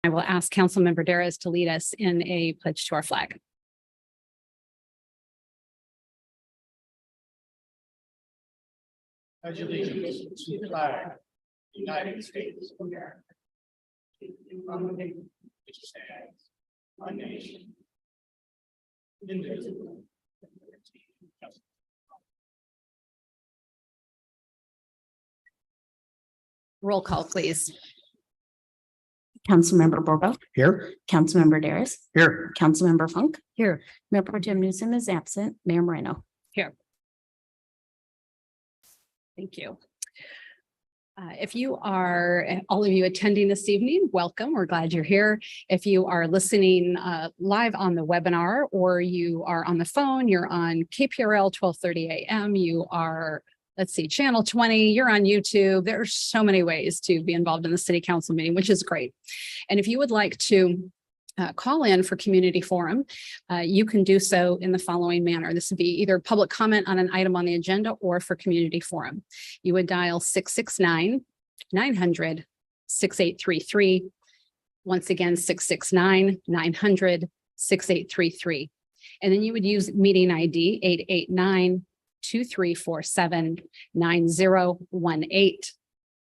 I will ask Councilmember Darris to lead us in a pledge to our flag. Pledge allegiance to the flag of the United States of America, which stands one nation, indivisible. Roll call, please. Councilmember Borbo, Here. Councilmember Darris, Here. Councilmember Funk. Here. Mayor Pro Tem Newsom is absent. Mayor Moreno. Thank you. If you are, all of you attending this evening, welcome. We're glad you're here. If you are listening live on the webinar, or you are on the phone, you're on KPRL 1230 AM, you are, let's see, channel 20, you're on YouTube. There are so many ways to be involved in the city council meeting, which is great. And if you would like to call in for community forum, you can do so in the following manner. This would be either public comment on an item on the agenda or for community forum. You would dial 669-900-6833. Once again, 669-900-6833. And then you would use meeting ID 889-2347-9018.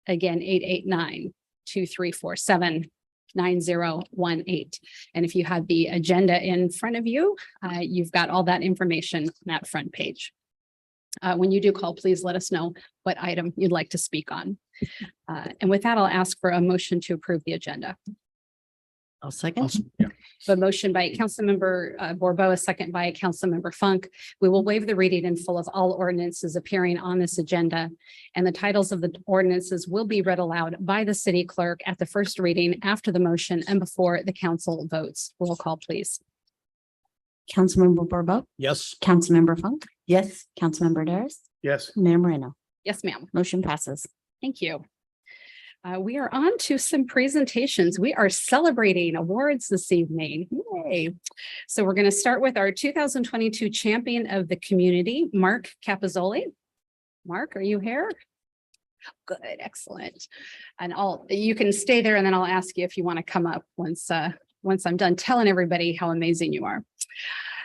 Again, 889-2347-9018. And if you have the agenda in front of you, you've got all that information on that front page. When you do call, please let us know what item you'd like to speak on. And with that, I'll ask for a motion to approve the agenda. I'll second. Awesome. Yeah. A motion by Councilmember Borbo, a second by Councilmember Funk. We will waive the reading in full of all ordinances appearing on this agenda, and the titles of the ordinances will be read aloud by the city clerk at the first reading after the motion and before the council votes. Roll call, please. Councilmember Borbo, Yes. Councilmember Funk. Yes. Councilmember Darris, Yes. Mayor Moreno. Yes, ma'am. Motion passes. Thank you. We are on to some presentations. We are celebrating awards this evening. Yay. So we're going to start with our 2022 Champion of the Community, Mark Capozzoli. Mark, are you here? Good, excellent. And you can stay there, and then I'll ask you if you want to come up once I'm done telling everybody how amazing you are.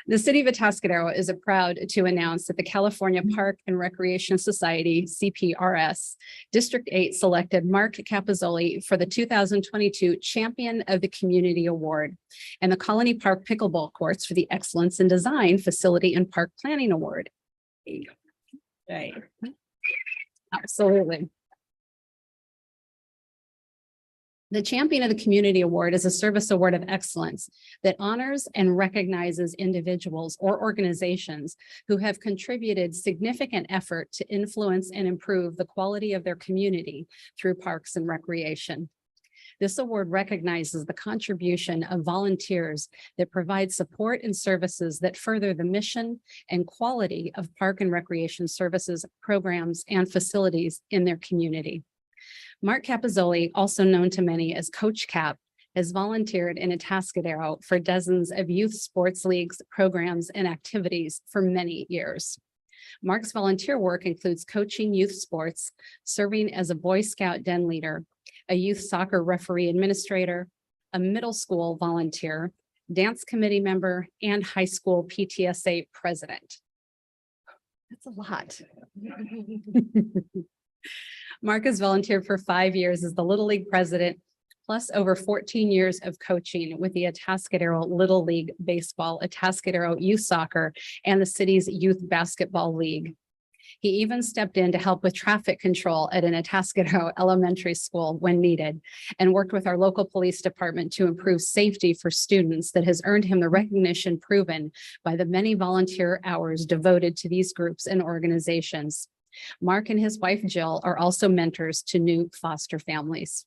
The city of Atascadero is proud to announce that the California Park and Recreation Society, CPRS, District 8 selected Mark Capozzoli for the 2022 Champion of the Community Award and the Colony Park Pickleball Courts for the Excellence in Design, Facility, and Park Planning Award. Okay. Absolutely. The Champion of the Community Award is a service award of excellence that honors and recognizes individuals or organizations who have contributed significant effort to influence and improve the quality of their community through parks and recreation. This award recognizes the contribution of volunteers that provide support and services that further the mission and quality of park and recreation services, programs, and facilities in their community. Mark Capozzoli, also known to many as Coach Cap, has volunteered in Atascadero for dozens of youth sports leagues, programs, and activities for many years. Mark's volunteer work includes coaching youth sports, serving as a Boy Scout den leader, a youth soccer referee administrator, a middle school volunteer, dance committee member, and high school PTSA president. That's a lot. Mark has volunteered for 5 years as the Little League president, plus over 14 years of coaching with the Atascadero Little League Baseball, Atascadero Youth Soccer, and the city's Youth Basketball League. He even stepped in to help with traffic control at an Atascadero elementary school when needed, and worked with our local police department to improve safety for students that has earned him the recognition proven by the many volunteer hours devoted to these groups and organizations. Mark and his wife Jill are also mentors to new foster families.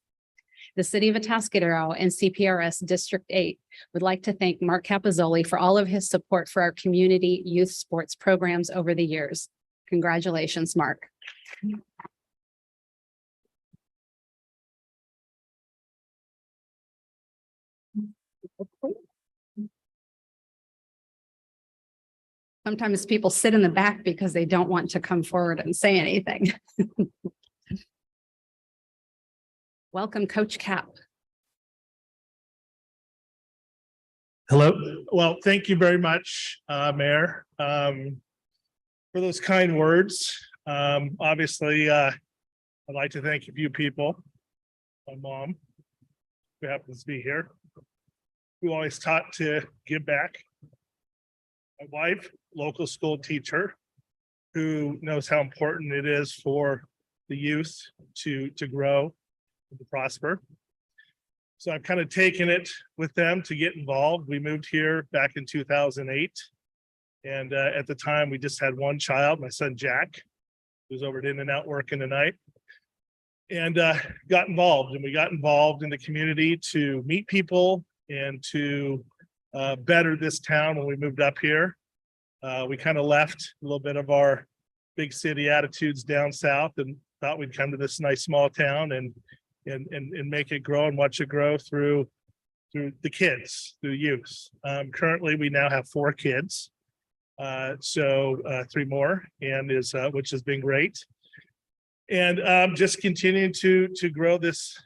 The city of Atascadero and CPRS District 8 would like to thank Mark Capozzoli for all of his support for our community youth sports programs over the years. Congratulations, Mark. Sometimes people sit in the back because they don't want to come forward and say anything. Welcome, Coach Cap. Hello. Well, thank you very much, Mayor, for those kind words. Obviously, I'd like to thank a few people. My mom, who happens to be here, who always taught to give back. My wife, local school teacher, who knows how important it is for the youth to grow and to prosper. So I've kind of taken it with them to get involved. We moved here back in 2008. And at the time, we just had one child, my son, Jack, who's over at In-N-Out working tonight. And got involved. And we got involved in the community to meet people and to better this town when we moved up here. We kind of left a little bit of our big city attitudes down south and thought we'd come to this nice small town and make it grow and watch it grow through the kids, through youth. Currently, we now have 4 kids, so 3 more, and which has been great. And just continuing to grow this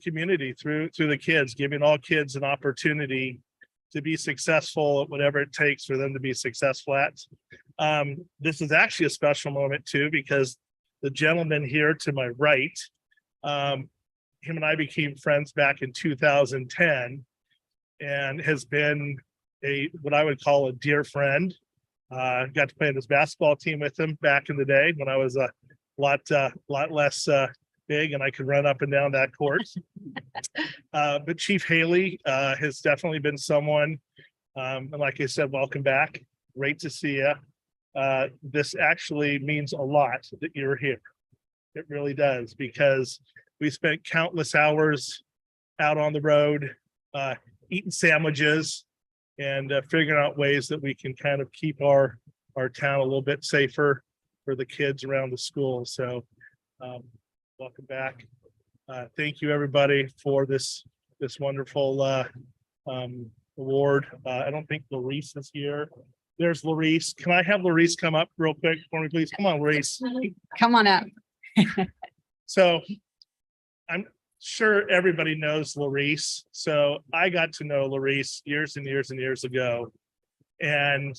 community through the kids, giving all kids an opportunity to be successful at whatever it takes for them to be successful at. This is actually a special moment too, because the gentleman here to my right, him and I became friends back in 2010 and has been what I would call a dear friend. Got to play on his basketball team with him back in the day when I was a lot less big and I could run up and down that court. But Chief Haley has definitely been someone, and like I said, welcome back. Great to see you. This actually means a lot that you're here. It really does, because we spent countless hours out on the road, eating sandwiches and figuring out ways that we can kind of keep our town a little bit safer for the kids around the school. So welcome back. Thank you, everybody, for this wonderful award. I don't think Larice is here. There's Larice. Can I have Larice come up real quick for me, please? Come on, Larice. Come on up. So I'm sure everybody knows Larice. So I got to know Larice years and years and years ago. And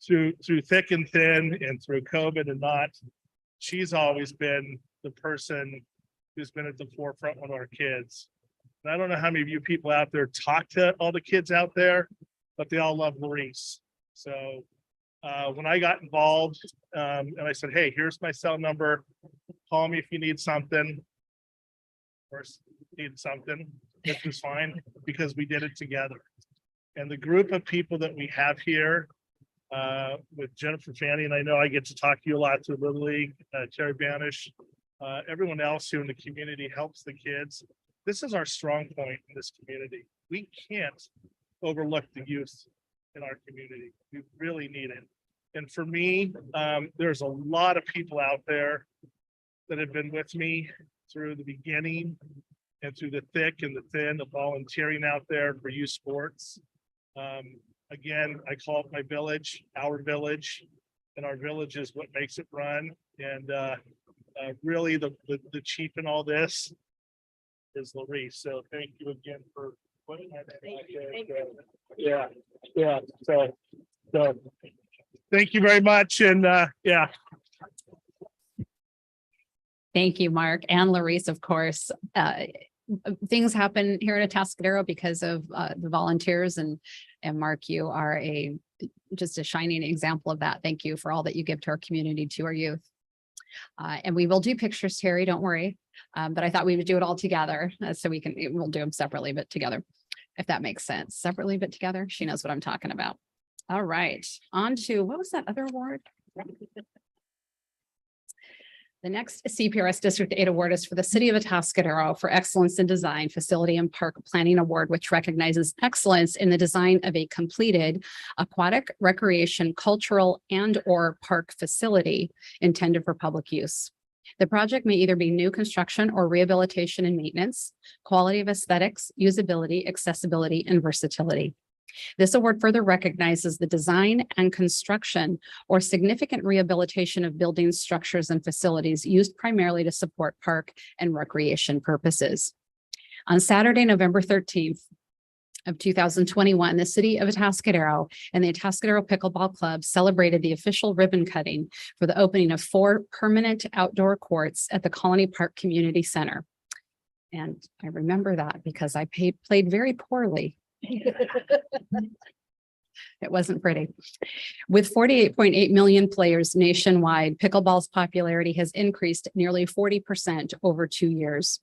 through thick and thin and through COVID and not, she's always been the person who's been at the forefront with our kids. And I don't know how many of you people out there talk to all the kids out there, but they all love Larice. So when I got involved and I said, hey, here's my cell number, call me if you need something. Of course, needed something, which was fine because we did it together. And the group of people that we have here with Jennifer Fanny, and I know I get to talk to you a lot through Little League, Terry Banish, everyone else who in the community helps the kids. This is our strong point in this community. We can't overlook the youth in our community. We really need it. And for me, there's a lot of people out there that have been with me through the beginning and through the thick and the thin of volunteering out there for youth sports. Again, I call it my village, our village, and our village is what makes it run. And really the chief in all this is Larice. So thank you again for putting that in. Yeah. So thank you very much. And yeah. Thank you, Mark, and Larice, of course. Things happen here at Atascadero because of the volunteers, and Mark, you are just a shining example of that. Thank you for all that you give to our community, to our youth. And we will do pictures, Terry, don't worry. But I thought we would do it all together, so we'll do them separately, but together, if that makes sense. Separately, but together. She knows what I'm talking about. All right, on to, what was that other award? The next CPRS District 8 Award is for the City of Atascadero for Excellence in Design, Facility and Park Planning Award, which recognizes excellence in the design of a completed aquatic, recreation, cultural, and/or park facility intended for public use. The project may either be new construction or rehabilitation and maintenance, quality of aesthetics, usability, accessibility, and versatility. This award further recognizes the design and construction or significant rehabilitation of buildings, structures, and facilities used primarily to support park and recreation purposes. On Saturday, November 13th, of 2021, the city of Atascadero and the Atascadero Pickleball Club celebrated the official ribbon cutting for the opening of 4 permanent outdoor courts at the Colony Park Community Center. And I remember that because I played very poorly. It wasn't pretty. With 48.8 million players nationwide, pickleball's popularity has increased nearly 40% over 2 years.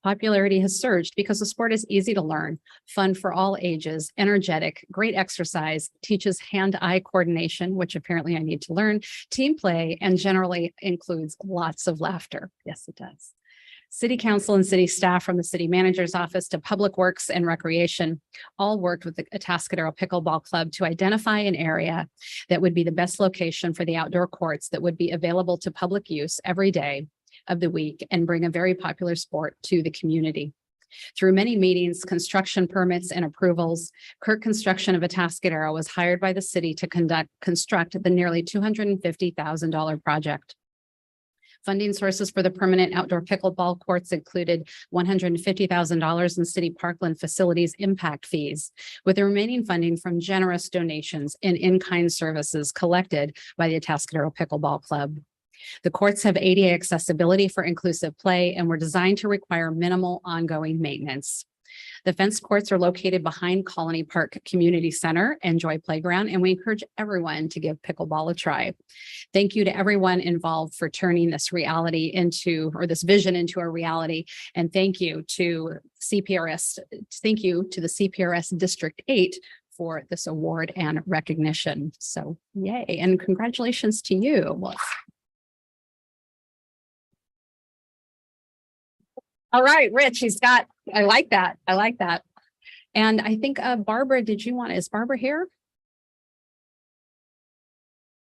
Popularity has surged because the sport is easy to learn, fun for all ages, energetic, great exercise, teaches hand-eye coordination, which apparently I need to learn, team play, and generally includes lots of laughter. Yes, it does. City council and city staff, from the city manager's office to public works and recreation, all worked with the Atascadero Pickleball Club to identify an area that would be the best location for the outdoor courts that would be available to public use every day of the week and bring a very popular sport to the community. Through many meetings, construction permits, and approvals, Kirk Construction of Atascadero was hired by the city to construct the nearly $250,000 project. Funding sources for the permanent outdoor pickleball courts included $150,000 in city parkland facilities impact fees, with the remaining funding from generous donations and in-kind services collected by the Atascadero Pickleball Club. The courts have ADA accessibility for inclusive play and were designed to require minimal ongoing maintenance. The fenced courts are located behind Colony Park Community Center and Joy Playground, and we encourage everyone to give pickleball a try. Thank you to everyone involved for turning this reality into, or this vision into a reality. And thank you to CPRS. Thank you to the CPRS District 8 for this award and recognition. So yay, and congratulations to you. All right, Rich, I like that. I like that. And I think Barbara, is Barbara here?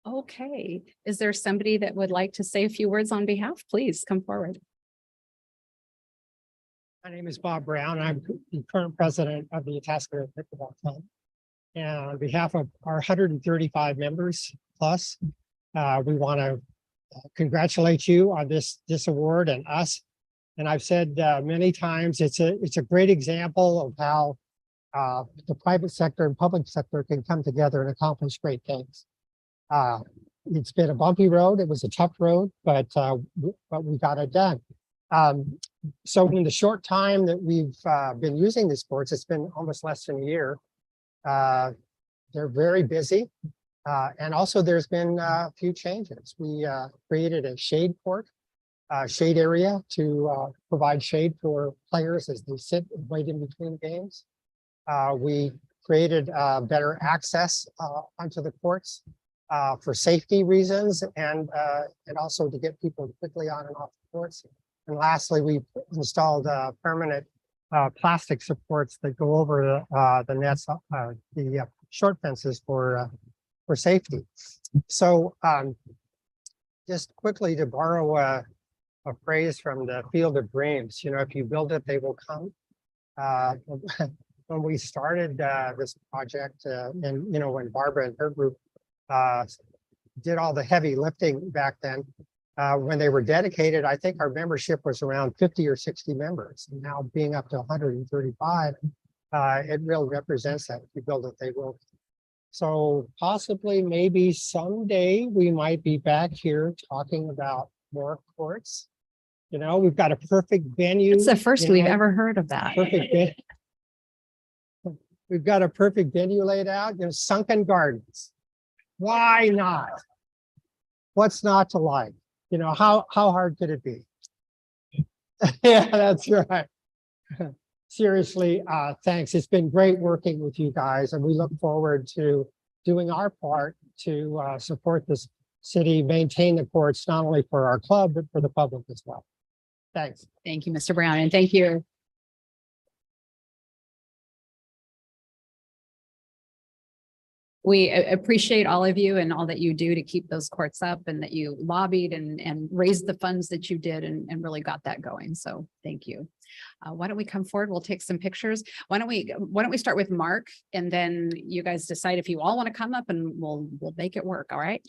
Okay. Is there somebody that would like to say a few words on behalf? Please come forward. My name is Bob Brown. I'm the current president of the Atascadero Pickleball Club. And on behalf of our 135 members plus, we want to congratulate you on this award and us. And I've said many times, it's a great example of how the private sector and public sector can come together and accomplish great things. It's been a bumpy road. It was a tough road, but we got it done. So in the short time that we've been using these sports, it's been almost less than a year. They're very busy. And also there's been a few changes. We created a shade court. Shade area to provide shade for players as they sit and wait in between games. We created better access onto the courts for safety reasons and also to get people quickly on and off the courts. And lastly, we installed permanent plastic supports that go over the nets, the short fences for safety. So just quickly to borrow a phrase from the Field of Dreams, if you build it, they will come. When we started this project, and when Barbara and her group did all the heavy lifting back then, when they were dedicated, I think our membership was around 50 or 60 members. And now being up to 135, it really represents that. If you build it, they will. So possibly, maybe someday we might be back here talking about more courts. We've got a perfect venue. It's the first we've ever heard of that. We've got a perfect venue laid out. Sunken gardens. Why not? What's not to like? How hard could it be? Yeah, that's right. Seriously, thanks. It's been great working with you guys, and we look forward to doing our part to support this city, maintain the courts, not only for our club, but for the public as well. Thanks. Thank you, Mr. Brown, and thank you. We appreciate all of you and all that you do to keep those courts up, and that you lobbied and raised the funds that you did and really got that going. So thank you. Why don't we come forward? We'll take some pictures. Why don't we start with Mark, and then you guys decide if you all want to come up, and we'll make it work. All right.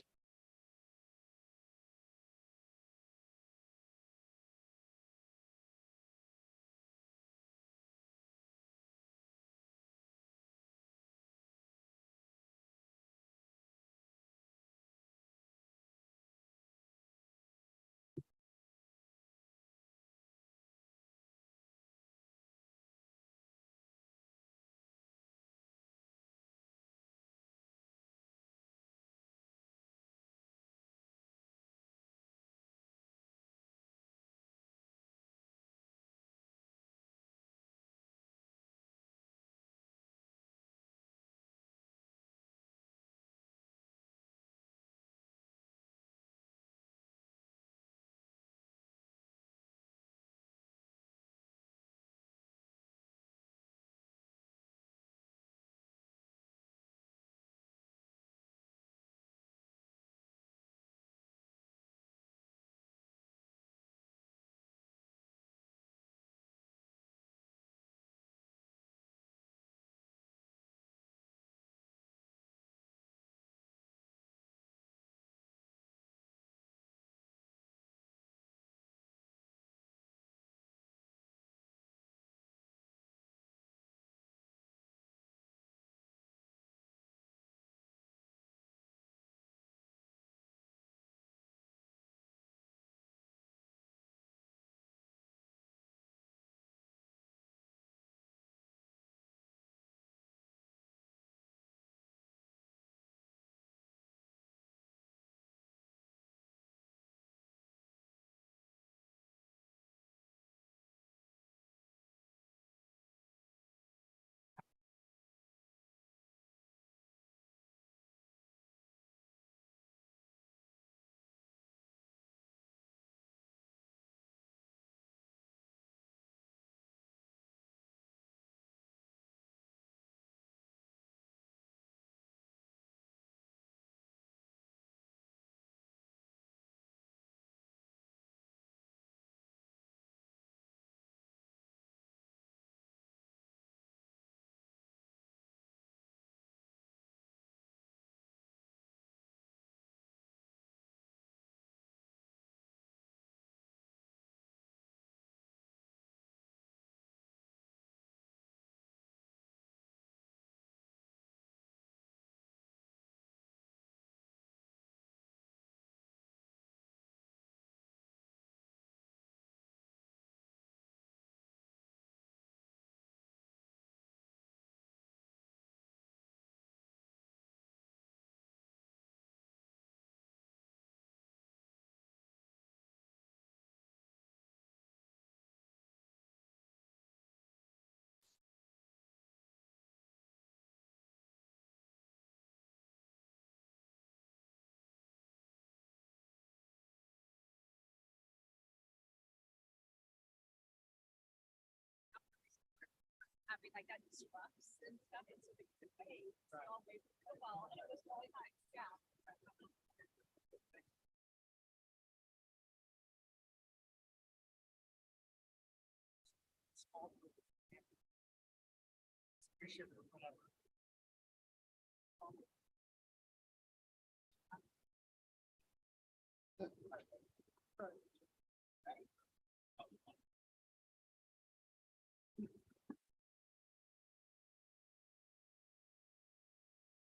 having like that disrupts and stuff. It's a big debate. Well, and it was really nice. Yeah.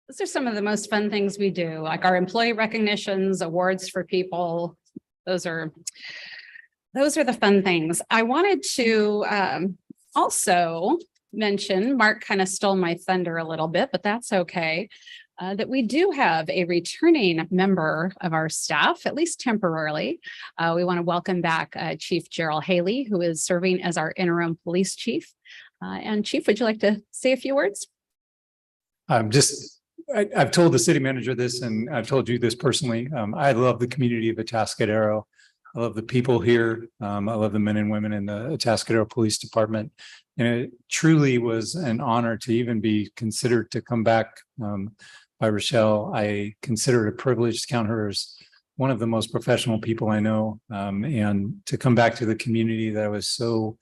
Those are some of the most fun things we do, like our employee recognitions, awards for people. Those are the fun things. I wanted to also mention, Mark kind of stole my thunder a little bit, but that's okay. That we do have a returning member of our staff, at least temporarily. We want to welcome back Chief Gerald Haley, who is serving as our interim police chief. And Chief, would you like to say a few words? I've told the city manager this, and I've told you this personally. I love the community of Atascadero. I love the people here. I love the men and women in the Atascadero Police Department. And it truly was an honor to even be considered to come back by Rochelle. I consider it a privilege to count her as one of the most professional people I know. And to come back to the community that I was so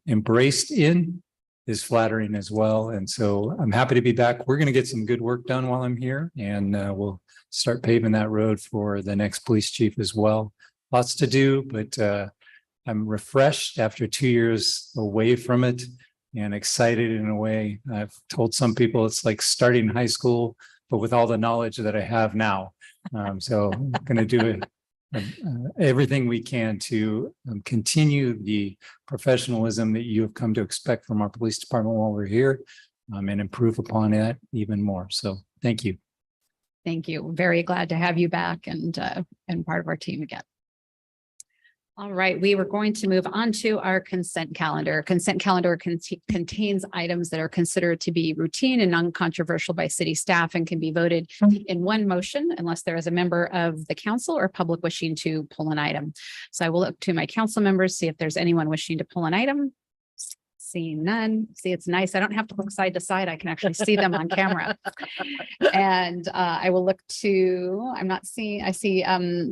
embraced in is flattering as well. And so I'm happy to be back. We're going to get some good work done while I'm here, and we'll start paving that road for the next police chief as well. Lots to do, but I'm refreshed after 2 years away from it and excited in a way. I've told some people it's like starting high school, but with all the knowledge that I have now. So I'm going to do everything we can to continue the professionalism that you have come to expect from our police department while we're here, and improve upon it even more. So thank you. Thank you. Very glad to have you back and part of our team again. All right, we were going to move on to our consent calendar. Consent calendar contains items that are considered to be routine and non-controversial by city staff and can be voted in one motion unless there is a member of the council or public wishing to pull an item. So I will look to my council members, see if there's anyone wishing to pull an item. Seeing none. See, it's nice. I don't have to look side to side. I can actually see them on camera. And I will look to, I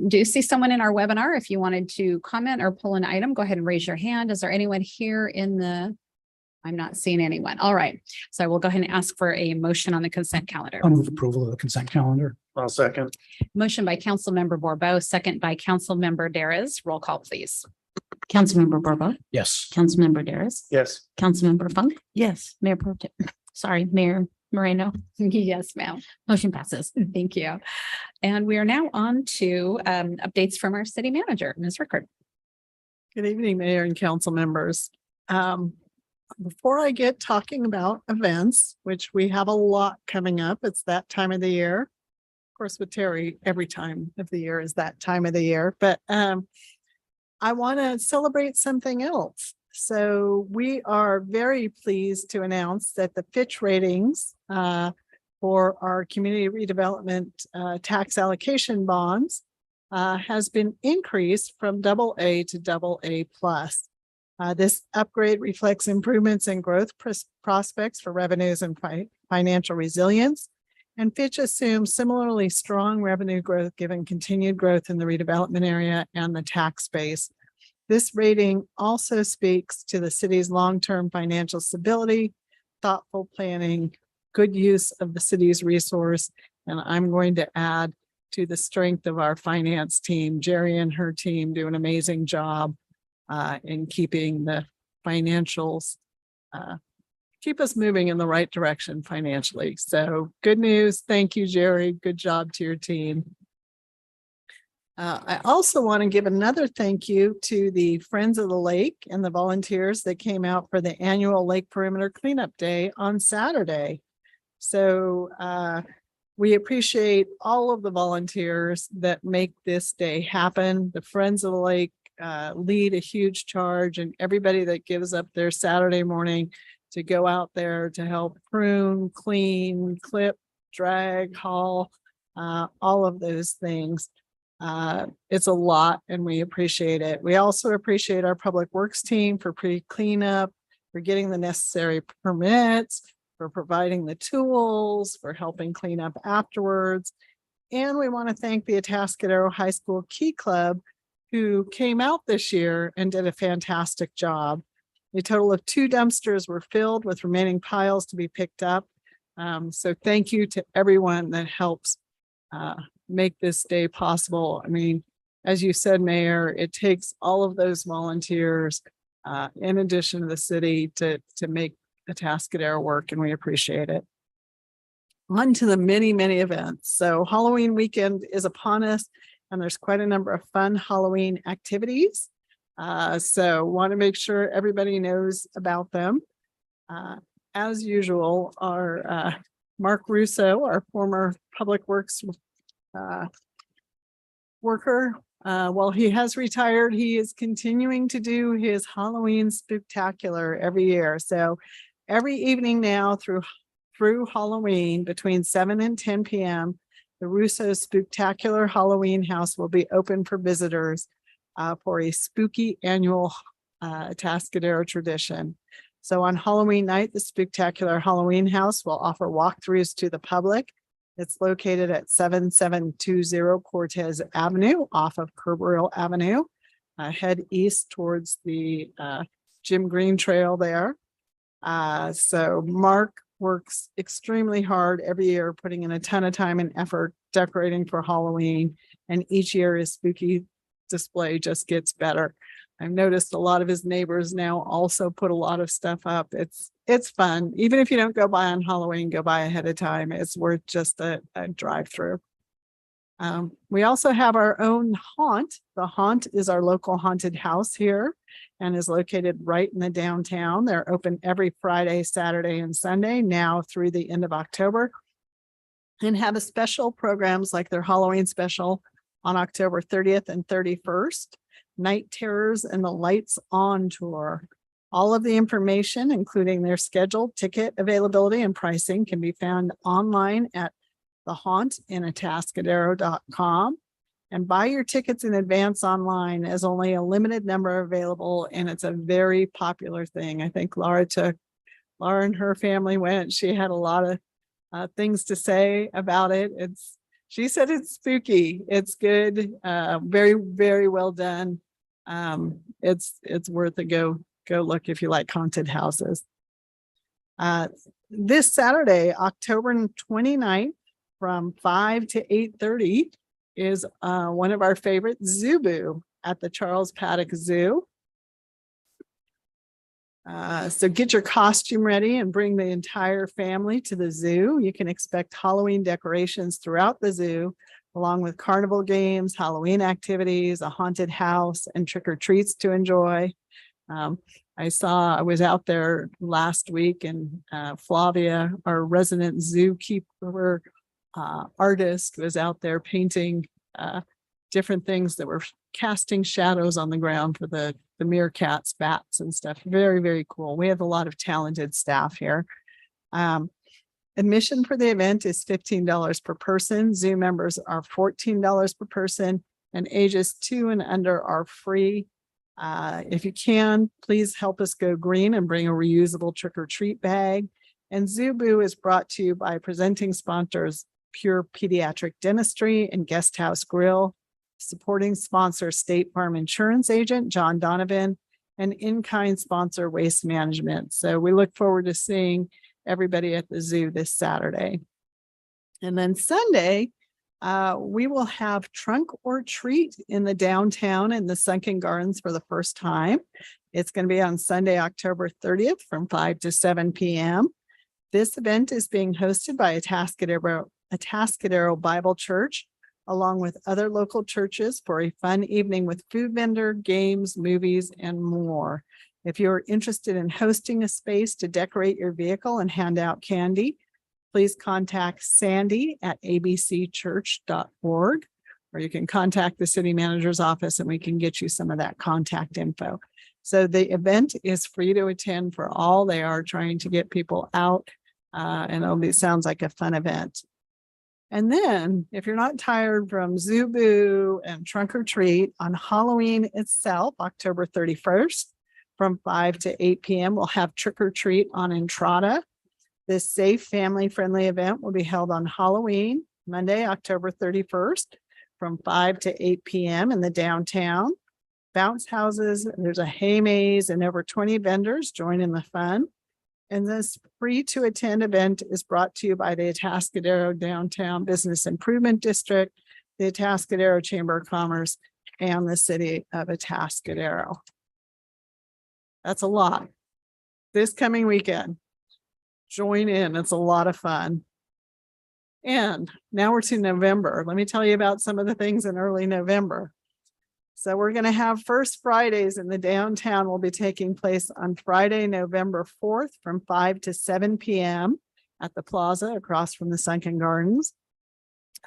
do you see someone in our webinar? If you wanted to comment or pull an item, go ahead and raise your hand. Is there anyone here I'm not seeing anyone. All right. So I will go ahead and ask for a motion on the consent calendar. I'll move approval of the consent calendar. I'll second. Motion by Council Member Borbeau, second by Council Member Daris. Roll call, please. Councilmember Borbo, Yes. Councilmember Daris, Yes. Councilmember Funk. Yes. Mayor Mayor Moreno. Yes, ma'am. Motion passes. Thank you. And we are now on to updates from our city manager, Ms. Rickard. Good evening, Mayor and council members. Before I get talking about events, which we have a lot coming up, it's that time of the year. Of course, with Terry, every time of the year is that time of the year, but I want to celebrate something else. So we are very pleased to announce that the Fitch ratings for our community redevelopment tax allocation bonds has been increased from AA to AA+. This upgrade reflects improvements in growth prospects for revenues and financial resilience. And Fitch assumes similarly strong revenue growth given continued growth in the redevelopment area and the tax base. This rating also speaks to the city's long-term financial stability, thoughtful planning, good use of the city's resource, and I'm going to add to the strength of our finance team. Jerry and her team do an amazing job in keeping the financials keep us moving in the right direction financially. So good news. Thank you, Jerry. Good job to your team. I also want to give another thank you to the Friends of the Lake and the volunteers that came out for the annual Lake Perimeter Cleanup Day on Saturday. So we appreciate all of the volunteers that make this day happen. The Friends of the Lake lead a huge charge, and everybody that gives up their Saturday morning to go out there to help prune, clean, clip, drag, haul, all of those things. It's a lot and we appreciate it. We also appreciate our public works team for pre-cleanup, for getting the necessary permits, for providing the tools, for helping clean up afterwards. And we want to thank the Atascadero High School Key Club, who came out this year and did a fantastic job. A total of 2 dumpsters were filled with remaining piles to be picked up. So thank you to everyone that helps make this day possible. I mean, as you said, Mayor, it takes all of those volunteers in addition to the city to make Atascadero work, and we appreciate it. On to the many, many events. So Halloween weekend is upon us, and there's quite a number of fun Halloween activities. So want to make sure everybody knows about them. As usual, our Mark Russo, our former Public Works worker, while he has retired, he is continuing to do his Halloween Spooktacular every year. So every evening now through Halloween between 7 and 10 p.m., the Russo Spooktacular Halloween House will be open for visitors for a spooky annual Atascadero tradition. So on Halloween night, the Spooktacular Halloween House will offer walkthroughs to the public. It's located at 7720 Cortez Avenue off of Kerberville Avenue. Head east towards the Jim Green Trail there. So Mark works extremely hard every year, putting in a ton of time and effort decorating for Halloween. And each year his spooky display just gets better. I've noticed a lot of his neighbors now also put a lot of stuff up. It's fun. Even if you don't go by on Halloween, go by ahead of time. It's worth just a drive through. We also have our own haunt. The haunt is our local haunted house here and is located right in the downtown. They're open every Friday, Saturday, and Sunday now through the end of October, and have a special programs like their Halloween special on October 30th and 31st, Night Terrors and the Lights On Tour. All of the information, including their schedule, ticket availability, and pricing, can be found online at thehauntinAtascadero.com. And buy your tickets in advance online, as only a limited number are available, and it's a very popular thing. I think Laura and her family went. She had a lot of things to say about it. She said it's spooky. It's good. Very, very well done. It's worth a go look if you like haunted houses. This Saturday, October 29th, from 5 to 8:30 is one of our favorite Zoo at the Charles Paddock Zoo. So get your costume ready and bring the entire family to the zoo. You can expect Halloween decorations throughout the zoo, along with carnival games, Halloween activities, a haunted house, and trick-or-treats to enjoy. I was out there last week, and Flavia, our resident zookeeper artist, was out there painting different things that were casting shadows on the ground for the meerkats, bats, and stuff. Very, very cool. We have a lot of talented staff here. Admission for the event is $15 per person. Zoo members are $14 per person, and ages 2 and under are free. If you can, please help us go green and bring a reusable trick-or-treat bag. And Zoo is brought to you by presenting sponsors Pure Pediatric Dentistry and Guest House Grill, supporting sponsor State Farm Insurance Agent John Donovan, and in-kind sponsor Waste Management. So we look forward to seeing everybody at the zoo this Saturday. And then Sunday, we will have Trunk or Treat in the downtown in the Sunken Gardens for the first time. It's going to be on Sunday, October 30th from 5 to 7 p.m. This event is being hosted by Atascadero Bible Church, along with other local churches, for a fun evening with food vendor, games, movies, and more. If you're interested in hosting a space to decorate your vehicle and hand out candy, please contact Sandy at abcchurch.org, or you can contact the city manager's office and we can get you some of that contact info. So the event is free to attend for all. They are trying to get people out, and it sounds like a fun event. And then if you're not tired from Zoo and Trunk or Treat, on Halloween itself, October 31st, from 5 to 8 p.m. We'll have trick or treat on Entrada. This safe, family-friendly event will be held on Halloween, Monday, October 31st, from 5 to 8 p.m. in the downtown. Bounce houses, there's a hay maze, and over 20 vendors join in the fun. And this free to attend event is brought to you by the Atascadero Downtown Business Improvement District, the Atascadero Chamber of Commerce, and the city of Atascadero. That's a lot. This coming weekend, join in. It's a lot of fun. And now we're to November. Let me tell you about some of the things in early November. So we're going to have First Fridays in the downtown will be taking place on Friday, November 4th from 5 to 7 p.m. at the plaza across from the Sunken Gardens.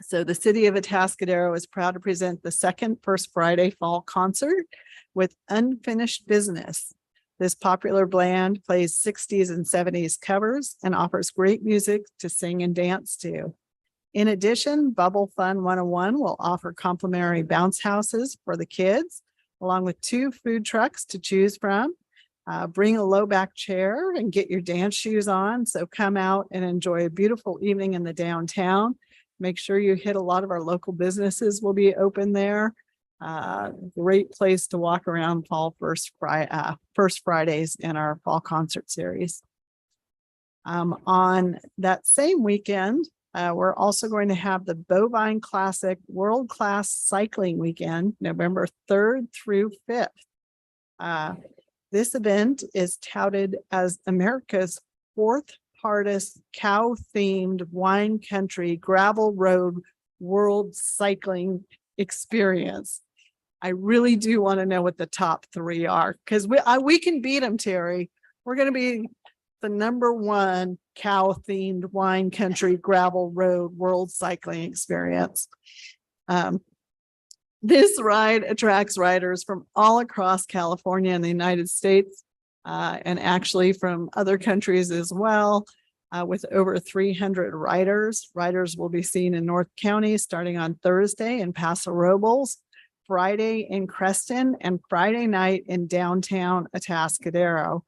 So the city of Atascadero is proud to present the second First Friday fall concert with Unfinished Business. This popular band plays 60s and 70s covers and offers great music to sing and dance to. In addition, Bubble Fun 101 will offer complimentary bounce houses for the kids, along with 2 food trucks to choose from. Bring a low back chair and get your dance shoes on. So come out and enjoy a beautiful evening in the downtown. Make sure you hit a lot of our local businesses will be open there. Great place to walk around First Fridays in our fall concert series. On that same weekend, we're also going to have the Bovine Classic World Class Cycling Weekend, November 3rd through 5th. This event is touted as America's 4th hardest cow-themed wine country gravel road world cycling experience. I really do want to know what the top 3 are, because we can beat them, Terry. We're going to be the #1 cow-themed wine country gravel road world cycling experience. This ride attracts riders from all across California and the United States, and actually from other countries as well, with over 300 riders. Riders will be seen in North County starting on Thursday in Paso Robles, Friday in Creston, and Friday night in downtown Atascadero.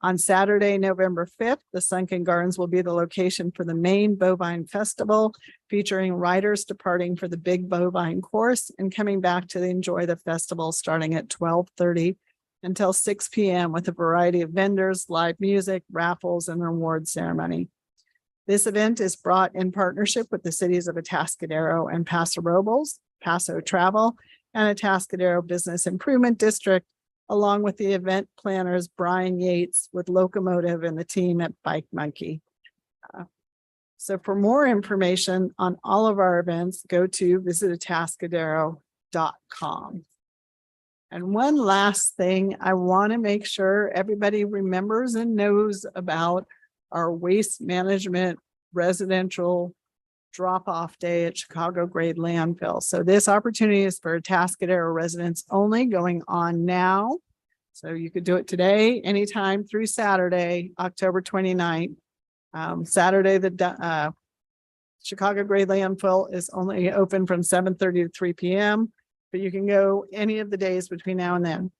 On Saturday, November 5th, the Sunken Gardens will be the location for the main bovine festival, featuring riders departing for the big bovine course and coming back to enjoy the festival starting at 12:30 until 6 p.m. with a variety of vendors, live music, raffles, and reward ceremony. This event is brought in partnership with the cities of Atascadero and Paso Robles, Paso Travel, and Atascadero Business Improvement District, along with the event planners, Brian Yates with Locomotive and the team at Bike Monkey. So for more information on all of our events, go to visitatascadero.com. And one last thing, I want to make sure everybody remembers and knows about our waste management residential drop-off day at Chicago Grade Landfill. So this opportunity is for Atascadero residents only, going on now. So you could do it today, anytime through Saturday, October 29th. Saturday, the Chicago Grade Landfill is only open from 7:30 to 3 p.m., but you can go any of the days between now and then.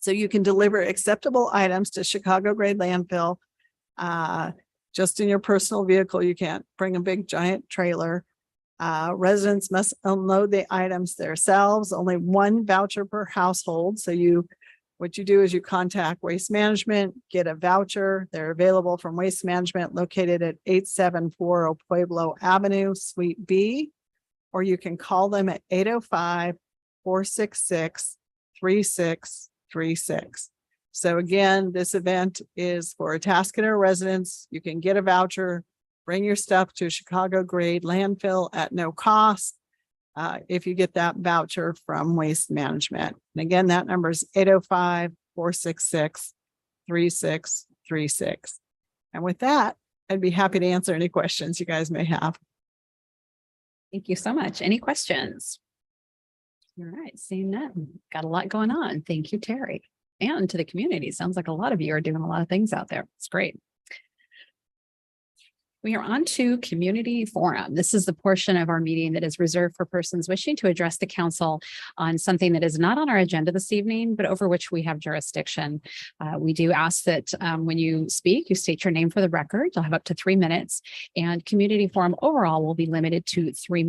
So you can deliver acceptable items to Chicago Grade Landfill just in your personal vehicle. You can't bring a big giant trailer. Residents must unload the items themselves, only 1 voucher per household. So what you do is you contact Waste Management, get a voucher. They're available from Waste Management located at 8740 Pueblo Avenue, Suite B, or you can call them at 805-466-3636. So again, this event is for Atascadero residents. You can get a voucher, bring your stuff to Chicago Grade Landfill at no cost if you get that voucher from Waste Management. And again, that number is 805-466-3636. And with that, I'd be happy to answer any questions you guys may have. Thank you so much. Any questions? All right, seeing none. Got a lot going on. Thank you, Terry. And to the community. Sounds like a lot of you are doing a lot of things out there. It's great. We are on to community forum. This is the portion of our meeting that is reserved for persons wishing to address the council on something that is not on our agenda this evening, but over which we have jurisdiction. We do ask that when you speak, you state your name for the record. You'll have up to 3 minutes, and community forum overall will be limited to 30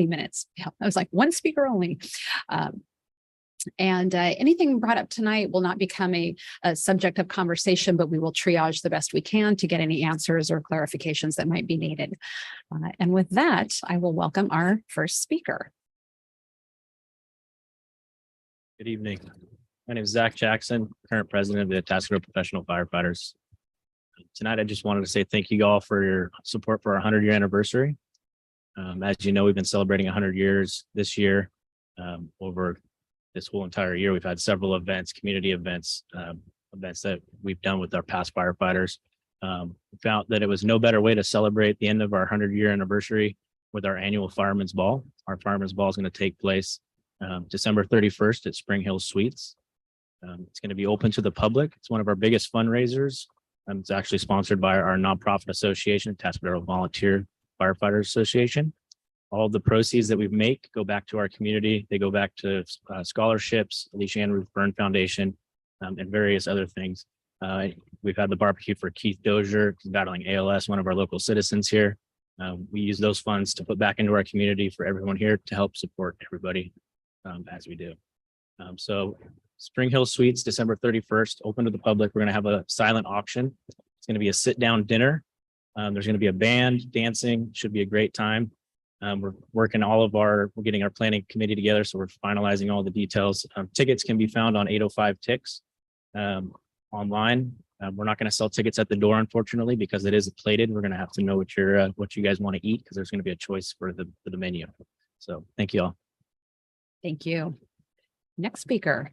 minutes. Yeah, I was like one speaker only. And anything brought up tonight will not become a subject of conversation, but we will triage the best we can to get any answers or clarifications that might be needed. And with that, I will welcome our first speaker. Good evening. My name is Zach Jackson, current president of the Atascadero Professional Firefighters. Tonight, I just wanted to say thank you all for your support for our 100-year anniversary. As you know, we've been celebrating 100 years this year. Over this whole entire year, we've had several events, community events, events that we've done with our past firefighters. We found that it was no better way to celebrate the end of our 100-year anniversary with our annual Fireman's Ball. Our Fireman's Ball is going to take place December 31st at Spring Hill Suites. It's going to be open to the public. It's one of our biggest fundraisers. It's actually sponsored by our nonprofit association, Atascadero Volunteer Firefighters Association. All of the proceeds that we make go back to our community. They go back to scholarships, Alicia Ann Ruth Byrne Foundation, and various other things. We've had the barbecue for Keith Dozier, who's battling ALS, one of our local citizens here. We use those funds to put back into our community for everyone here to help support everybody as we do. So Spring Hill Suites, December 31st, open to the public. We're going to have a silent auction. It's going to be a sit-down dinner. There's going to be a band, dancing. Should be a great time. We're we're getting our planning committee together, so we're finalizing all the details. Tickets can be found on 805 Tix online. We're not going to sell tickets at the door, unfortunately, because it is plated. We're going to have to know what you guys want to eat, because there's going to be a choice for the menu. So thank you all. Thank you. Next speaker.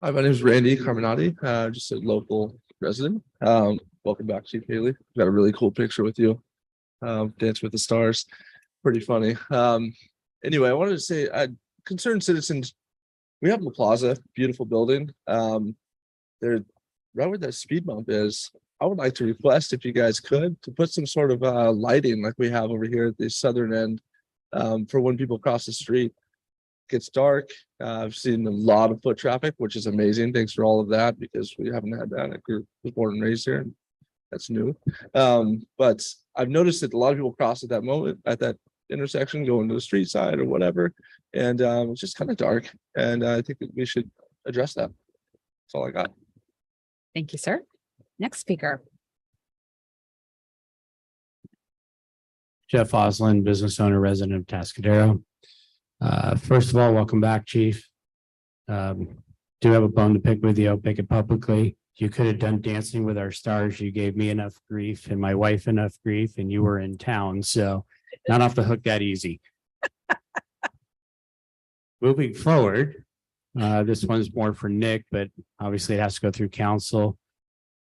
Hi, my name is Randy Carminati, just a local resident. Welcome back, Chief Haley. Got a really cool picture with you. Dance with the Stars. Pretty funny. Anyway, I wanted to say, concerned citizens, we have La Plaza, beautiful building. They're right where that speed bump is. I would like to request, if you guys could, to put some sort of lighting like we have over here at the southern end for when people cross the street. Gets dark. I've seen a lot of foot traffic, which is amazing. Thanks for all of that, because we haven't had that. I was born and raised here, and that's new. But I've noticed that a lot of people cross at that moment, at that intersection, going to the street side or whatever, and it's just kind of dark. And I think that we should address that. That's all I got. Thank you, sir. Next speaker. Jeff Oslin, business owner, resident of Atascadero. First of all, welcome back, Chief. Do have a bone to pick with you. I'll pick it publicly. You could have done Dancing with Our Stars. You gave me enough grief and my wife enough grief, and you were in town, so not off the hook that easy. Moving forward, this one's more for Nick, but obviously it has to go through council.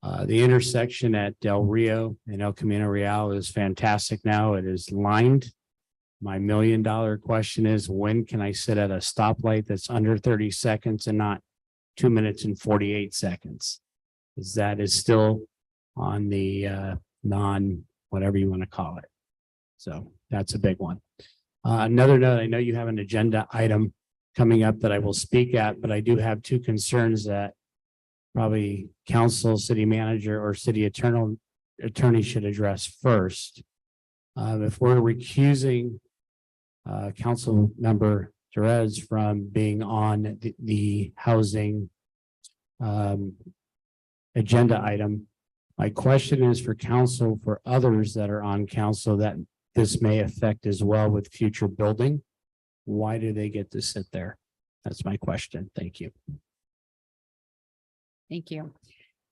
The intersection at Del Rio and El Camino Real is fantastic now. It is lined. My $1 million question is, when can I sit at a stoplight that's under 30 seconds and not 2 minutes and 48 seconds? Because that is still on the whatever you want to call it. So that's a big one. Another note, I know you have an agenda item coming up that I will speak at, but I do have two concerns that probably council, city manager, or city attorney should address first. If we're recusing council member Jerez from being on the housing agenda item, my question is for council, for others that are on council that this may affect as well with future building. Why do they get to sit there? That's my question. Thank you. Thank you.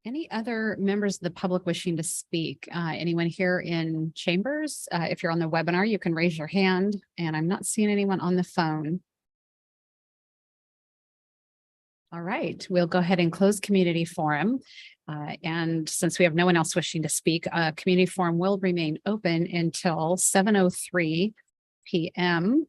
Any other members of the public wishing to speak? Anyone here in chambers? If you're on the webinar, you can raise your hand, and I'm not seeing anyone on the phone. All right, we'll go ahead and close community forum. And since we have no one else wishing to speak, community forum will remain open until 7:03 p.m.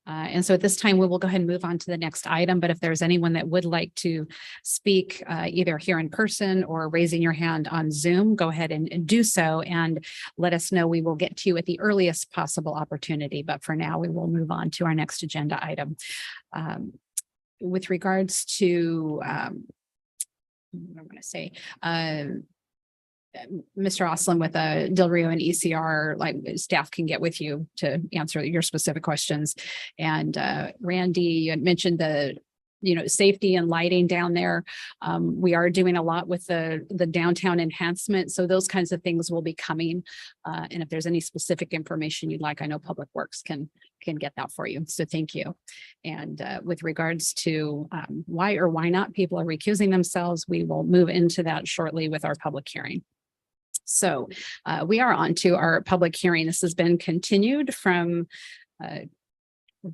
And so at this time, we will go ahead and move on to the next item. But if there's anyone that would like to speak either here in person or raising your hand on Zoom, go ahead and do so and let us know. We will get to you at the earliest possible opportunity. But for now, we will move on to our next agenda item. With regards to, what I'm going to say, Mr. Oslin with Del Rio and ECR, like staff can get with you to answer your specific questions. And Randy, you had mentioned the safety and lighting down there. We are doing a lot with the downtown enhancement. So those kinds of things will be coming. And if there's any specific information you'd like, I know Public Works can get that for you. So thank you. And with regards to why or why not people are recusing themselves, we will move into that shortly with our public hearing. So we are on to our public hearing. This has been continued from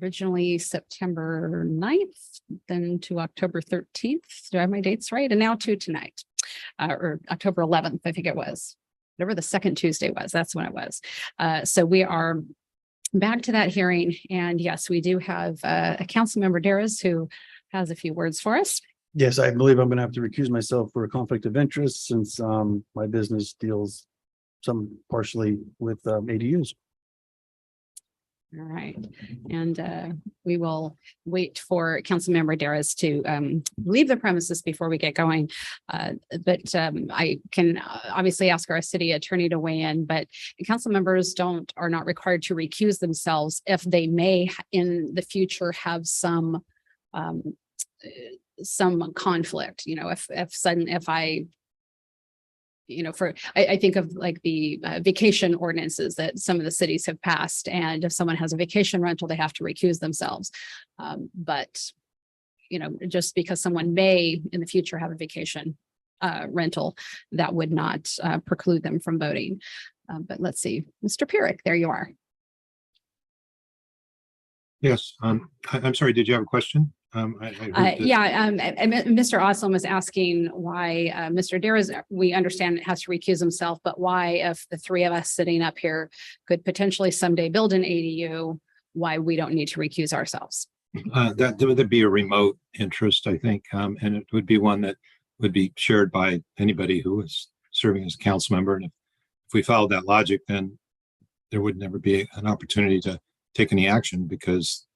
originally September 9th, then to October 13th. Do I have my dates right? And now to tonight, or October 11th, I think it was. Whatever the second Tuesday was, that's when it was. So we are back to that hearing. And yes, we do have a council member, Darris, who has a few words for us. Yes, I believe I'm going to have to recuse myself for a conflict of interest since my business deals some partially with ADUs. All right. And we will wait for Councilmember Darris to leave the premises before we get going. But I can obviously ask our city attorney to weigh in, but council members are not required to recuse themselves if they may in the future have some conflict, I think of like the vacation ordinances that some of the cities have passed. And if someone has a vacation rental, they have to recuse themselves. But just because someone may in the future have a vacation rental, that would not preclude them from voting. But let's see, Mr. Pierrick, there you are. Yes, I'm sorry, did you have a question? And Mr. Oslin was asking why Mr. Darris, we understand, has to recuse himself, but why, if the three of us sitting up here could potentially someday build an ADU, why we don't need to recuse ourselves? That would be a remote interest, I think, and it would be one that would be shared by anybody who is serving as a council member. And if we followed that logic, then there would never be an opportunity to take any action because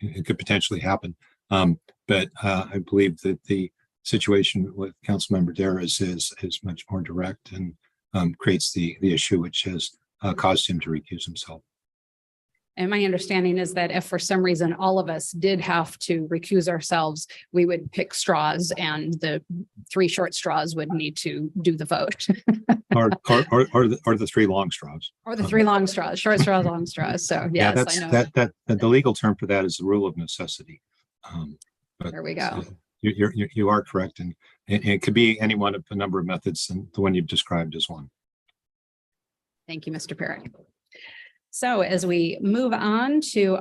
it could potentially happen. But I believe that the situation with Councilmember Darris is much more direct and creates the issue which has caused him to recuse himself. And my understanding is that if for some reason all of us did have to recuse ourselves, we would pick straws and the three short straws would need to do the vote. or the three long straws. Or the three long straws, short straws, long straws. So yes, that's, I know that the legal term for that is the rule of necessity. But there we go. You are correct. And it could be any one of a number of methods, and the one you've described is one. Thank you, Mr. Pierrick. So as we move on to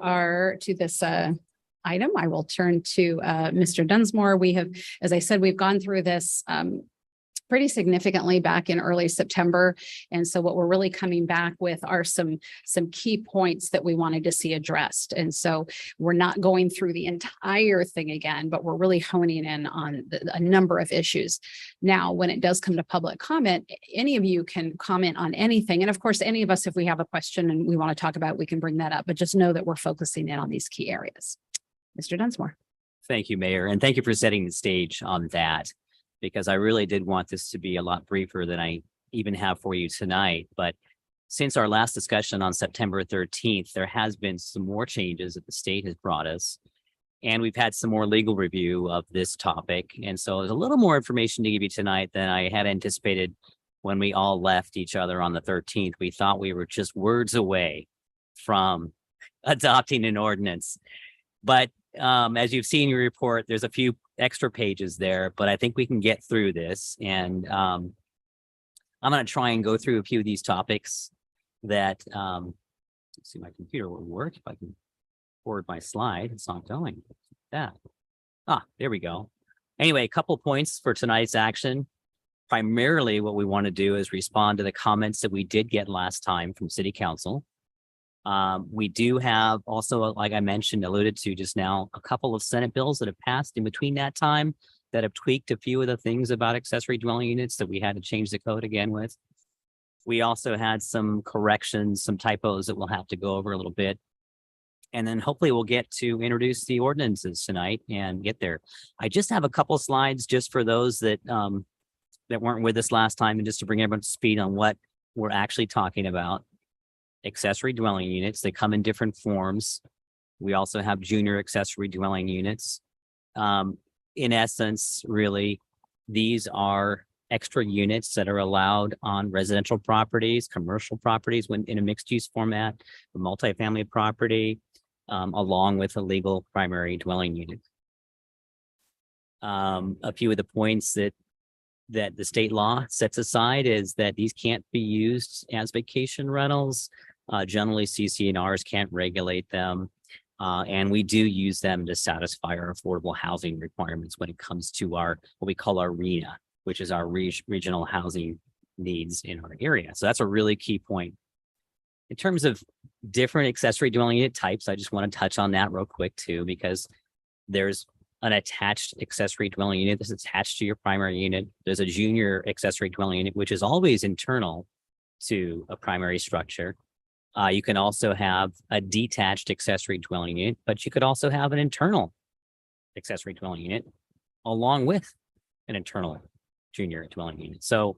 this item, I will turn to Mr. Dunsmore. We have, as I said, we've gone through this pretty significantly back in early September. And so what we're really coming back with are some key points that we wanted to see addressed. And so we're not going through the entire thing again, but we're really honing in on a number of issues. Now, when it does come to public comment, any of you can comment on anything. And of course, any of us, if we have a question and we want to talk about it, we can bring that up, but just know that we're focusing in on these key areas. Mr. Dunsmore. Thank you, Mayor. And thank you for setting the stage on that, because I really did want this to be a lot briefer than I even have for you tonight. But since our last discussion on September 13th, there has been some more changes that the state has brought us. And we've had some more legal review of this topic. And so there's a little more information to give you tonight than I had anticipated when we all left each other on the 13th. We thought we were just words away from adopting an ordinance. But as you've seen in your report, there's a few extra pages there, but I think we can get through this. And I'm going to try and go through a few of these topics that, let's see, my computer will work. If I can forward my slide, it's not going. That. There we go. Anyway, a couple points for tonight's action. Primarily what we want to do is respond to the comments that we did get last time from City Council. We do have also, like I mentioned, alluded to just now, a couple of Senate bills that have passed in between that time that have tweaked a few of the things about accessory dwelling units that we had to change the code again with. We also had some corrections, some typos that we'll have to go over a little bit. And then hopefully we'll get to introduce the ordinances tonight and get there. I just have a couple slides just for those that that weren't with us last time, and just to bring everyone to speed on what we're actually talking about. Accessory dwelling units, they come in different forms. We also have junior accessory dwelling units. In essence, really, these are extra units that are allowed on residential properties, commercial properties when in a mixed use format, a multifamily property, along with a legal primary dwelling unit. A few of the points that the state law sets aside is that these can't be used as vacation rentals. Generally, CC&Rs can't regulate them. And we do use them to satisfy our affordable housing requirements when it comes to our, what we call our RENA, which is our regional housing needs in our area. So that's a really key point. In terms of different accessory dwelling unit types, I just want to touch on that real quick too, because there's an attached accessory dwelling unit that's attached to your primary unit. There's a junior accessory dwelling unit, which is always internal to a primary structure. You can also have a detached accessory dwelling unit, but you could also have an internal accessory dwelling unit along with an internal junior dwelling unit. So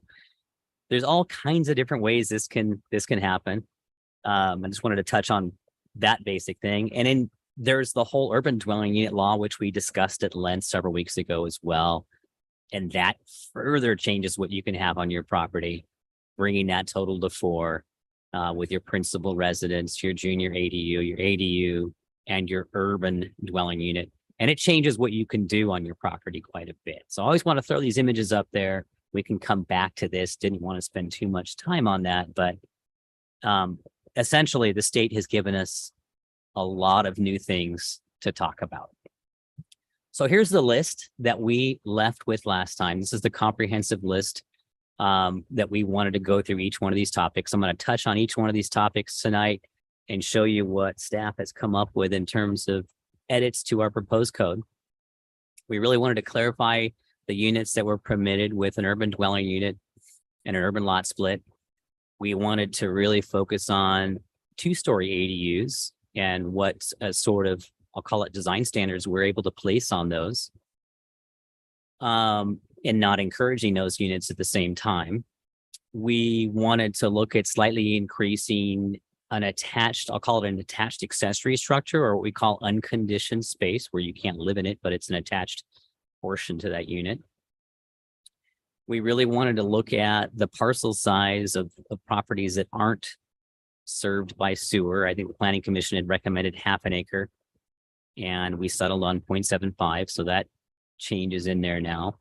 there's all kinds of different ways this can happen. I just wanted to touch on that basic thing. And then there's the whole urban dwelling unit law, which we discussed at length several weeks ago as well. And that further changes what you can have on your property, bringing that total to 4 with your principal residence, your junior ADU, and your urban dwelling unit. And it changes what you can do on your property quite a bit. So I always want to throw these images up there. We can come back to this. Didn't want to spend too much time on that, but essentially the state has given us a lot of new things to talk about. So here's the list that we left with last time. This is the comprehensive list that we wanted to go through each one of these topics. I'm going to touch on each one of these topics tonight and show you what staff has come up with in terms of edits to our proposed code. We really wanted to clarify the units that were permitted with an urban dwelling unit and an urban lot split. We wanted to really focus on 2-story ADUs and what sort of, I'll call it design standards we're able to place on those. And not encouraging those units at the same time. We wanted to look at slightly increasing an attached, I'll call it an attached accessory structure, or what we call unconditioned space, where you can't live in it, but it's an attached portion to that unit. We really wanted to look at the parcel size of properties that aren't served by sewer. I think the Planning Commission had recommended 1/2 acre, and we settled on 0.75. So that changes in there now.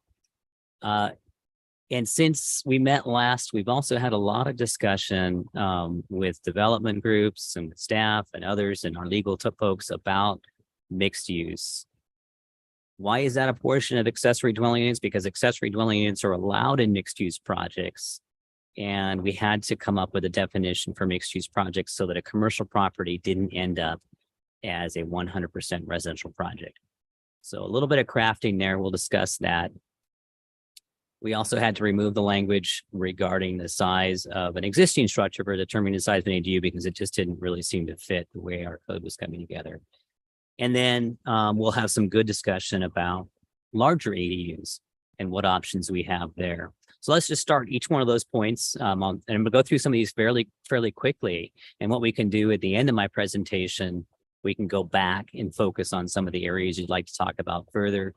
And since we met last, we've also had a lot of discussion with development groups and staff and others and our legal folks about mixed use. Why is that a portion of accessory dwelling units? Because accessory dwelling units are allowed in mixed use projects. And we had to come up with a definition for mixed use projects so that a commercial property didn't end up as a 100% residential project. So a little bit of crafting there. We'll discuss that. We also had to remove the language regarding the size of an existing structure for determining the size of an ADU because it just didn't really seem to fit the way our code was coming together. And then we'll have some good discussion about larger ADUs and what options we have there. So let's just start each one of those points. And I'm gonna go through some of these fairly quickly. And what we can do at the end of my presentation, we can go back and focus on some of the areas you'd like to talk about further.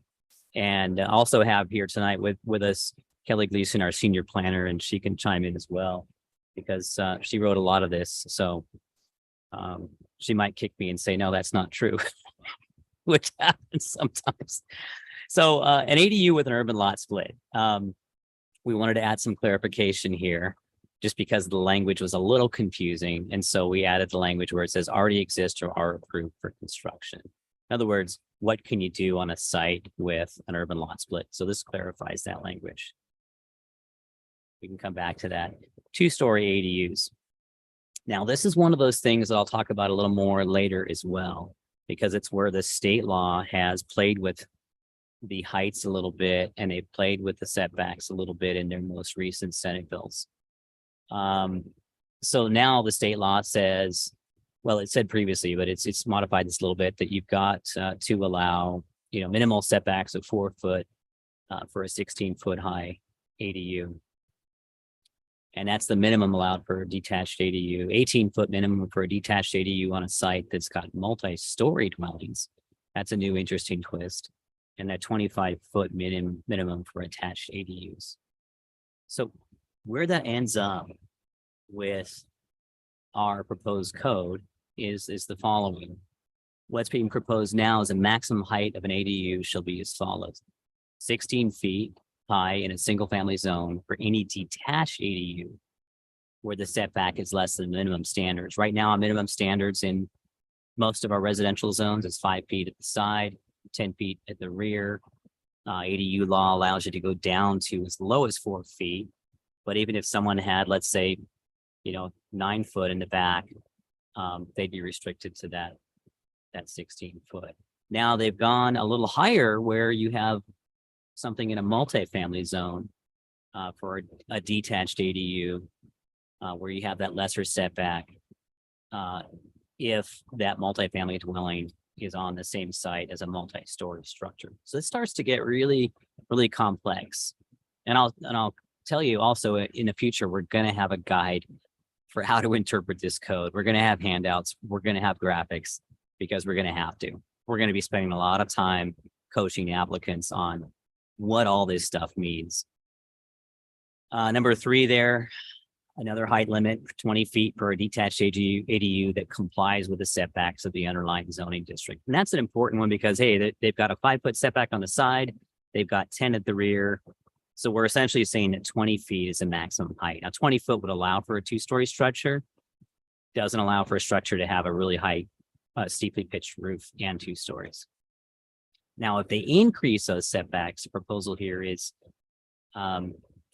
And also have here tonight with us Kelly Gleason, our senior planner, and she can chime in as well because she wrote a lot of this. So she might kick me and say, no, that's not true, which happens sometimes. So an ADU with an urban lot split. We wanted to add some clarification here just because the language was a little confusing. And so we added the language where it says already exist or are approved for construction. In other words, what can you do on a site with an urban lot split? So this clarifies that language. We can come back to that. 2-story ADUs. Now, this is one of those things that I'll talk about a little more later as well, because it's where the state law has played with the heights a little bit and they've played with the setbacks a little bit in their most recent Senate bills. So now the state law says, well, it said previously, but it's modified this a little bit, that you've got to allow, minimal setbacks of 4 foot for a 16-foot high ADU. And that's the minimum allowed for a detached ADU, 18-foot minimum for a detached ADU on a site that's got multi-story dwellings. That's a new interesting twist. And that 25-foot minimum for attached ADUs. So where that ends up with our proposed code is the following. What's being proposed now is a maximum height of an ADU shall be as follows: 16 feet high in a single family zone for any detached ADU where the setback is less than minimum standards. Right now, our minimum standards in most of our residential zones is 5 feet at the side, 10 feet at the rear. ADU law allows you to go down to as low as 4 feet. But even if someone had, let's say, 9 foot in the back, they'd be restricted to that 16 foot. Now they've gone a little higher where you have something in a multifamily zone for a detached ADU where you have that lesser setback if that multifamily dwelling is on the same site as a multi-story structure. So it starts to get really, really complex. And I'll tell you also, in the future, we're going to have a guide for how to interpret this code. We're going to have handouts. We're going to have graphics because we're going to have to. We're going to be spending a lot of time coaching applicants on what all this stuff means. Number 3 there, another height limit, 20 feet for a detached ADU that complies with the setbacks of the underlying zoning district. And that's an important one because, hey, they've got a 5-foot setback on the side. They've got 10 at the rear. So we're essentially saying that 20 feet is the maximum height. Now, 20 foot would allow for a 2-story structure. Doesn't allow for a structure to have a really high, steeply pitched roof and 2 stories. Now, if they increase those setbacks, the proposal here is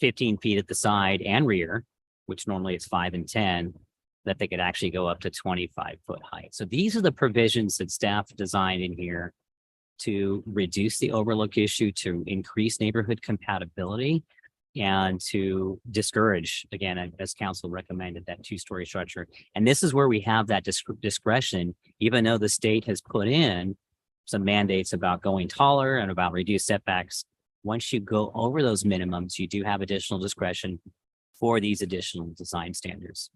15 feet at the side and rear, which normally it's 5 and 10, that they could actually go up to 25-foot height. So these are the provisions that staff designed in here to reduce the overlook issue, to increase neighborhood compatibility, and to discourage, again, as council recommended, that 2-story structure. And this is where we have that discretion, even though the state has put in some mandates about going taller and about reduced setbacks. Once you go over those minimums, you do have additional discretion for these additional design standards.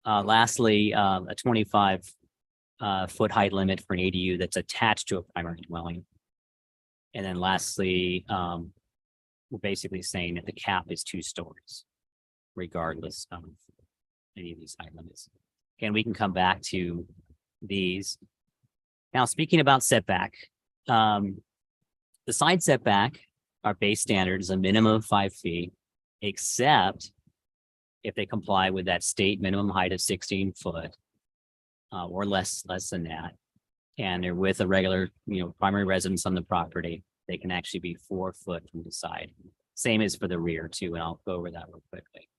Lastly, a 25-foot height limit for an ADU that's attached to a primary dwelling. And then lastly, we're basically saying that the cap is 2 stories, regardless of any of these height limits. Again, we can come back to these. Now, speaking about setback, the side setback, our base standard is a minimum of 5 feet, except if they comply with that state minimum height of 16 foot or less than that, and they're with a regular, primary residence on the property, they can actually be 4 foot from the side. Same as for the rear too, and I'll go over that real quickly.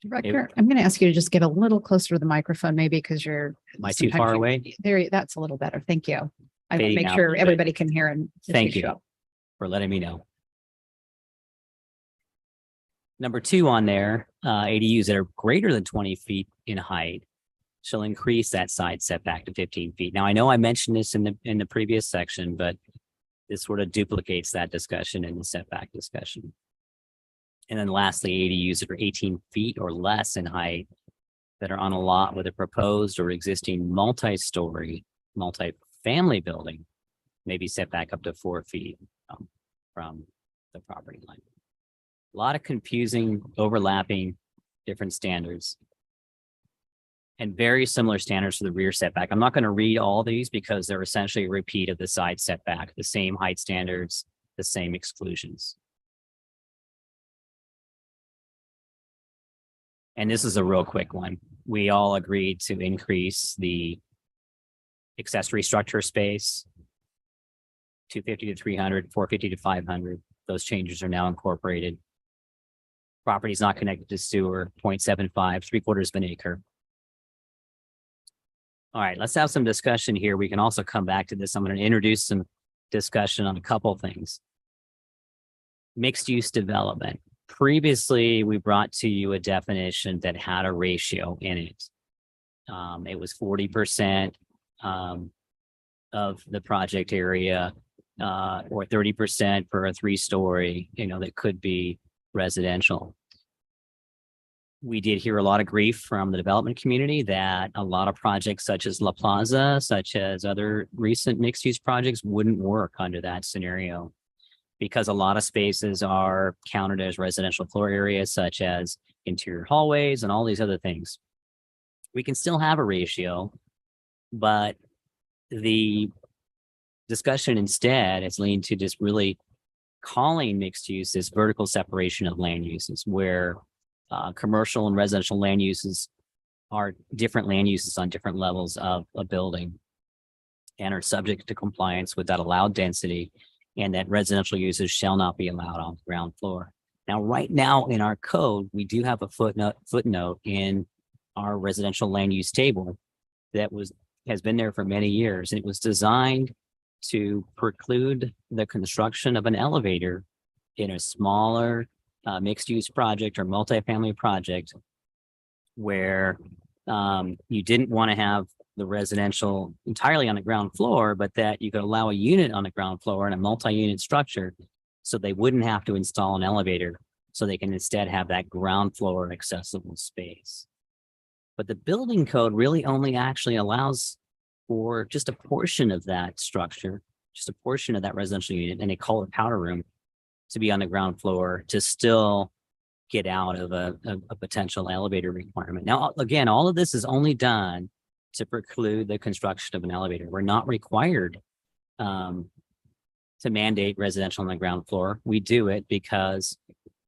Director, I'm going to ask you to just get a little closer to the microphone, maybe because you're. Am I too far away? There, that's a little better. Thank you. I will Fading make out. sure Good. everybody can hear and. Thank you for letting me know. Number 2 on there, ADUs that are greater than 20 feet in height shall increase that side setback to 15 feet. Now, I know I mentioned this in the previous section, but this sort of duplicates that discussion in the setback discussion. And then lastly, ADUs that are 18 feet or less in height that are on a lot with a proposed or existing multi-story, multi-family building may be set back up to 4 feet from the property line. A lot of confusing, overlapping, different standards. And very similar standards for the rear setback. I'm not going to read all these because they're essentially a repeat of the side setback, the same height standards, the same exclusions. And this is a real quick one. We all agreed to increase the accessory structure space 250 to 300, 450 to 500. Those changes are now incorporated. Property is not connected to sewer, 0.75, 3/4 of an acre. All right, let's have some discussion here. We can also come back to this. I'm going to introduce some discussion on a couple of things. Mixed use development. Previously, we brought to you a definition that had a ratio in it. It was 40% of the project area, or 30% for a 3-story, that could be residential. We did hear a lot of grief from the development community that a lot of projects such as La Plaza, such as other recent mixed use projects wouldn't work under that scenario, because a lot of spaces are counted as residential floor areas, such as interior hallways and all these other things. We can still have a ratio, but the discussion instead has leaned to just really calling mixed use this vertical separation of land uses, where commercial and residential land uses are different land uses on different levels of a building and are subject to compliance with that allowed density, and that residential uses shall not be allowed on the ground floor. Now, right now in our code, we do have a footnote in our residential land use table that has been there for many years. It was designed to preclude the construction of an elevator in a smaller mixed use project or multifamily project where you didn't want to have the residential entirely on the ground floor, but that you could allow a unit on the ground floor in a multi-unit structure, so they wouldn't have to install an elevator, so they can instead have that ground floor accessible space. But the building code really only actually allows for just a portion of that structure, just a portion of that residential unit, and they call it powder room, to be on the ground floor to still get out of a potential elevator requirement. Now, again, all of this is only done to preclude the construction of an elevator. We're not required to mandate residential on the ground floor. We do it because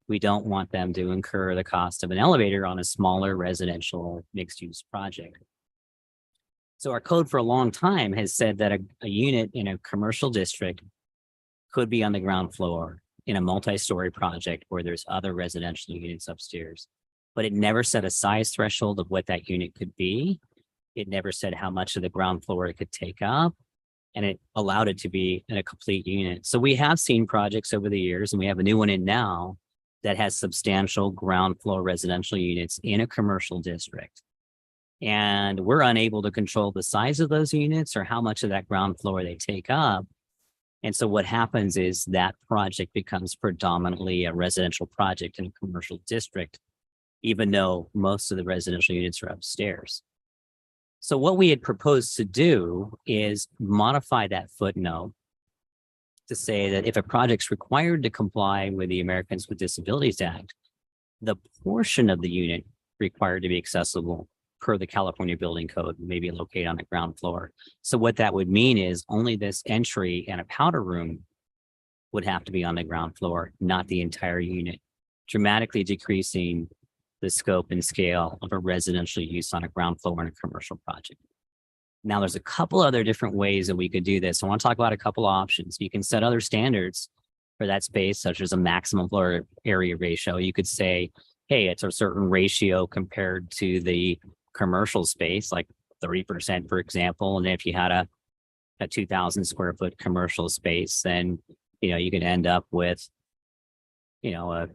we don't want them to incur the cost of an elevator on a smaller residential mixed use project. So our code for a long time has said that a unit in a commercial district could be on the ground floor in a multi-story project where there's other residential units upstairs, but it never set a size threshold of what that unit could be. It never said how much of the ground floor it could take up, and it allowed it to be in a complete unit. So we have seen projects over the years, and we have a new one in now that has substantial ground floor residential units in a commercial district. And we're unable to control the size of those units or how much of that ground floor they take up. And so what happens is that project becomes predominantly a residential project in a commercial district, even though most of the residential units are upstairs. So what we had proposed to do is modify that footnote to say that if a project's required to comply with the Americans with Disabilities Act, the portion of the unit required to be accessible per the California Building Code may be located on the ground floor. So what that would mean is only this entry and a powder room would have to be on the ground floor, not the entire unit, dramatically decreasing the scope and scale of a residential use on a ground floor in a commercial project. Now, there's a couple other different ways that we could do this. I want to talk about a couple of options. You can set other standards for that space, such as a maximum floor area ratio. You could say, hey, it's a certain ratio compared to the commercial space, like 30%, for example. And if you had a 2,000 square foot commercial space, then, you can end up with, let's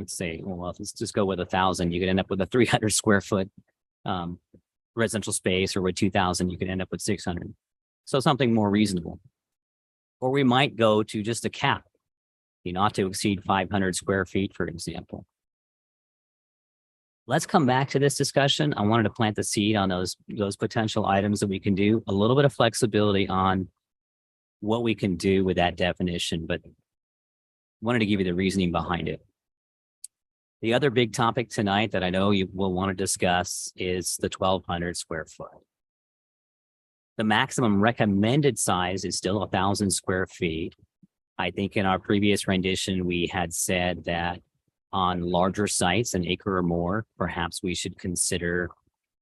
say, well, let's just go with 1,000. You could end up with a 300 square foot residential space, or with 2,000, you could end up with 600. So something more reasonable. Or we might go to just a cap, not to exceed 500 square feet, for example. Let's come back to this discussion. I wanted to plant the seed on those potential items that we can do, a little bit of flexibility on what we can do with that definition, but wanted to give you the reasoning behind it. The other big topic tonight that I know you will want to discuss is the 1,200 square foot. The maximum recommended size is still 1,000 square feet. I think in our previous rendition, we had said that on larger sites, an acre or more, perhaps we should consider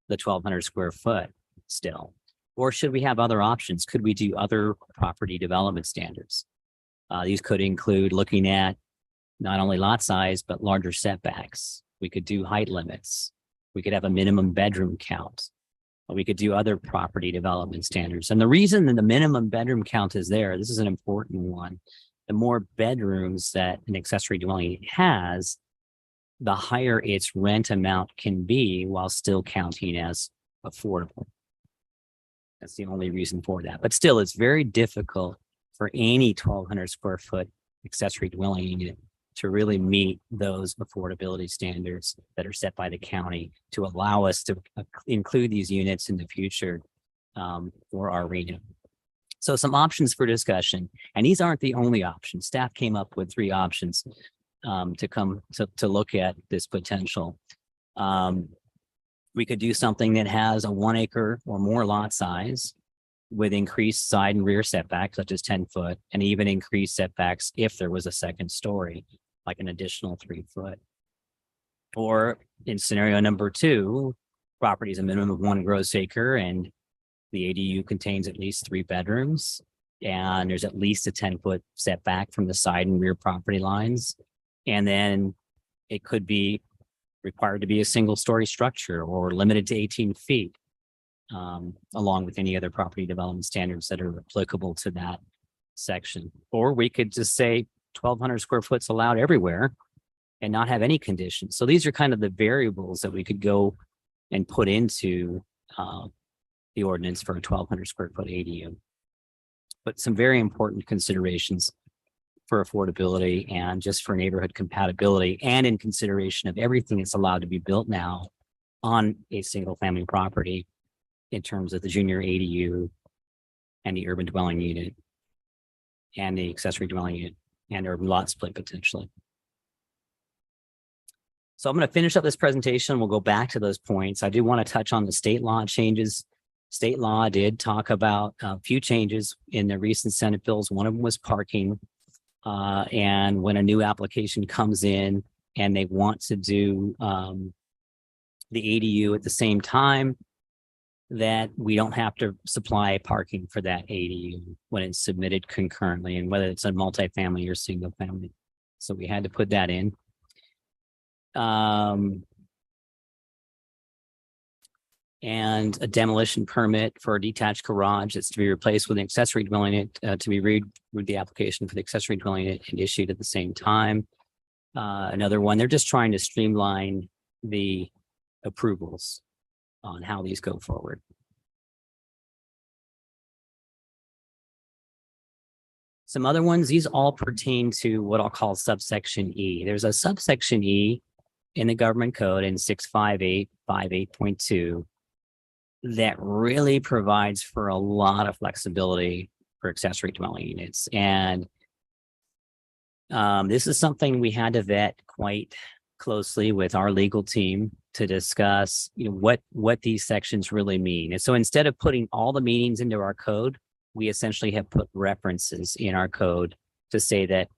the 1,200 square foot still. Or should we have other options? Could we do other property development standards? These could include looking at not only lot size, but larger setbacks. We could do height limits. We could have a minimum bedroom count. We could do other property development standards. And the reason that the minimum bedroom count is there, this is an important one. The more bedrooms that an accessory dwelling unit has, the higher its rent amount can be while still counting as affordable. That's the only reason for that. But still, it's very difficult for any 1,200 square foot accessory dwelling unit to really meet those affordability standards that are set by the county to allow us to include these units in the future for our region. So some options for discussion, and these aren't the only options. Staff came up with 3 options to look at this potential. We could do something that has a 1 acre or more lot size with increased side and rear setbacks, such as 10 foot, and even increased setbacks if there was a second story, like an additional 3 foot. Or in scenario number 2, property is a minimum of 1 gross acre and the ADU contains at least 3 bedrooms and there's at least a 10-foot setback from the side and rear property lines. And then it could be required to be a single story structure or limited to 18 feet, along with any other property development standards that are applicable to that section. Or we could just say 1,200 square foot's allowed everywhere and not have any conditions. So these are kind of the variables that we could go and put into the ordinance for a 1,200 square foot ADU. But some very important considerations for affordability and just for neighborhood compatibility and in consideration of everything that's allowed to be built now on a single family property in terms of the junior ADU and the urban dwelling unit and the accessory dwelling unit and urban lot split potentially. So I'm going to finish up this presentation. We'll go back to those points. I do want to touch on the state law changes. State law did talk about a few changes in the recent Senate bills. One of them was parking. And when a new application comes in and they want to do the ADU at the same time, that we don't have to supply parking for that ADU when it's submitted concurrently, and whether it's a multifamily or single family. So we had to put that in. And a demolition permit for a detached garage that's to be replaced with an accessory dwelling unit to be read with the application for the accessory dwelling unit and issued at the same time. Another one, they're just trying to streamline the approvals on how these go forward. Some other ones, these all pertain to what I'll call subsection E. There's a subsection E in the government code in 65858.2 that really provides for a lot of flexibility for accessory dwelling units. And this is something we had to vet quite closely with our legal team to discuss, what these sections really mean. And so instead of putting all the meanings into our code, we essentially have put references in our code to say that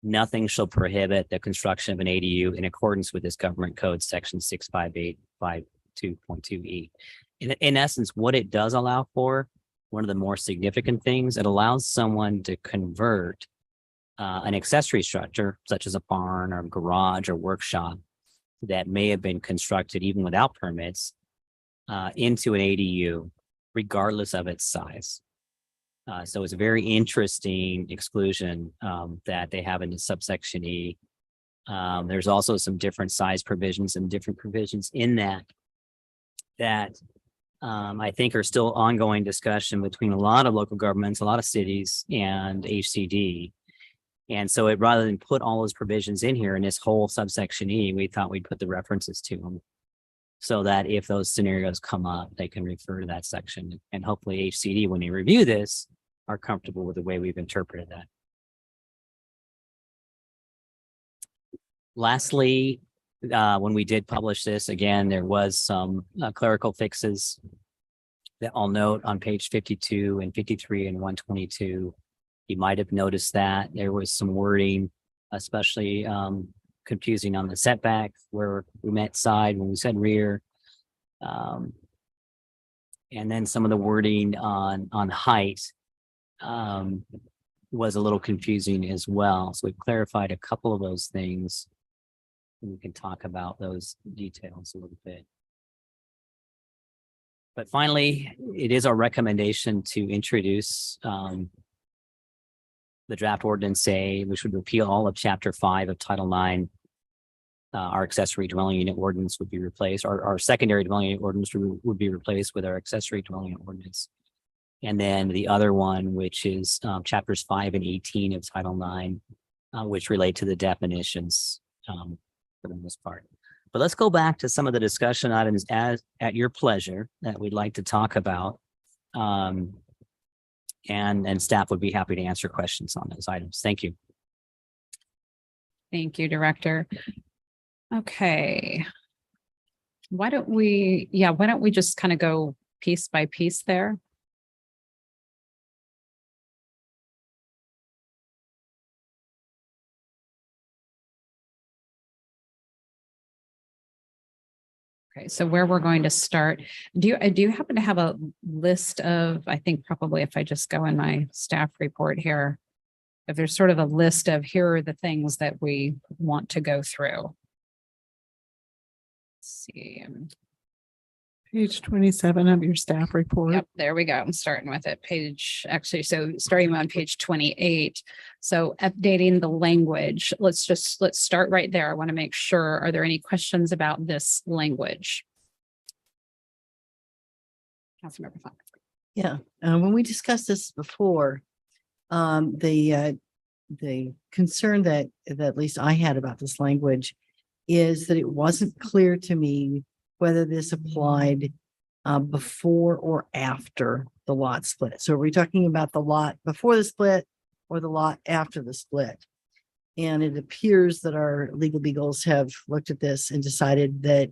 nothing shall prohibit the construction of an ADU in accordance with this government code, section 65852.2E. In essence, what it does allow for, one of the more significant things, it allows someone to convert an accessory structure, such as a barn or garage or workshop that may have been constructed even without permits, into an ADU, regardless of its size. So it's a very interesting exclusion that they have in the subsection E. There's also some different size provisions and different provisions in that I think are still ongoing discussion between a lot of local governments, a lot of cities, and HCD. And so rather than put all those provisions in here in this whole subsection E, we thought we'd put the references to them so that if those scenarios come up, they can refer to that section. And hopefully HCD, when they review this, are comfortable with the way we've interpreted that. Lastly, when we did publish this, again, there was some clerical fixes that I'll note on page 52 and 53 and 122. You might have noticed that there was some wording, especially confusing on the setback where we meant side when we said rear. And then some of the wording on height. was a little confusing as well. So we've clarified a couple of those things. And we can talk about those details a little bit. But finally, it is our recommendation to introduce the draft ordinance A, which would repeal all of Chapter 5 of Title 9. Our accessory dwelling unit ordinance would be replaced, our secondary dwelling unit ordinance would be replaced with our accessory dwelling unit ordinance. And then the other one, which is Chapters 5 and 18 of Title 9, which relate to the definitions for the most part. But let's go back to some of the discussion items at your pleasure that we'd like to talk about. And staff would be happy to answer questions on those items. Thank you. Thank you, Director. Okay. Why don't we just kind of go piece by piece there? Okay, so where we're going to start, do you happen to have a list of, I think probably if I just go in my staff report here, if there's sort of a list of here are the things that we want to go through. Let's see. Page 27 of your staff report. Yep, there we go. I'm starting with it. So starting on page 28. So updating the language. Let's start right there. I want to make sure, are there any questions about this language? Councilmember Fox. Yeah, when we discussed this before, the concern that at least I had about this language is that it wasn't clear to me whether this applied before or after the lot split. So are we talking about the lot before the split or the lot after the split? And it appears that our legal beagles have looked at this and decided that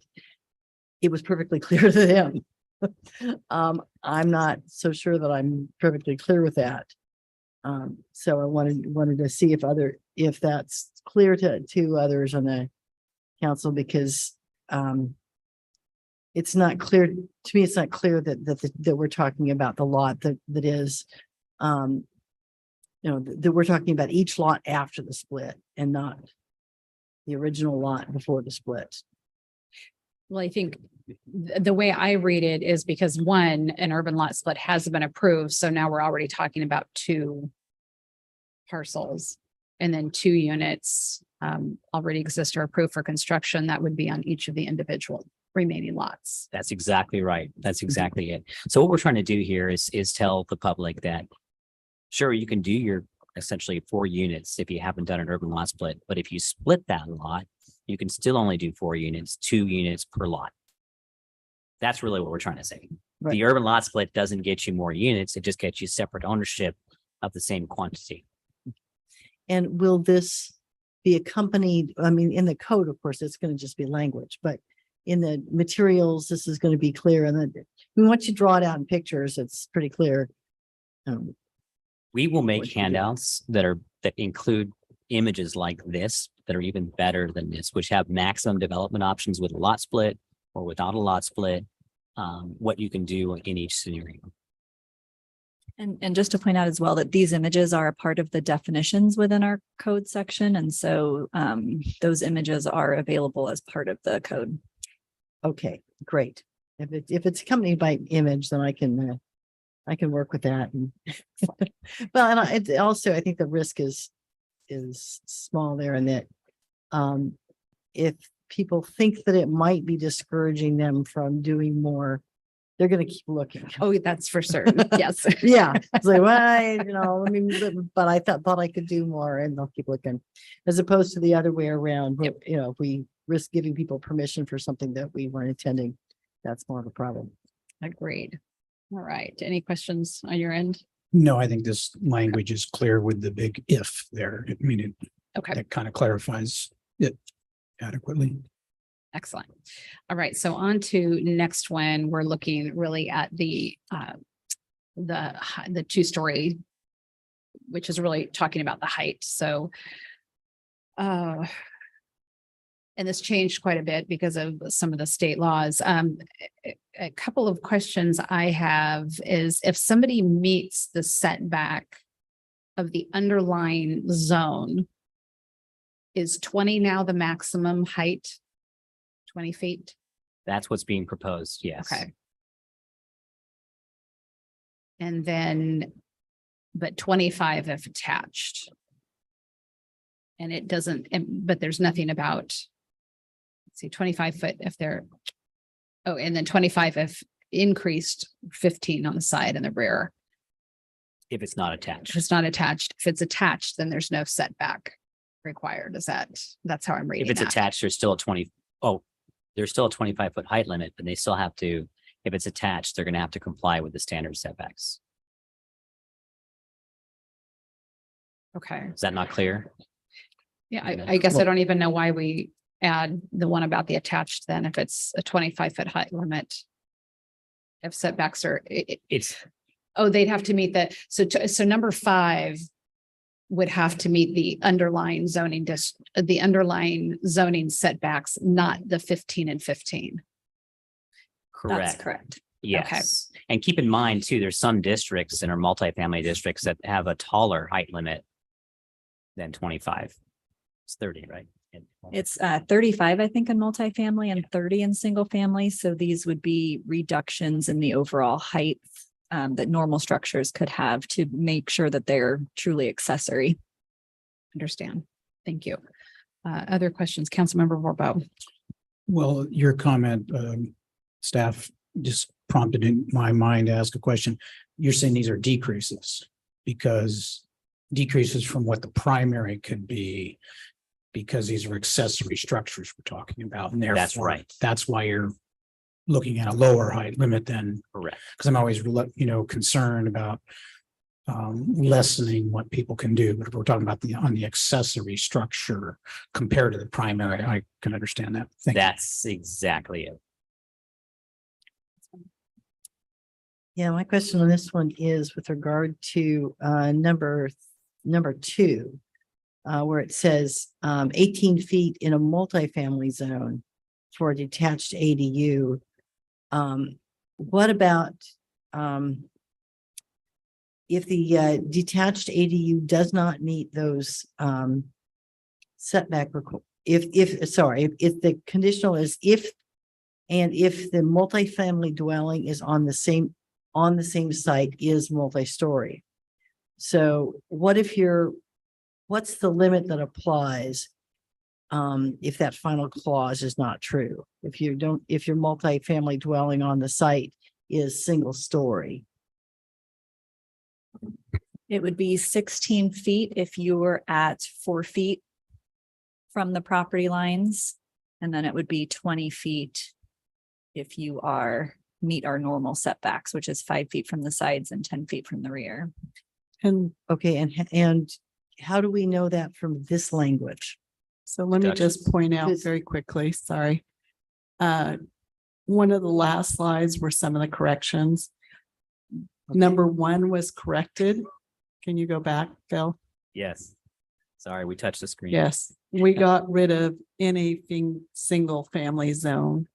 it was perfectly clear to them. I'm not so sure that I'm perfectly clear with that. So I wanted to see if that's clear to others on the council, because it's not clear to me. It's not clear that we're talking about the lot that is, that we're talking about each lot after the split and not the original lot before the split. Well, I think the way I read it is because one, an urban lot split has been approved. So now we're already talking about 2 parcels, and then 2 units already exist or approved for construction. That would be on each of the individual remaining lots. That's exactly right. That's exactly it. So what we're trying to do here is tell the public that sure, you can do your essentially 4 units if you haven't done an urban lot split, but if you split that lot, you can still only do 4 units, 2 units per lot. That's really what we're trying to say. Right. The urban lot split doesn't get you more units. It just gets you separate ownership of the same quantity. And will this be accompanied? I mean, in the code, of course, it's going to just be language, but in the materials, this is going to be clear. And then once you draw it out in pictures, it's pretty clear. We will make handouts that include images like this that are even better than this, which have maximum development options with a lot split or without a lot split, what you can do in each scenario. And just to point out as well that these images are a part of the definitions within our code section. And so those images are available as part of the code. Okay, great. If it's accompanied by image, then I can work with that. And well, and I think the risk is small there, and that if people think that it might be discouraging them from doing more, they're going to keep looking. Oh, that's for certain. Yes. Yeah. It's like, well, but I thought I could do more, and they'll keep looking, as opposed to the other way around. Yep. If we risk giving people permission for something that we weren't intending, that's more of a problem. Agreed. All right. Any questions on your end? No, I think this language is clear with the big if there. I mean, Okay. that kind of clarifies it adequately. Excellent. All right. So on to next one, we're looking really at the 2-story, which is really talking about the height. So, and this changed quite a bit because of some of the state laws. A couple of questions I have is if somebody meets the setback of the underlying zone. Is 20 now the maximum height? 20 feet? That's what's being proposed. Yes. Okay. And then, but 25 if attached. And it doesn't, but there's nothing about, let's see, 25 foot if they're, oh, and then 25 if increased 15 on the side and the rear. If it's not If attached. it's not attached, if it's attached, then there's no setback required. Is that's how I'm reading If it's that. attached, there's still a 20, oh, there's still a 25-foot height limit, but they still have to, if it's attached, they're going to have to comply with the standard setbacks. Okay. Is that not clear? Yeah, I guess I don't even know why we add the one about the attached then, if it's a 25-foot height limit. If setbacks are, It's, oh, they'd have to meet that. So number 5 would have to meet the underlying zoning the underlying zoning setbacks, not the 15 and 15. correct. That's correct. Yes. And keep in mind too, there's some districts in our multifamily districts that have a taller height limit than 25. It's 30, right? It's 35, I think, in multifamily and 30 in single family. So these would be reductions in the overall height that normal structures could have to make sure that they're truly accessory. Understand. Thank you. Other questions, Councilmember Vorbo? Well, your comment, staff just prompted in my mind to ask a question. You're saying these are decreases because decreases from what the primary could be, because these are accessory structures we're talking about. And therefore, That's right. That's why you're looking at a lower height limit than, Correct. because I'm always, concerned about lessening what people can do. But if we're talking about on the accessory structure compared to the primary, I can understand that. Thank you. That's exactly it. Yeah, my question on this one is with regard to number 2, where it says 18 feet in a multifamily zone for a detached ADU. What about if the detached ADU does not meet those setback if the conditional is if the multifamily dwelling is on the same site is multi-story. So what's the limit that applies if that final clause is not true? If your multifamily dwelling on the site is single story? It would be 16 feet if you were at 4 feet from the property lines. And then it would be 20 feet if you meet our normal setbacks, which is 5 feet from the sides and 10 feet from the rear. And Okay, and how do we know that from this language? so let me just point out very quickly, sorry. One of the last slides were some of the corrections. Number 1 was corrected. Can you go back, Phil? Yes. Sorry, we touched the screen. Yes, we got rid of anything single family zone.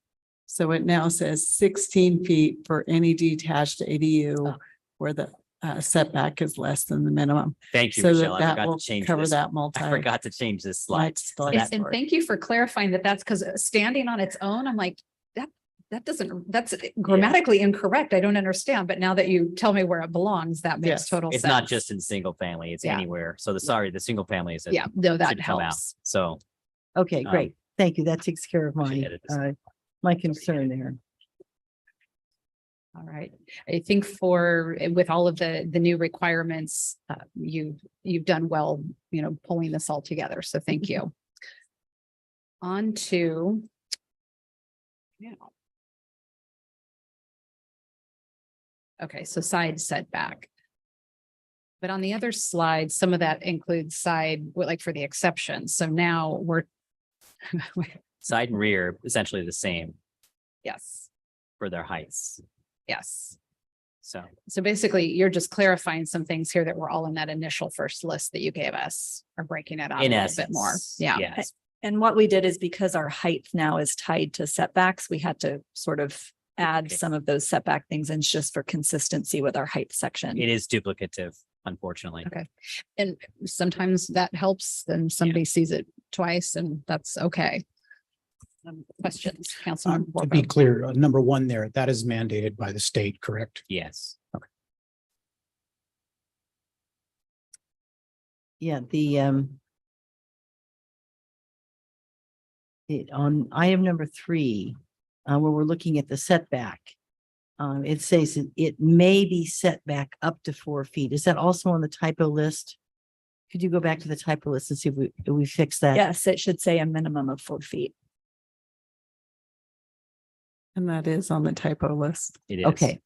So it now says 16 feet for any detached ADU where the setback is less than the minimum. Thank you, So Michelle. I that forgot will to change cover this. that multi. I forgot to change this slide. So Right. that And part. thank you for clarifying that's because standing on its own, I'm like, that's grammatically incorrect. I don't understand. But now that you tell me where it belongs, that makes Yes. total sense. It's not just in single family, it's Yeah. anywhere. So the single family is. Yeah, no, that should come out. helps. So Okay, great. Thank you. That takes care of should edit this. my concern there. All right. I think with all of the new requirements, you've done well, pulling this all together. So thank you. On to. Now. Okay, so side setback. But on the other slide, some of that includes like for the exceptions. So now we're. side and rear, essentially the same Yes, for their heights. yes. So Basically, you're just clarifying some things here that were all in that initial first list that you gave us, or breaking it out a in little bit more. essence, Yeah. yes. And what we did is because our height now is tied to setbacks, we had to sort of add Okay. some of those setback things and just for consistency with our height section. It is duplicative. unfortunately. Okay. And sometimes that helps, then somebody sees it twice and that's okay. Questions, Councilman. To be clear, number one there, that is mandated by the state, correct? Yes. Yeah, on item number 3, where we're looking at the setback. It says it may be set back up to 4 feet. Is that also on the typo list? Could you go back to the typo list and see if we fix that? Yes, it should say a minimum of 4 feet. And that is on the typo list. It is. Okay,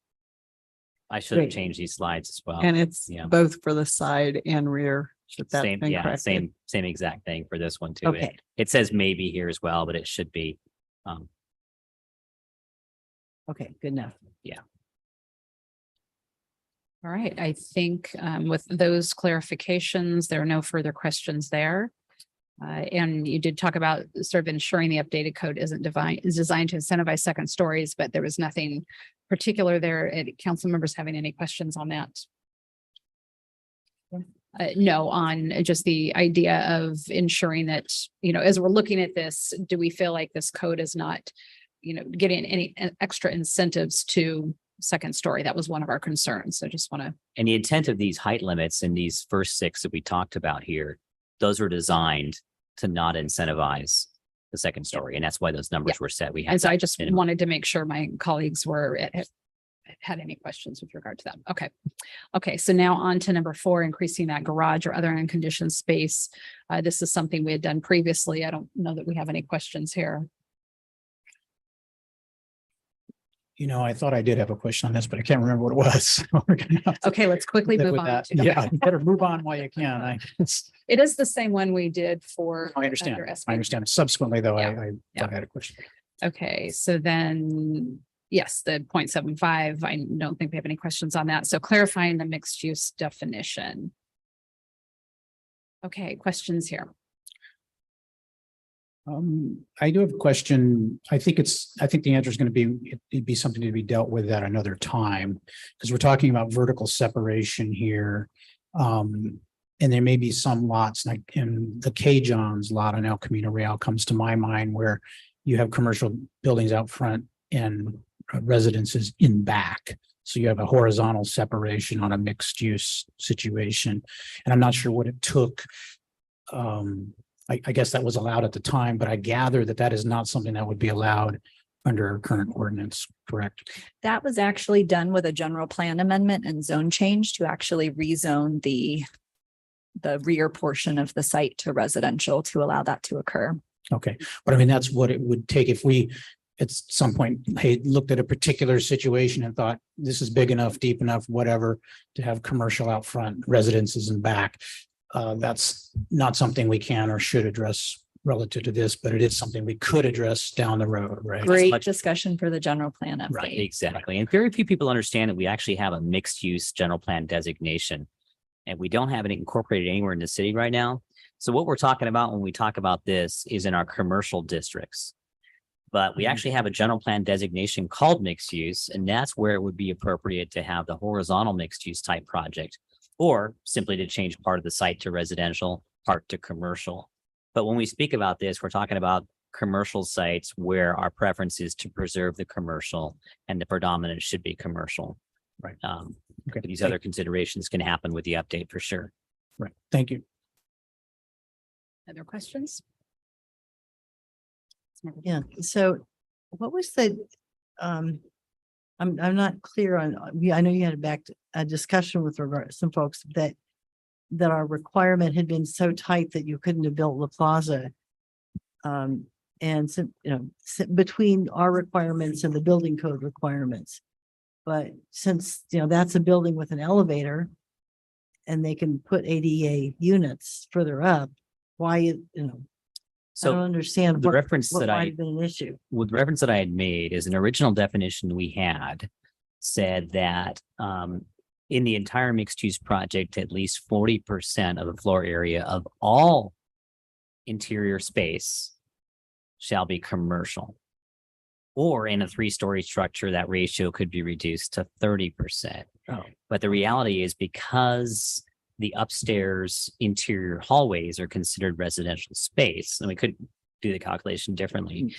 I should have Great. changed these slides as well. And it's Yeah. both for the side and rear. Should that Same, been yeah, corrected? same exact thing for this one too. okay. It says maybe here as well, but it should be. Okay, good enough. All right, I think with those clarifications, there are no further questions there. And you did talk about sort of ensuring the updated code is designed to incentivize second stories, but there was nothing particular there. Council members having any questions on that? No, on just the idea of ensuring that, as we're looking at this, do we feel like this code is not, getting any extra incentives to second story? That was one of our concerns. So just want to. And the intent of these height limits in these first 6 that we talked about here, those were designed to not incentivize the second story. And that's why those numbers were set. We had. And so I that just minimum. wanted to make sure my colleagues had any questions with regard to that. Okay. Okay. So now on to number 4, increasing that garage or other unconditioned space. This is something we had done previously. I don't know that we have any questions here. I thought I did have a question on this, but I can't remember what it was. We're gonna have to Okay, let's quickly live move with on. that. to- Yeah, you better move on while you can. It is the same one we did for. I understand. under I SB. understand. Subsequently, though, Yeah. I Yeah. thought I had a question. Okay, so then, yes, the 0.75, I don't think we have any questions on that. So clarifying the mixed use definition. Okay, questions here. I do have a question. I think the answer is going to be, it'd be something to be dealt with at another time, because we're talking about vertical separation here. And there may be some lots like in the K John's lot on El Camino Real comes to my mind, where you have commercial buildings out front and residences in back. So you have a horizontal separation on a mixed use situation. And I'm not sure what it took. I guess that was allowed at the time, but I gather that is not something that would be allowed under our current ordinance, correct? That was actually done with a general plan amendment and zone change to actually rezone the rear portion of the site to residential to allow that to occur. Okay, but I mean, that's what it would take if we at some point, hey, looked at a particular situation and thought this is big enough, deep enough, whatever, to have commercial out front, residences in back. That's not something we can or should address relative to this, but it is something we could address down the road, right? Great discussion for the general plan Right, update. exactly. And very few people understand that we actually have a mixed use general plan designation. And we don't have it incorporated anywhere in the city right now. So what we're talking about when we talk about this is in our commercial districts. But we actually have a general plan designation called mixed use, and that's where it would be appropriate to have the horizontal mixed use type project, or simply to change part of the site to residential, part to commercial. But when we speak about this, we're talking about commercial sites where our preference is to preserve the commercial and the predominant should be commercial. Right. Okay. These other considerations can happen with the update for sure. Right. Thank you. Other questions? Yeah, so what was the, I'm not clear on, I know you had a discussion with regard, some folks that our requirement had been so tight that you couldn't have built La Plaza. And so, between our requirements and the building code requirements. But since, that's a building with an elevator and they can put ADA units further up, why, I don't understand the what reference that might I have been an issue. with the reference that I had made is an original definition we had said that in the entire mixed use project, at least 40% of the floor area of all interior space shall be commercial. Or in a 3-story structure, that ratio could be reduced to 30%. Oh. But the reality is because the upstairs interior hallways are considered residential space, and we could do the calculation differently.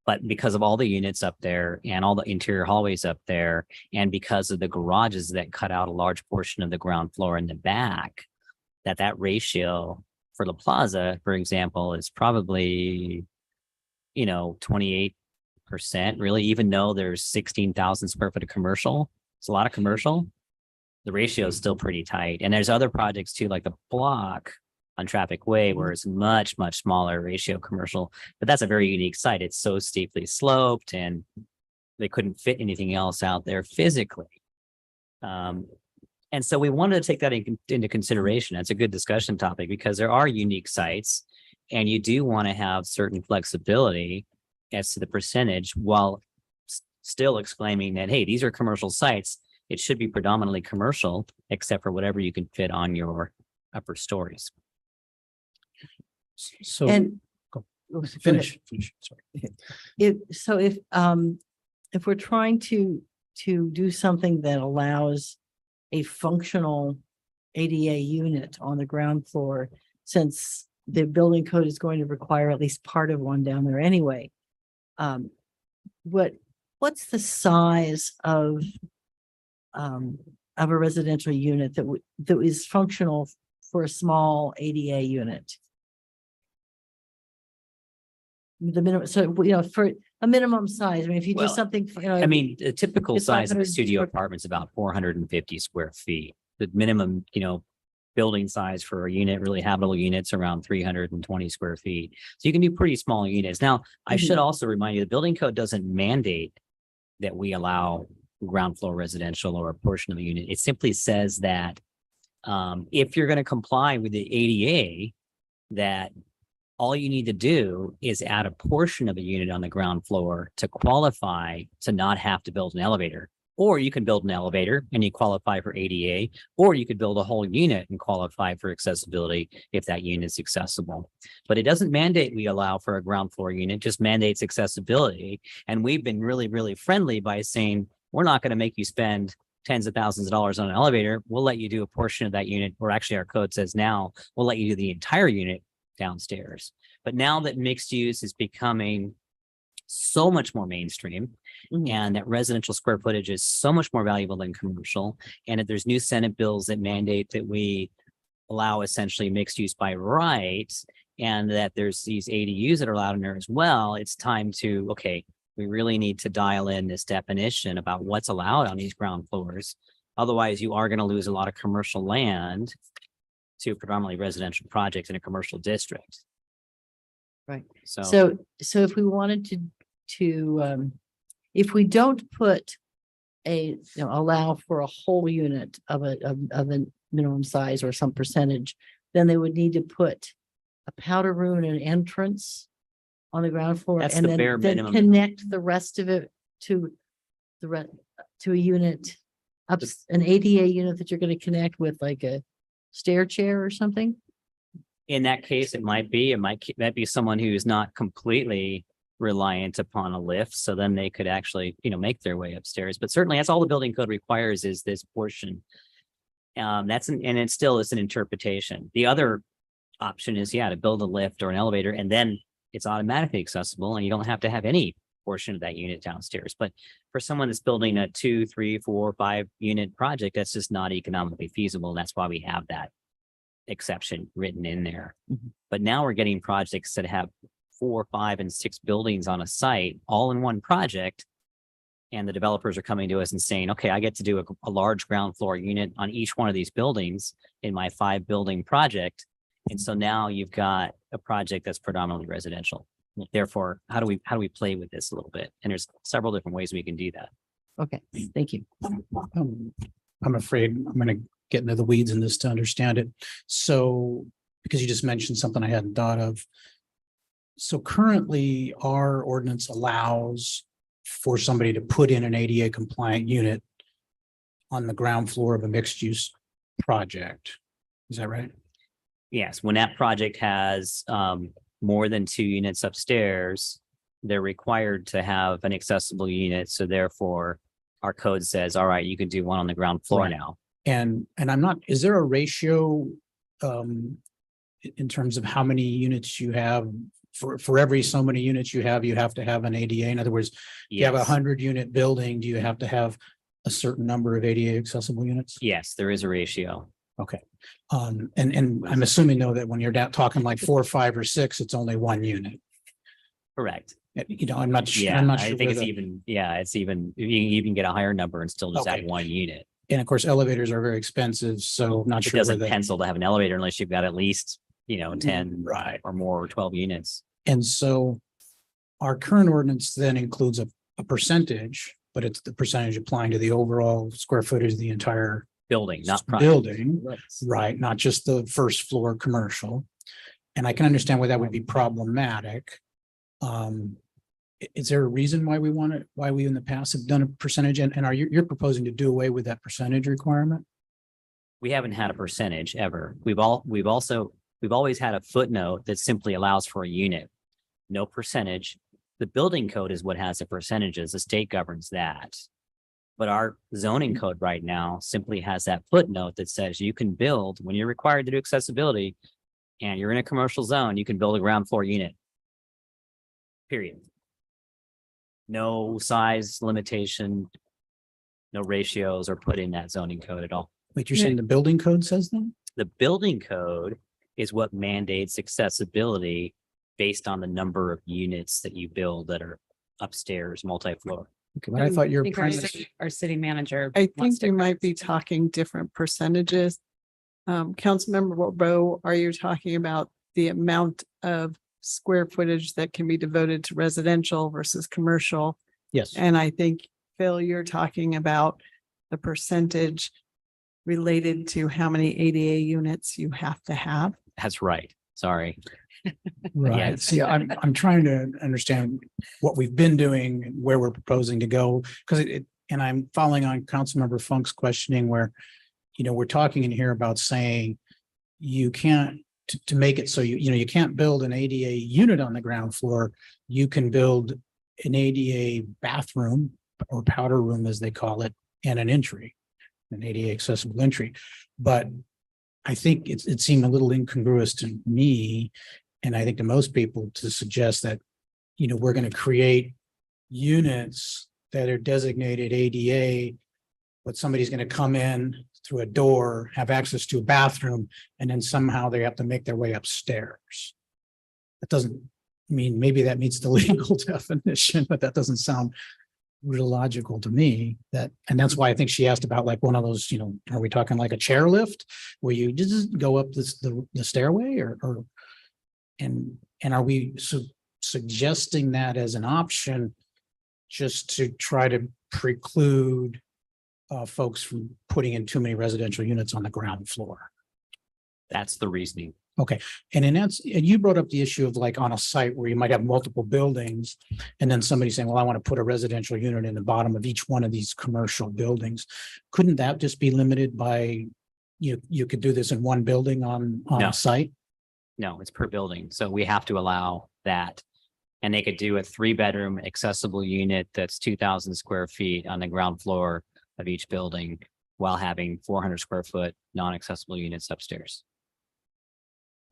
But because of all the units up there and all the interior hallways up there, and because of the garages that cut out a large portion of the ground floor in the back, that ratio for La Plaza, for example, is probably, 28% really, even though there's 16,000 square foot of commercial. It's a lot of commercial. The ratio is still pretty tight. And there's other projects too, like the block on Traffic Way, where it's much, much smaller ratio commercial, but that's a very unique site. It's so steeply sloped and they couldn't fit anything else out there physically. And so we wanted to take that into consideration. That's a good discussion topic because there are unique sites and you do want to have certain flexibility as to the percentage while still exclaiming that, hey, these are commercial sites. It should be predominantly commercial, except for whatever you can fit on your upper stories. So And finish. Sorry. if we're trying to do something that allows a functional ADA unit on the ground floor, since the building code is going to require at least part of one down there anyway. What's the size of a residential unit that is functional for a small ADA unit? The minimum, so, for a minimum size, I mean, if you do Well, something, the typical it's size of a 500 studio square- apartment is about 450 square feet. The minimum, building size for a unit, really habitable units around 320 square feet. So you can do pretty small units. Now, I should also remind you, the building code doesn't mandate that we allow ground floor residential or a portion of a unit. It simply says that if you're going to comply with the ADA, that all you need to do is add a portion of a unit on the ground floor to qualify to not have to build an elevator. Or you can build an elevator and you qualify for ADA, or you could build a whole unit and qualify for accessibility if that unit is accessible. But it doesn't mandate we allow for a ground floor unit, just mandates accessibility. And we've been really, really friendly by saying, we're not going to make you spend tens of thousands of dollars on an elevator. We'll let you do a portion of that unit, or actually our code says now, we'll let you do the entire unit downstairs. But now that mixed use is becoming so much more mainstream, and that residential square footage is so much more valuable than commercial, and if there's new Senate bills that mandate that we allow essentially mixed use by right, and that there's these ADUs that are allowed in there as well, it's time to, okay, we really need to dial in this definition about what's allowed on these ground floors. Otherwise, you are going to lose a lot of commercial land to predominantly residential projects in a commercial district. Right. So if we wanted to if we don't put allow for a whole unit of a minimum size or some percentage, then they would need to put a powder room and an entrance on the ground floor, That's and the then bare minimum. connect the rest of it to to a unit up, an ADA unit that you're going to connect with, like a stair chair or something. in that case, it might be someone who is not completely reliant upon a lift. So then they could actually, make their way upstairs. But certainly that's all the building code requires is this portion. And it still is an interpretation. The other option is, to build a lift or an elevator, and then it's automatically accessible and you don't have to have any portion of that unit downstairs. But for someone that's building a 2, 3, 4, 5 unit project, that's just not economically feasible. That's why we have that exception written in there. But now we're getting projects that have 4, 5, and 6 buildings on a site all in one project. And the developers are coming to us and saying, okay, I get to do a large ground floor unit on each one of these buildings in my 5 building project. And so now you've got a project that's predominantly residential. Therefore, how do we play with this a little bit? And there's several different ways we can do that. Okay, thank you. I'm afraid I'm going to get into the weeds in this to understand it. So, because you just mentioned something I hadn't thought of. So currently our ordinance allows for somebody to put in an ADA compliant unit on the ground floor of a mixed use project. Is that right? Yes, when that project has more than 2 units upstairs, they're required to have an accessible unit. So therefore, our code says, all right, you can do one on the ground floor Right. now. And I'm not, is there a ratio in terms of how many units you have? For every so many units you have to have an ADA. In other words, if you have a Yes. 100-unit building, do you have to have a certain number of ADA accessible units? Yes, there is a ratio. Okay. And I'm assuming though that when you're talking like 4, 5, or 6, it's only one unit. Correct. You know, I'm not Yeah, I'm not I sure. think where it's the- even, yeah, it's even, you can even get a higher number and still just add Okay. one unit. And of course, elevators are very expensive, so I'm not It sure where doesn't the, pencil to have an elevator unless you've got at least, 10 right. or more, or 12 units. And so our current ordinance then includes a percentage, but it's the percentage applying to the overall square footage of the entire Building, not project. building, right? Not just the first floor commercial. And I can understand why that would be problematic. Is there a reason why why we in the past have done a percentage, and are you're proposing to do away with that percentage requirement? We haven't had a percentage ever. We've always had a footnote that simply allows for a unit. No percentage. The building code is what has the percentages. The state governs that. But our zoning code right now simply has that footnote that says you can build, when you're required to do accessibility and you're in a commercial zone, you can build a ground floor unit. Period. No size limitation, no ratios are put in that zoning code at all. Wait, you're saying the building code says that? The building code is what mandates accessibility based on the number of units that you build that are upstairs, multi-floor. Okay, but I thought your think premise, our city manager. I wants think to we might correct. be talking different percentages. Councilmember Bo, are you talking about the amount of square footage that can be devoted to residential versus commercial? yes, And I think, Phil, you're talking about the percentage related to how many ADA units you have to have. That's right. Sorry. right. Yes. See, I'm trying to understand what we've been doing, and where we're proposing to go, because and I'm following on Councilmember Funk's questioning where, we're talking in here about saying you can't, to make it so you can't build an ADA unit on the ground floor. You can build an ADA bathroom or powder room, as they call it, and an entry, an ADA accessible entry. But I think it seemed a little incongruous to me, and I think to most people, to suggest that, we're going to create units that are designated ADA, but somebody's going to come in through a door, have access to a bathroom, and then somehow they have to make their way upstairs. That doesn't mean, maybe that meets the legal definition, but that doesn't sound real logical to me. And that's why I think she asked about like one of those, are we talking like a chairlift where you just go up the stairway, or are we suggesting that as an option just to try to preclude folks from putting in too many residential units on the ground floor? That's the reasoning. Okay, and you brought up the issue of like on a site where you might have multiple buildings, and then somebody saying, well, I want to put a residential unit in the bottom of each one of these commercial buildings. Couldn't that just be limited by, you could do this in one building on No. a site? No, it's per building. So we have to allow that. And they could do a 3-bedroom accessible unit that's 2,000 square feet on the ground floor of each building while having 400 square foot non-accessible units upstairs.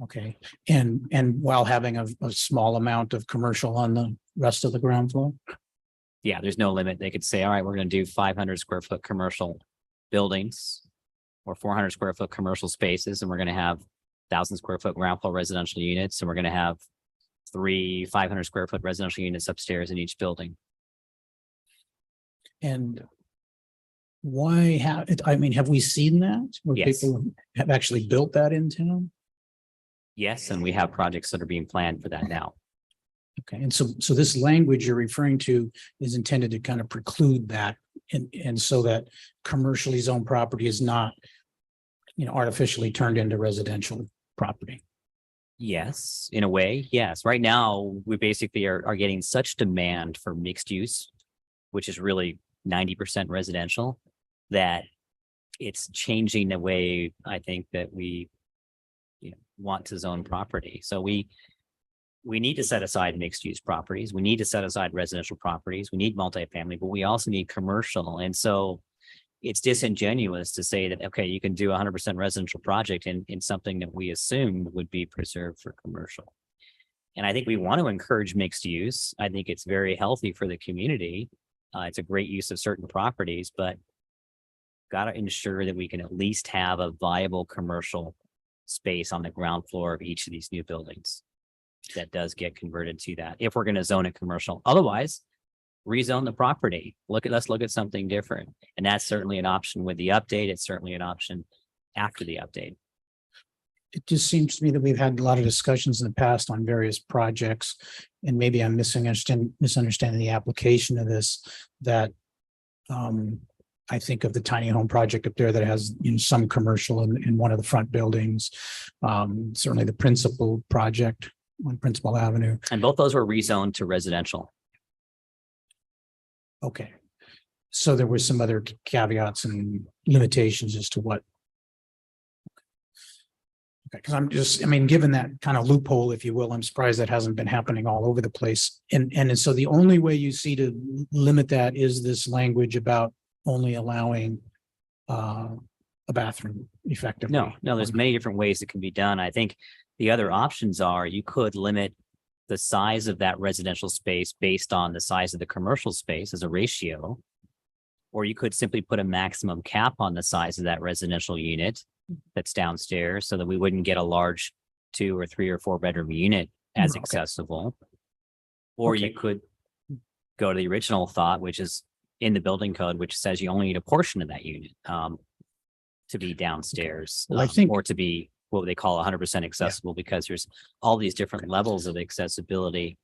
Okay, and while having a small amount of commercial on the rest of the ground floor? Yeah, there's no limit. They could say, all right, we're going to do 500 square foot commercial buildings or 400 square foot commercial spaces, and we're going to have 1,000 square foot ground floor residential units, and we're going to have 3 500 square foot residential units upstairs in each building. And why have we seen that? Where Yes. people have actually built that in town? Yes, and we have projects that are being planned for that now. Okay, and so this language you're referring to is intended to kind of preclude that, and so that commercially zoned property is not, artificially turned into residential property. Yes, in a way, yes. Right now, we basically are getting such demand for mixed use, which is really 90% residential, that it's changing the way I think that we want to zone property. So we we need to set aside mixed use properties. We need to set aside residential properties. We need multifamily, but we also need commercial. And so it's disingenuous to say that, okay, you can do a 100% residential project in something that we assumed would be preserved for commercial. And I think we want to encourage mixed use. I think it's very healthy for the community. It's a great use of certain properties, but got to ensure that we can at least have a viable commercial space on the ground floor of each of these new buildings that does get converted to that, if we're going to zone it commercial. Otherwise, rezone the property. Let's look at something different. And that's certainly an option with the update. It's certainly an option after the update. It just seems to me that we've had a lot of discussions in the past on various projects, and maybe I'm misunderstanding the application of this, that I think of the tiny home project up there that has, you know, some commercial in one of the front buildings. Certainly the principal project on Principal Avenue. And both those were rezoned to residential. Okay. So there were some other caveats and limitations as to what. Okay, because I mean, given that kind of loophole, if you will, I'm surprised that hasn't been happening all over the place. And so the only way you see to limit that is this language about only allowing a bathroom effectively. No, there's many different ways it can be done. I think the other options are you could limit the size of that residential space based on the size of the commercial space as a ratio, or you could simply put a maximum cap on the size of that residential unit that's downstairs so that we wouldn't get a large 2 or 3 or 4 bedroom unit as accessible. Or you could go to the original thought, which is in the building code, which says you only need a portion of that unit to be downstairs, Well, I think or to be what they call 100% accessible, because there's all these different levels of accessibility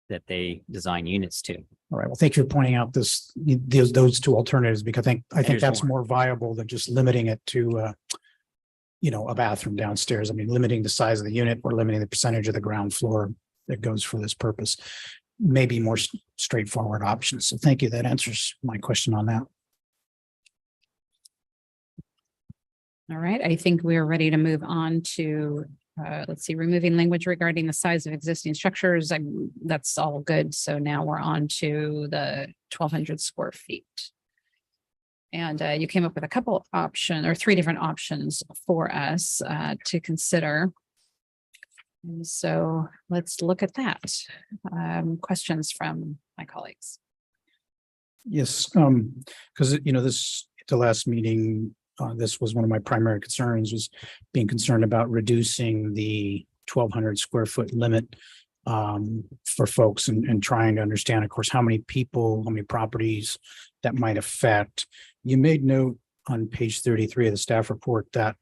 that they design units to. All right. Well, thank you for pointing out those two alternatives, because I think there's that's more. more viable than just limiting it to you know, a bathroom downstairs. I mean, limiting the size of the unit or limiting the percentage of the ground floor that goes for this purpose. Maybe more straightforward options. So thank you. That answers my question on that. All right, I think we are ready to move on to, let's see, removing language regarding the size of existing structures. That's all good. So now we're on to the 1,200 square feet. And you came up with a couple options, or 3 different options for us to consider. And so let's look at that. Questions from my colleagues. Yes, because, you know, this, at the last meeting, this was one of my primary concerns, was being concerned about reducing the 1,200 square foot limit for folks, and trying to understand, of course, how many people, how many properties that might affect. You made note on page 33 of the staff report that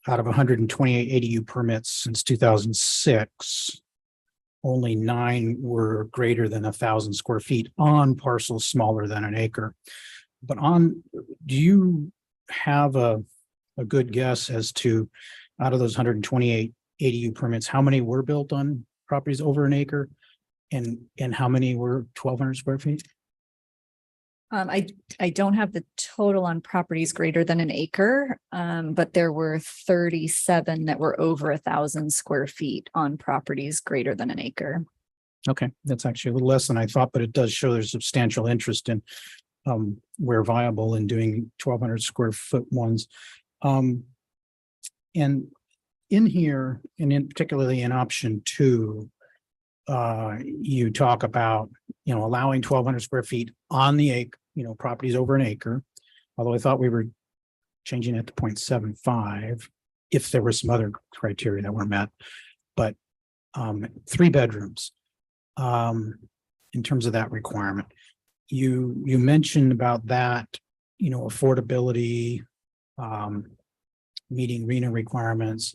out of 128 ADU permits since 2006, only 9 were greater than 1,000 square feet on parcels smaller than an acre. But do you have a good guess as to, out of those 128 ADU permits, how many were built on properties over an acre, and how many were 1,200 square feet? I don't have the total on properties greater than an acre, but there were 37 that were over 1,000 square feet on properties greater than an acre. Okay, that's actually a little less than I thought, but it does show there's substantial interest in where viable in doing 1,200 square foot ones. And in here, and in particularly in option 2, you talk about, you know, allowing 1,200 square feet on the acre, you know, properties over an acre. Although I thought we were changing it to 0.75 if there were some other criteria that were met. But 3 bedrooms in terms of that requirement. You mentioned about that, you know, affordability, meeting RENA requirements,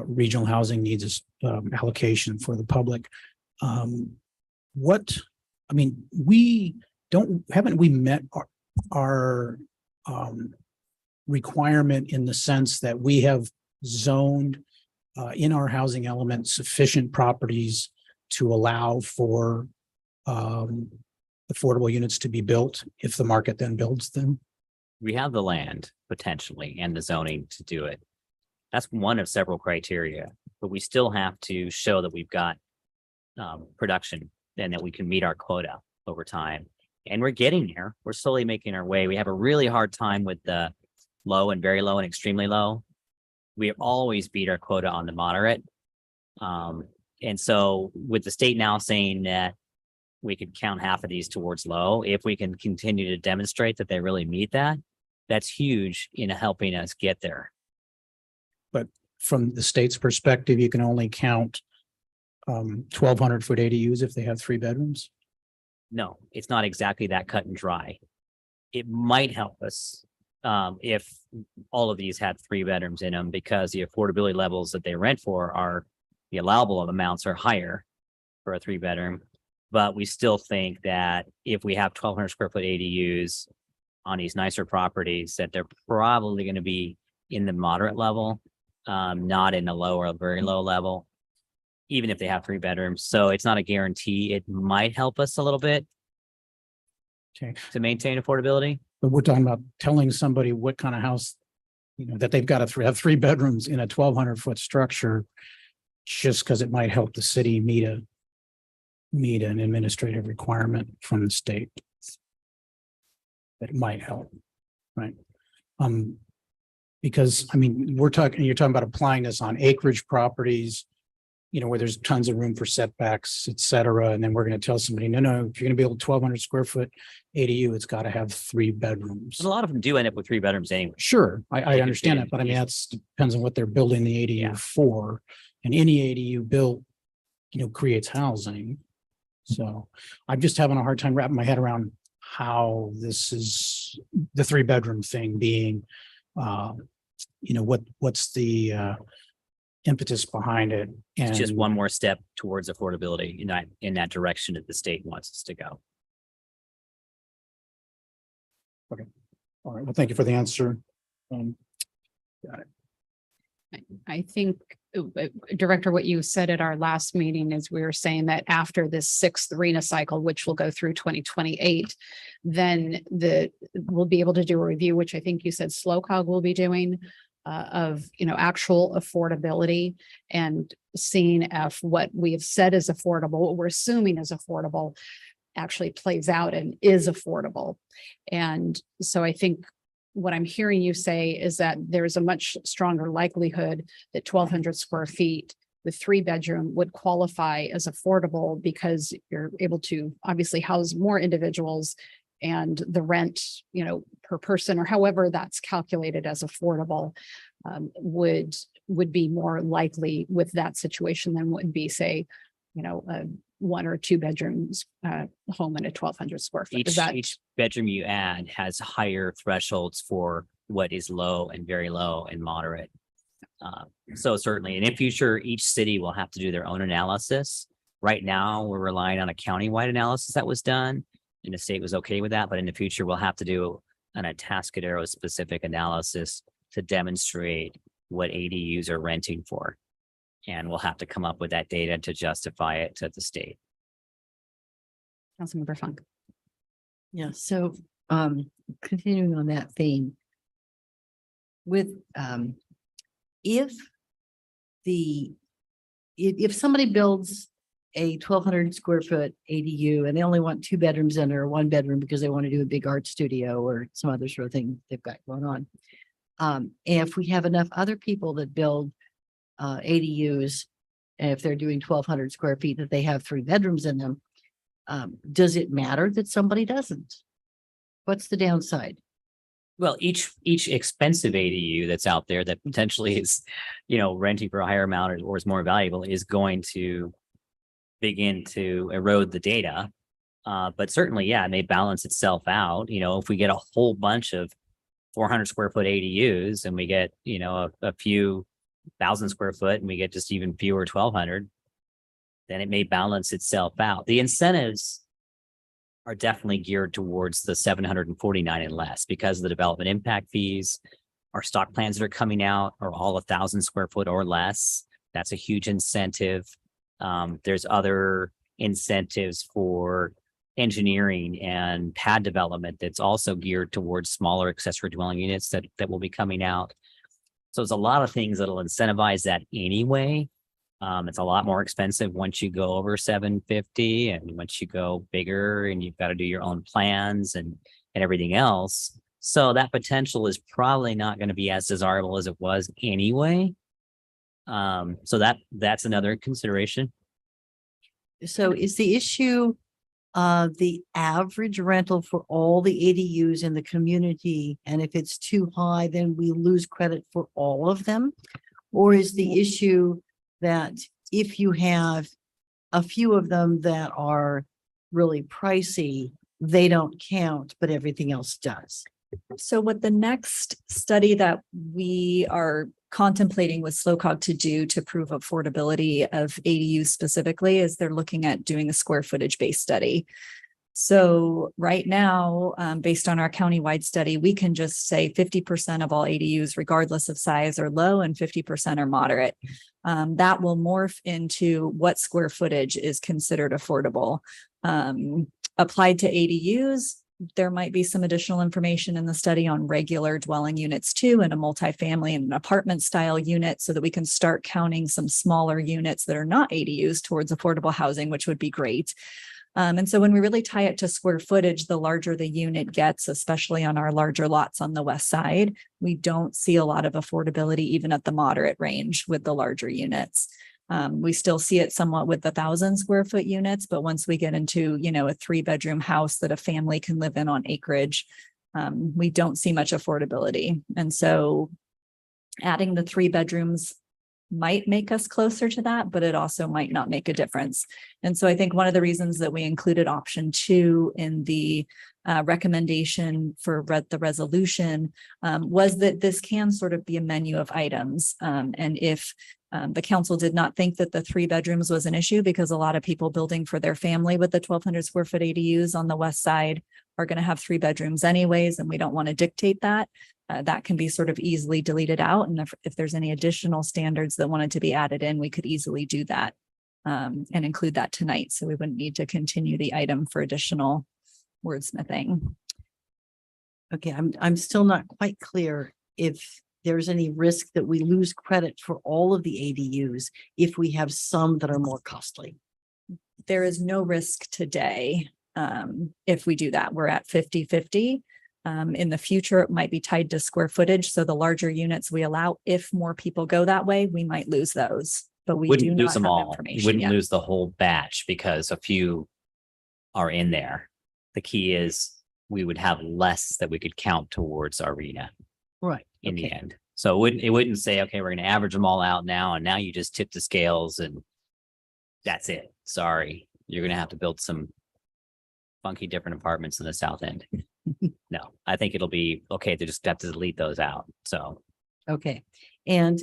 regional housing needs allocation for the public. Haven't we met our requirement in the sense that we have zoned in our housing element sufficient properties to allow for affordable units to be built if the market then builds them? We have the land potentially and the zoning to do it. That's one of several criteria, but we still have to show that we've got production and that we can meet our quota over time. And we're getting there. We're slowly making our way. We have a really hard time with the low and very low and extremely low. We have always beat our quota on the moderate. And so with the state now saying that we could count half of these towards low, if we can continue to demonstrate that they really meet that, that's huge in helping us get there. But from the state's perspective, you can only count 1,200-foot ADUs if they have 3 bedrooms. No, it's not exactly that cut and dry. It might help us if all of these had 3 bedrooms in them, because the affordability levels that they rent for are, the allowable amounts are higher for a 3 bedroom. But we still think that if we have 1,200 square foot ADUs on these nicer properties, that they're probably going to be in the moderate level, not in the low or very low level, even if they have 3 bedrooms. So it's not a guarantee. It might help us a little bit to maintain affordability. But we're talking about telling somebody what kind of house, that they've got to have 3 bedrooms in a 1,200-foot structure, just because it might help the city meet an administrative requirement from the state. That might help, right? Because you're talking about applying this on acreage properties, where there's tons of room for setbacks, et cetera. And then we're going to tell somebody, no, if you're going to build 1,200 square foot ADU, it's got to have 3 bedrooms. And a lot of them do end up with 3 bedrooms anyway. Sure, I understand that, but that's depends on what they're building the ADU for. And any ADU built, creates housing. So I'm just having a hard time wrapping my head around how this is the 3 bedroom thing being, what's the impetus behind it. And It's just one more step towards affordability in that direction that the state wants us to go. Okay. All right. Well, thank you for the answer. Got it. I think, Director, what you said at our last meeting is we were saying that after this 6th RENA cycle, which will go through 2028, then we'll be able to do a review, which I think you said SLOCOG will be doing, of, actual affordability and seeing if what we have said is affordable, what we're assuming is affordable, actually plays out and is affordable. And so I think what I'm hearing you say is that there's a much stronger likelihood that 1,200 square feet with 3 bedroom would qualify as affordable because you're able to obviously house more individuals, and the rent, per person or however that's calculated as affordable, would be more likely with that situation than would be, say, a 1 or 2 bedrooms home in a 1,200 square feet. Each bedroom you add has higher thresholds for what is low and very low and moderate. So certainly, and in future, each city will have to do their own analysis. Right now, we're relying on a countywide analysis that was done, and the state was okay with that. But in the future, we'll have to do an Atascadero specific analysis to demonstrate what ADUs are renting for. And we'll have to come up with that data to justify it to the state. Councilmember Funk. Yeah, so continuing on that theme, with if somebody builds a 1,200 square foot ADU and they only want 2 bedrooms in or 1 bedroom because they want to do a big art studio or some other sort of thing they've got going on. If we have enough other people that build ADUs, if they're doing 1,200 square feet, that they have 3 bedrooms in them, does it matter that somebody doesn't? What's the downside? Well, each expensive ADU that's out there that potentially is, renting for a higher amount or is more valuable is going to begin to erode the data. But certainly, yeah, it may balance itself out. If we get a whole bunch of 400 square foot ADUs and we get, a few 1,000 square foot and we get just even fewer 1,200, then it may balance itself out. The incentives are definitely geared towards the 749 and less because of the development impact fees. Our stock plans that are coming out are all 1,000 square foot or less. That's a huge incentive. There's other incentives for engineering and pad development that's also geared towards smaller accessory dwelling units that will be coming out. So there's a lot of things that'll incentivize that anyway. It's a lot more expensive once you go over 750, and once you go bigger and you've got to do your own plans and everything else. So that potential is probably not going to be as desirable as it was anyway. So that's another consideration. So is the issue the average rental for all the ADUs in the community? And if it's too high, then we lose credit for all of them? Or is the issue that if you have a few of them that are really pricey, they don't count, but everything else does? So what the next study that we are contemplating with SLOCOG to do to prove affordability of ADUs specifically is they're looking at doing a square footage based study. So right now, based on our countywide study, we can just say 50% of all ADUs, regardless of size, are low and 50% are moderate. That will morph into what square footage is considered affordable. Applied to ADUs, there might be some additional information in the study on regular dwelling units too, and a multifamily and an apartment style unit, so that we can start counting some smaller units that are not ADUs towards affordable housing, which would be great. And so when we really tie it to square footage, the larger the unit gets, especially on our larger lots on the west side, we don't see a lot of affordability even at the moderate range with the larger units. We still see it somewhat with the 1,000 square foot units, but once we get into, a 3-bedroom house that a family can live in on acreage, we don't see much affordability. And so adding the 3 bedrooms might make us closer to that, but it also might not make a difference. And so I think one of the reasons that we included option 2 in the recommendation for the resolution was that this can sort of be a menu of items. And if the council did not think that the 3 bedrooms was an issue, because a lot of people building for their family with the 1,200 square foot ADUs on the west side are going to have 3 bedrooms anyways, and we don't want to dictate that. That can be sort of easily deleted out. And if there's any additional standards that wanted to be added in, we could easily do that and include that tonight. So we wouldn't need to continue the item for additional wordsmithing. Okay, I'm still not quite clear if there's any risk that we lose credit for all of the ADUs if we have some that are more costly. There is no risk today if we do that. We're at 50-50. In the future, it might be tied to square footage. So the larger units we allow, if more people go that way, we might lose those. But we Wouldn't do lose not them have all. You information wouldn't yet. lose the whole batch because a few are in there. The key is we would have less that we could count towards our arena Right. in the end. So it wouldn't say, okay, we're going to average them all out now, and now you just tip the scales and that's it. Sorry, you're going to have to build some funky different apartments in the south end. No, I think it'll be okay. They just have to delete those out. So Okay. And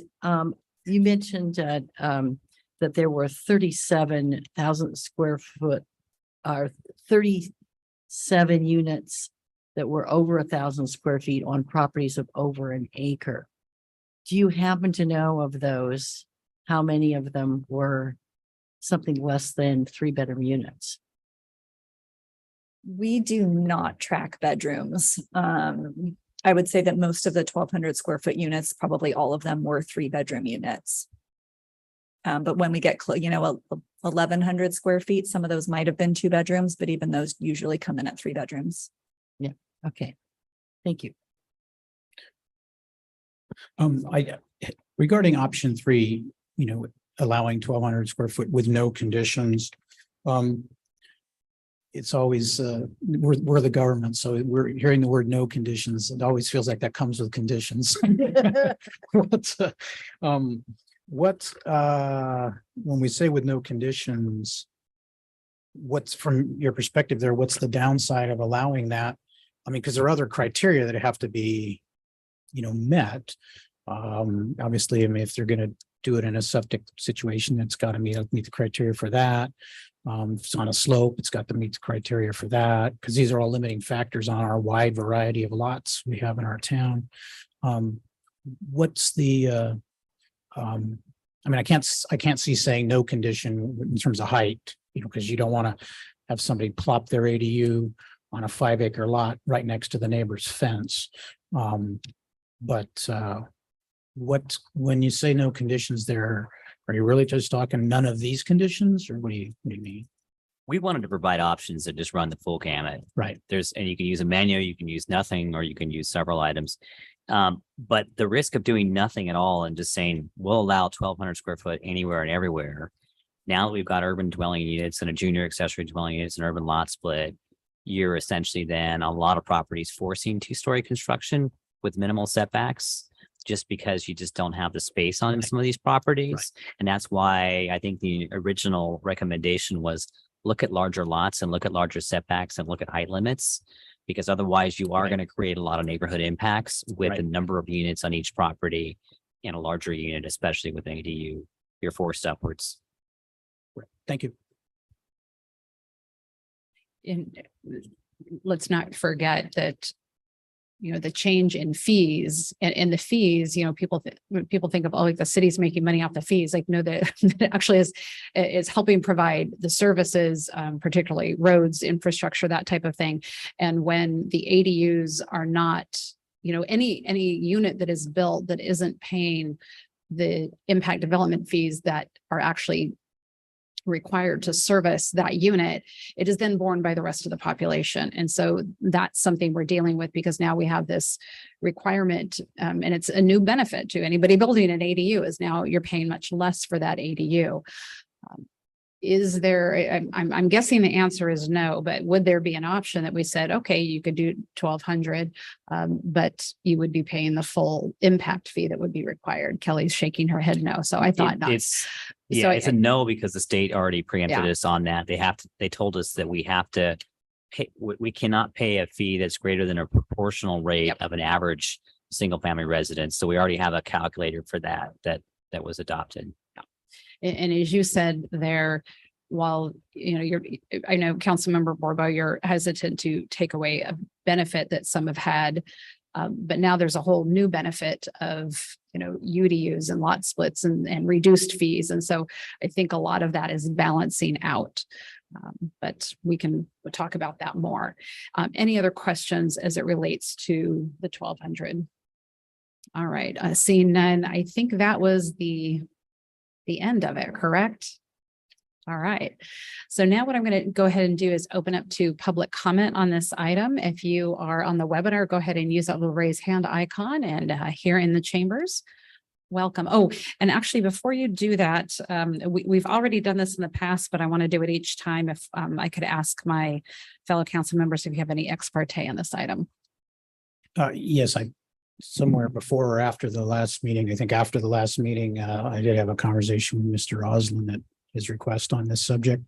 you mentioned that there were 37,000 square foot or 37 units that were over 1,000 square feet on properties of over an acre. Do you happen to know of those, how many of them were something less than 3-bedroom units? We do not track bedrooms. I would say that most of the 1,200 square foot units, probably all of them were 3-bedroom units. But when we get 1,100 square feet, some of those might have been 2 bedrooms, but even those usually come in at 3 bedrooms. Yeah. Okay. Thank you. Regarding option 3, allowing 1,200 square foot with no conditions. It's always, we're the government, so we're hearing the word no conditions. It always feels like that comes with conditions. When we say with no conditions, what's from your perspective there, what's the downside of allowing that? I mean, because there are other criteria that have to be, met. Obviously, I mean, if they're going to do it in a septic situation, it's got to meet the criteria for that. If it's on a slope, it's got to meet the criteria for that, because these are all limiting factors on our wide variety of lots we have in our town. What's the, I mean, I can't see saying no condition in terms of height, because you don't want to have somebody plop their ADU on a 5-acre lot right next to the neighbor's fence. But when you say no conditions there, Are you really just talking none of these conditions, or what do you mean? We wanted to provide options that just run the full gamut. Right. And you can use a menu, you can use nothing, or you can use several items. But the risk of doing nothing at all and just saying, we'll allow 1,200 square foot anywhere and everywhere. Now that we've got urban dwelling units and a junior accessory dwelling units and urban lot split, you're essentially then a lot of properties forcing two-story construction with minimal setbacks, just because you just don't have the space on some of these properties. And that's why I think the original recommendation was look at larger lots and look at larger setbacks and look at height limits, because otherwise you are going to create a lot of neighborhood impacts with the number of units on each property. In a larger unit, especially with ADU, you're forced upwards. Thank you. And let's not forget that, you know, the change in fees and the fees, you know, when people think of, oh, like the city's making money off the fees, like, no, that it actually is helping provide the services, particularly roads, infrastructure, that type of thing. And when the ADUs are not, you know, any unit that is built that isn't paying the impact development fees that are actually required to service that unit, it is then borne by the rest of the population. And so that's something we're dealing with, because now we have this requirement, and it's a new benefit to anybody building an ADU, is now you're paying much less for that ADU. Is there, I'm guessing the answer is no, but would there be an option that we said, okay, you could do 1,200, but you would be paying the full impact fee that would be required? Kelly's shaking her head no. So I thought not. It's a no, because the state already preempted us on that. They told us that we have to pay, we cannot pay a fee that's greater than a proportional rate of an average single family residence. So we already have a calculator for that was adopted. And as you said there, while, you know, I know Councilmember Borbo, you're hesitant to take away a benefit that some have had. But now there's a whole new benefit of, you know, UDUs and lot splits and reduced fees. And so I think a lot of that is balancing out. But we'll talk about that more. Any other questions as it relates to the 1,200? All right, seeing none, I think that was the end of it, correct? All right. So now what I'm going to go ahead and do is open up to public comment on this item. If you are on the webinar, go ahead and use that little raise hand icon, and here in the chambers, welcome. Oh, and actually, before you do that, we've already done this in the past, but I want to do it each time. If I could ask my fellow council members if you have any ex parte on this item. Yes, somewhere before or after the last meeting, I think after the last meeting, I did have a conversation with Mr. Oslin at his request on this subject.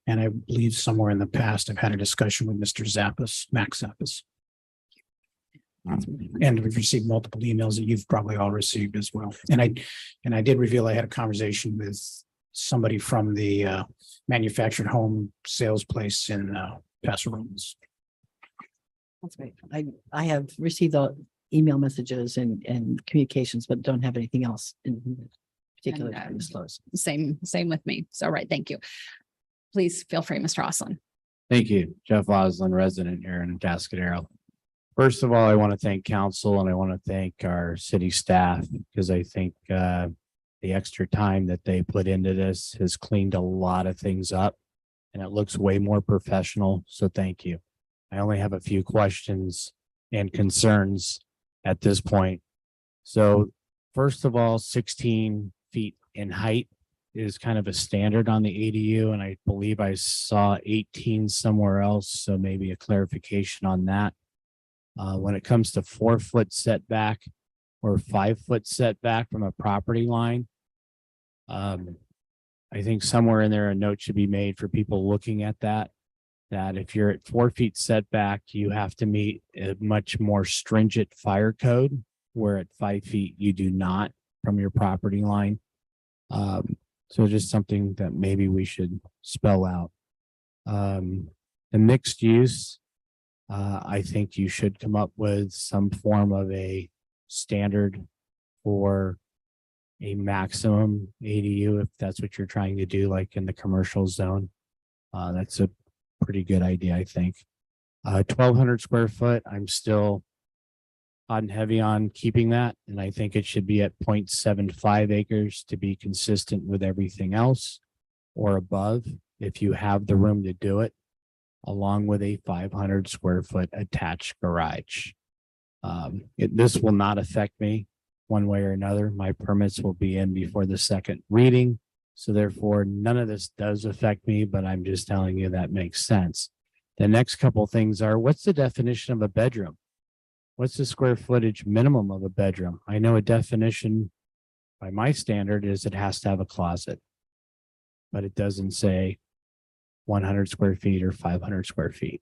And I believe somewhere in the past, I've had a discussion with Mr. Max Zappas. And we've received multiple emails that you've probably all received as well. And I did reveal I had a conversation with somebody from the manufactured home sales place in Paso Robles. That's right. I have received the email messages and communications, but don't have anything else in particular to disclose. Same with me. So, right. Thank you. Please feel free, Mr. Oslin. Thank you. Jeff Oslin, resident here in Atascadero. First of all, I want to thank council and I want to thank our city staff, because I think the extra time that they put into this has cleaned a lot of things up and it looks way more professional. So thank you. I only have a few questions and concerns at this point. So first of all, 16 feet in height is kind of a standard on the ADU, and I believe I saw 18 somewhere else. So maybe a clarification on that. When it comes to 4-foot setback or 5-foot setback from a property line, I think somewhere in there a note should be made for people looking at that if you're at 4 feet setback, you have to meet a much more stringent fire code, where at 5 feet you do not from your property line. So just something that maybe we should spell out. The mixed use, I think you should come up with some form of a standard for a maximum ADU, if that's what you're trying to do, like in the commercial zone. That's a pretty good idea, I think. 1,200 square foot, I'm still hot and heavy on keeping that, and I think it should be at 0.75 acres to be consistent with everything else or above, if you have the room to do it, along with a 500 square foot attached garage. This will not affect me one way or another. My permits will be in before the second reading. So therefore, none of this does affect me, but I'm just telling you that makes sense. The next couple things are, what's the definition of a bedroom? What's the square footage minimum of a bedroom? I know a definition by my standard is it has to have a closet, but it doesn't say 100 square feet or 500 square feet.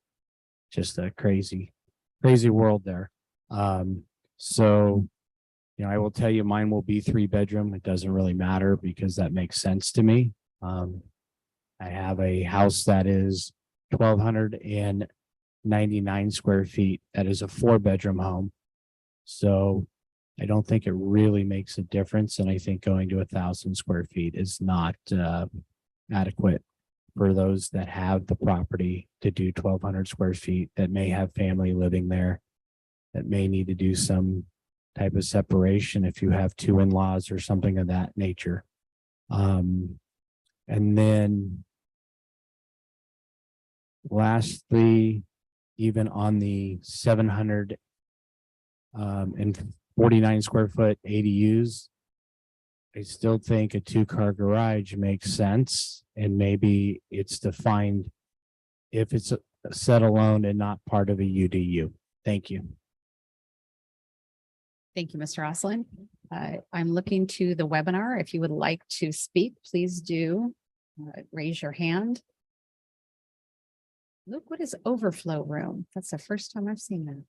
Just a crazy world there. So, you know, I will tell you mine will be 3-bedroom. It doesn't really matter because that makes sense to me. I have a house that is 1,299 square feet. That is a 4-bedroom home. So I don't think it really makes a difference. And I think going to 1,000 square feet is not adequate for those that have the property to do 1,200 square feet, that may have family living there, that may need to do some type of separation if you have 2 in-laws or something of that nature. And then lastly, even on the 749 square foot ADUs, I still think a 2-car garage makes sense, and maybe it's defined if it's set alone and not part of a UDU. Thank you. Thank you, Mr. Oslin. I'm looking to the webinar. If you would like to speak, please do raise your hand. Look, what is overflow room? That's the first time I've seen that.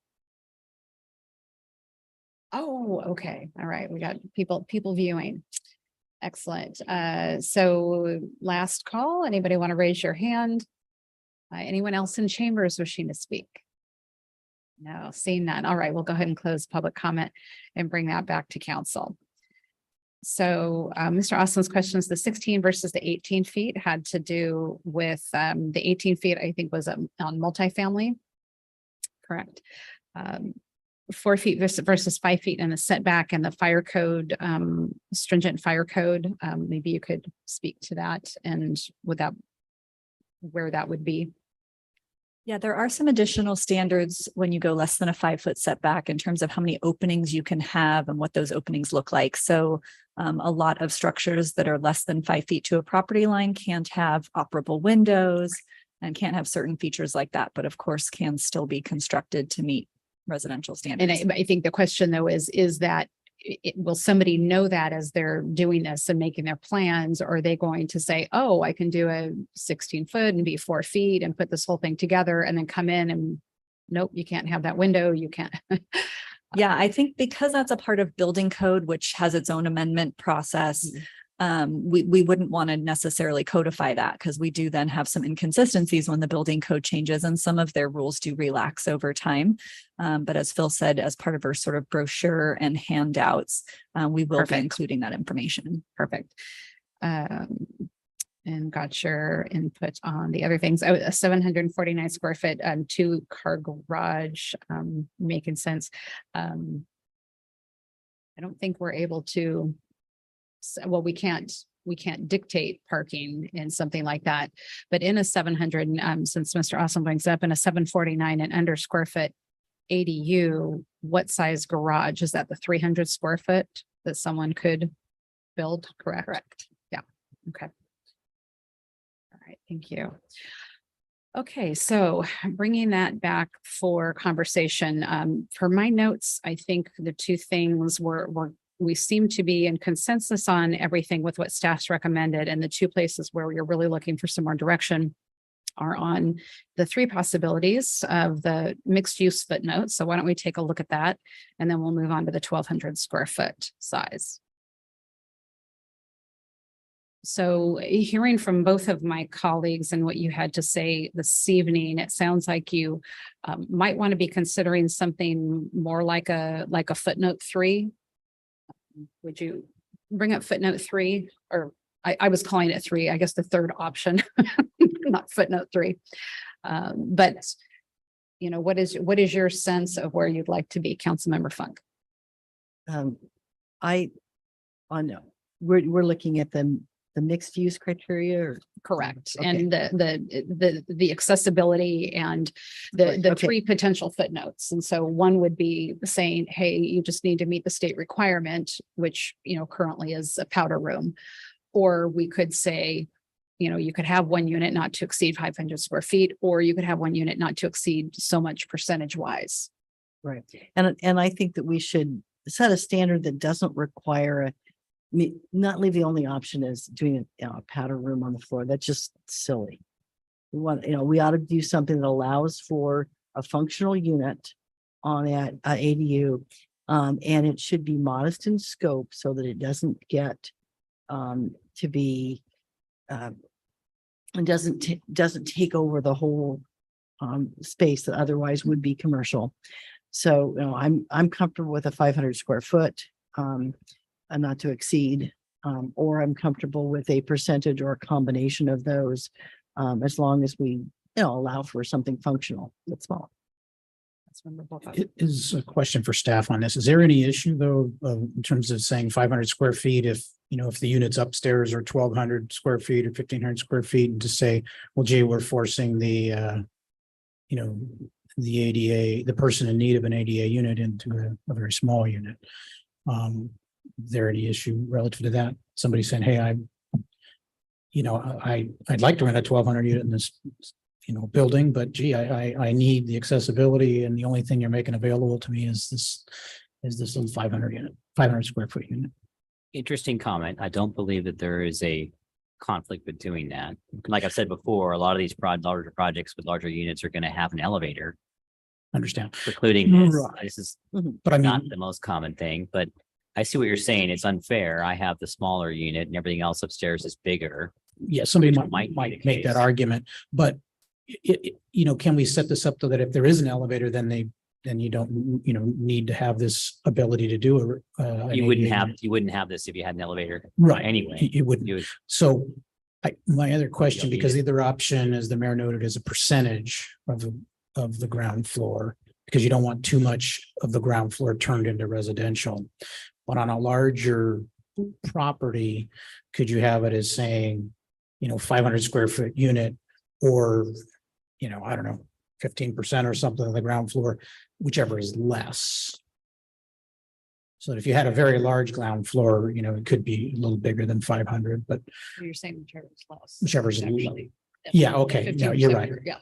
Oh, okay. All right. We got people viewing. Excellent. So last call. Anybody want to raise your hand? Anyone else in chambers wishing to speak? No, seeing none. All right, we'll go ahead and close public comment and bring that back to council. So Mr. Austin's questions, the 16 versus the 18 feet had to do with the 18 feet, I think was on multifamily. Correct. 4 feet versus 5 feet in the setback and the fire code, stringent fire code. Maybe you could speak to that and without where that would be. Yeah, there are some additional standards when you go less than a 5-foot setback in terms of how many openings you can have and what those openings look like. So a lot of structures that are less than 5 feet to a property line can't have operable windows and can't have certain features like that, but of course can still be constructed to meet residential standards. And I think the question though is that will somebody know that as they're doing this and making their plans, or are they going to say, oh, I can do a 16-foot and be 4 feet and put this whole thing together and then come in and nope, you can't have that window. You can't. Yeah, I think because that's a part of building code, which has its own amendment process, we wouldn't want to necessarily codify that because we do then have some inconsistencies when the building code changes and some of their rules do relax over time. But as Phil said, as part of our sort of brochure and handouts, we will be including that information. Perfect. And got your input on the other things. A 749 square foot 2-car garage, making sense. I don't think we're able to. Well, we can't dictate parking in something like that, but in a 700, since Mr. Awesome brings up in a 749 and under square foot ADU, what size garage is that? The 300 square foot that someone could build? Correct. Yeah. Okay. All right. Thank you. Okay, so bringing that back for conversation. For my notes, I think the two things we seem to be in consensus on everything with what staff's recommended, and the 2 places where we're really looking for some more direction are on the 3 possibilities of the mixed use footnotes. So why don't we take a look at that, and then we'll move on to the 1,200 square foot size. So hearing from both of my colleagues and what you had to say this evening, it sounds like you might want to be considering something more like a footnote 3. Would you bring up footnote 3? Or I was calling it 3, I guess the third option, not footnote 3. But you know, what is your sense of where you'd like to be, Councilmember Funk? No, we're looking at the mixed use criteria or. Correct. Okay. And the accessibility and the Right, okay. three potential footnotes. And so one would be saying, hey, you just need to meet the state requirement, which, you know, currently is a powder room. Or we could say, you know, you could have one unit not to exceed 500 square feet, or you could have one unit not to exceed so much percentage wise. Right. And I think that we should set a standard that doesn't require not leave the only option as doing a powder room on the floor. That's just silly. We ought to do something that allows for a functional unit on that ADU. And it should be modest in scope so that it doesn't get to be and doesn't take over the whole space that otherwise would be commercial. So, I'm comfortable with a 500 square foot, and not to exceed, or I'm comfortable with a percentage or a combination of those, as long as we, allow for something functional that's small. It is a question for staff on this. Is there any issue though, in terms of saying 500 square feet if, if the units upstairs are 1,200 square feet or 1,500 square feet, and to say, well, gee, we're forcing the ADA, the person in need of an ADA unit into a very small unit. Is there any issue relative to that? Somebody saying, hey, I'd like to rent a 1,200 unit in this, building, but gee, I need the accessibility, and the only thing you're making available to me is this little 500 square foot unit. Interesting comment. I don't believe that there is a conflict with doing that. Like I've said before, a lot of these larger projects with larger units are going to have an elevator. Understand. Precluding this. Right. This is But I mean, not the most common thing, but I see what you're saying. It's unfair. I have the smaller unit and everything else upstairs is bigger. yeah, somebody Which might might be the make that case. argument, but can we set this up so that if there is an elevator, then you don't, need to have this ability to do an You wouldn't ADA have, unit? you wouldn't have this if you had an elevator. Right. Anyway, You wouldn't. you would, So my other question, need because it. the other option, as the mayor noted, is a percentage of the ground floor, because you don't want too much of the ground floor turned into residential. But on a larger property, could you have it as saying, 500 square foot unit, or, I don't know, 15% or something of the ground floor, whichever is less. So if you had a very large ground floor, it could be a little bigger than 500, but You're saying whichever is less. Whichever's Actually. yeah, okay, no, you're 15% right. Yeah.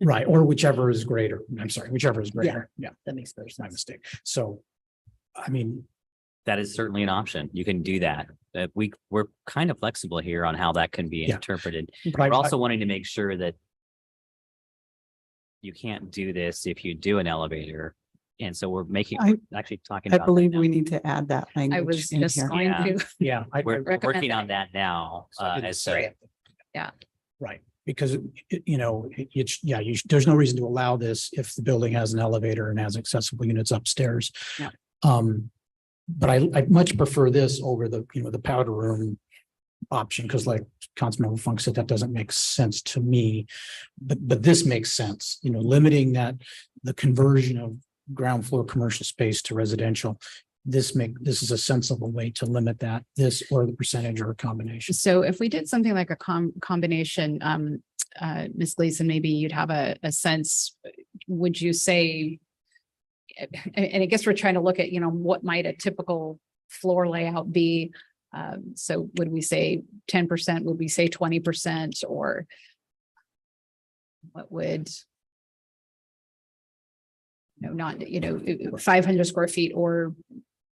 Right, or whichever is greater. I'm sorry, whichever is greater. Yeah, That makes better my sense. mistake. So, I mean, that is certainly an option. You can do that. We're kind of flexible here on how that can be Yeah. interpreted. but We're I, also wanting to make sure that you can't do this if you do an elevator. And so we're actually talking I about. that believe now. we need to add that I language was in just here. going Yeah. to. yeah, We're recommend working on that. that now. As so, right, because there's no reason to allow this if the building has an elevator and has accessible units upstairs. Yeah. But I much prefer this over the powder room option, because like Councilmember Funk said, that doesn't make sense to me. But this makes sense, limiting the conversion of ground floor commercial space to residential. This is a sensible way to limit that, this or the percentage or a combination. So if we did something like a combination, Ms. Gleason, maybe you'd have a sense, would you say, and I guess we're trying to look at, what might a typical floor layout be? So would we say 10%? Would we say 20%? Or what would, 500 square feet, or,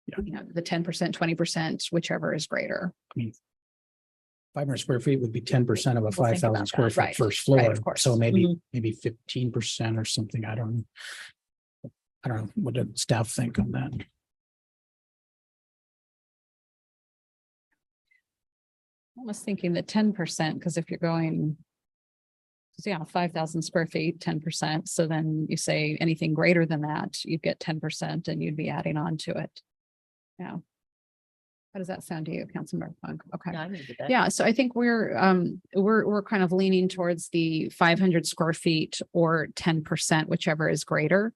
the 10%, 20%, whichever is greater. 500 square feet would be 10% of a We'll think 5,000 about square that. foot Right, first right, floor. of course. So maybe 15% or something. I don't know. What did staff think on that? Almost thinking that 10%, because if you're going, 5,000 square feet, 10%. So then you say anything greater than that, you get 10% and you'd be adding on to it. Yeah. How does that sound to you, Councilmember Funk? Okay. Yeah, I'm into that. Yeah, so I think we're kind of leaning towards the 500 square feet or 10%, whichever is greater.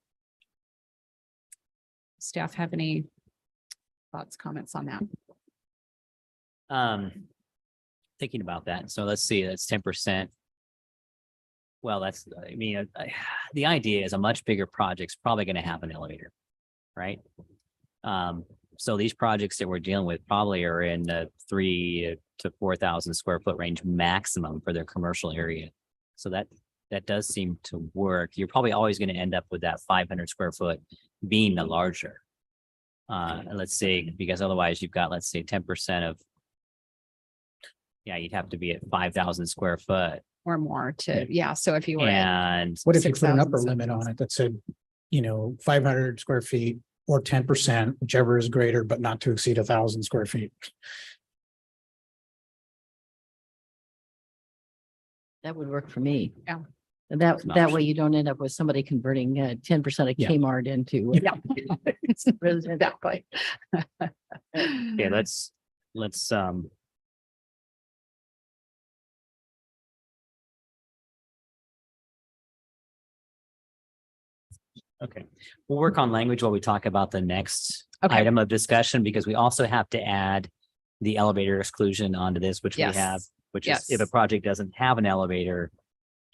Staff have any thoughts, comments on that? Thinking about that. So let's see, that's 10%. Well, that's, I mean, the idea is a much bigger project's probably going to have an elevator, right? So these projects that we're dealing with probably are in the 3,000 to 4,000 square foot range maximum for their commercial area. So that does seem to work. You're probably always going to end up with that 500 square foot being the larger. Let's say, because otherwise you've got, let's say 10% of, yeah, you'd have to be at 5,000 square foot. Or more to, yeah, so if you were. at And What if you put an 6,000, upper limit on it that said, 500 square feet or 10%, whichever is greater, but not to exceed 1,000 square feet? That would work for me. Yeah. And that way you don't end up with somebody converting 10% of Yeah. Kmart into. Yeah. Exactly. yeah, let's okay, we'll work on language while we talk about the next Okay. item of discussion, because we also have to add the elevator exclusion onto this, which we Yes. have, which is if a Yes. project doesn't have an elevator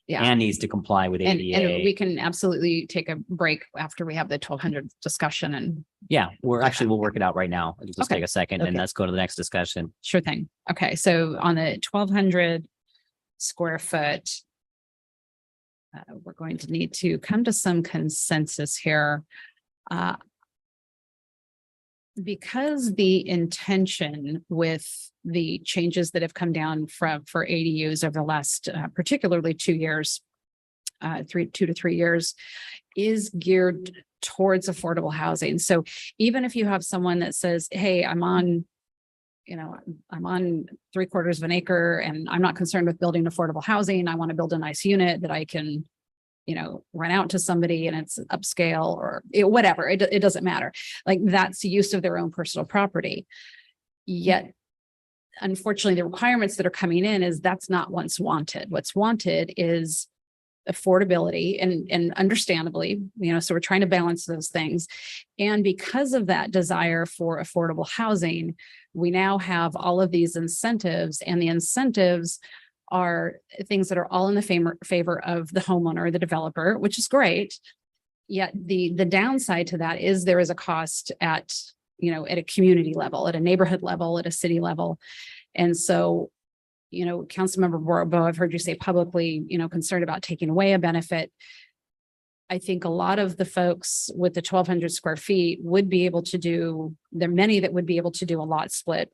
Yeah. and needs to comply with And we ADA. can absolutely take a break after we have the 1,200 discussion and Yeah, we'll work it out right now. It'll just Okay. take a second and Okay. let's go to the next discussion. sure thing. Okay, so on the 1,200 square foot, we're going to need to come to some consensus here. Because the intention with the changes that have come down for ADUs over the last, particularly 2 years, 2 to 3 years, is geared towards affordable housing. So even if you have someone that says, hey, I'm on 3/4 of an acre and I'm not concerned with building affordable housing. I want to build a nice unit that I can, rent out to somebody and it's upscale or whatever. It doesn't matter. Like that's use of their own personal property. Yet, unfortunately, the requirements that are coming in is that's not what's wanted. What's wanted is affordability and understandably, so we're trying to balance those things. And because of that desire for affordable housing, we now have all of these incentives, and the incentives are things that are all in the favor of the homeowner or the developer, which is great. Yet the downside to that is there is a cost at a community level, at a neighborhood level, at a city level. And so, Councilmember Borbo, I've heard you say publicly, concerned about taking away a benefit. I think a lot of the folks with the 1,200 square feet would be able to do, there are many that would be able to do a lot split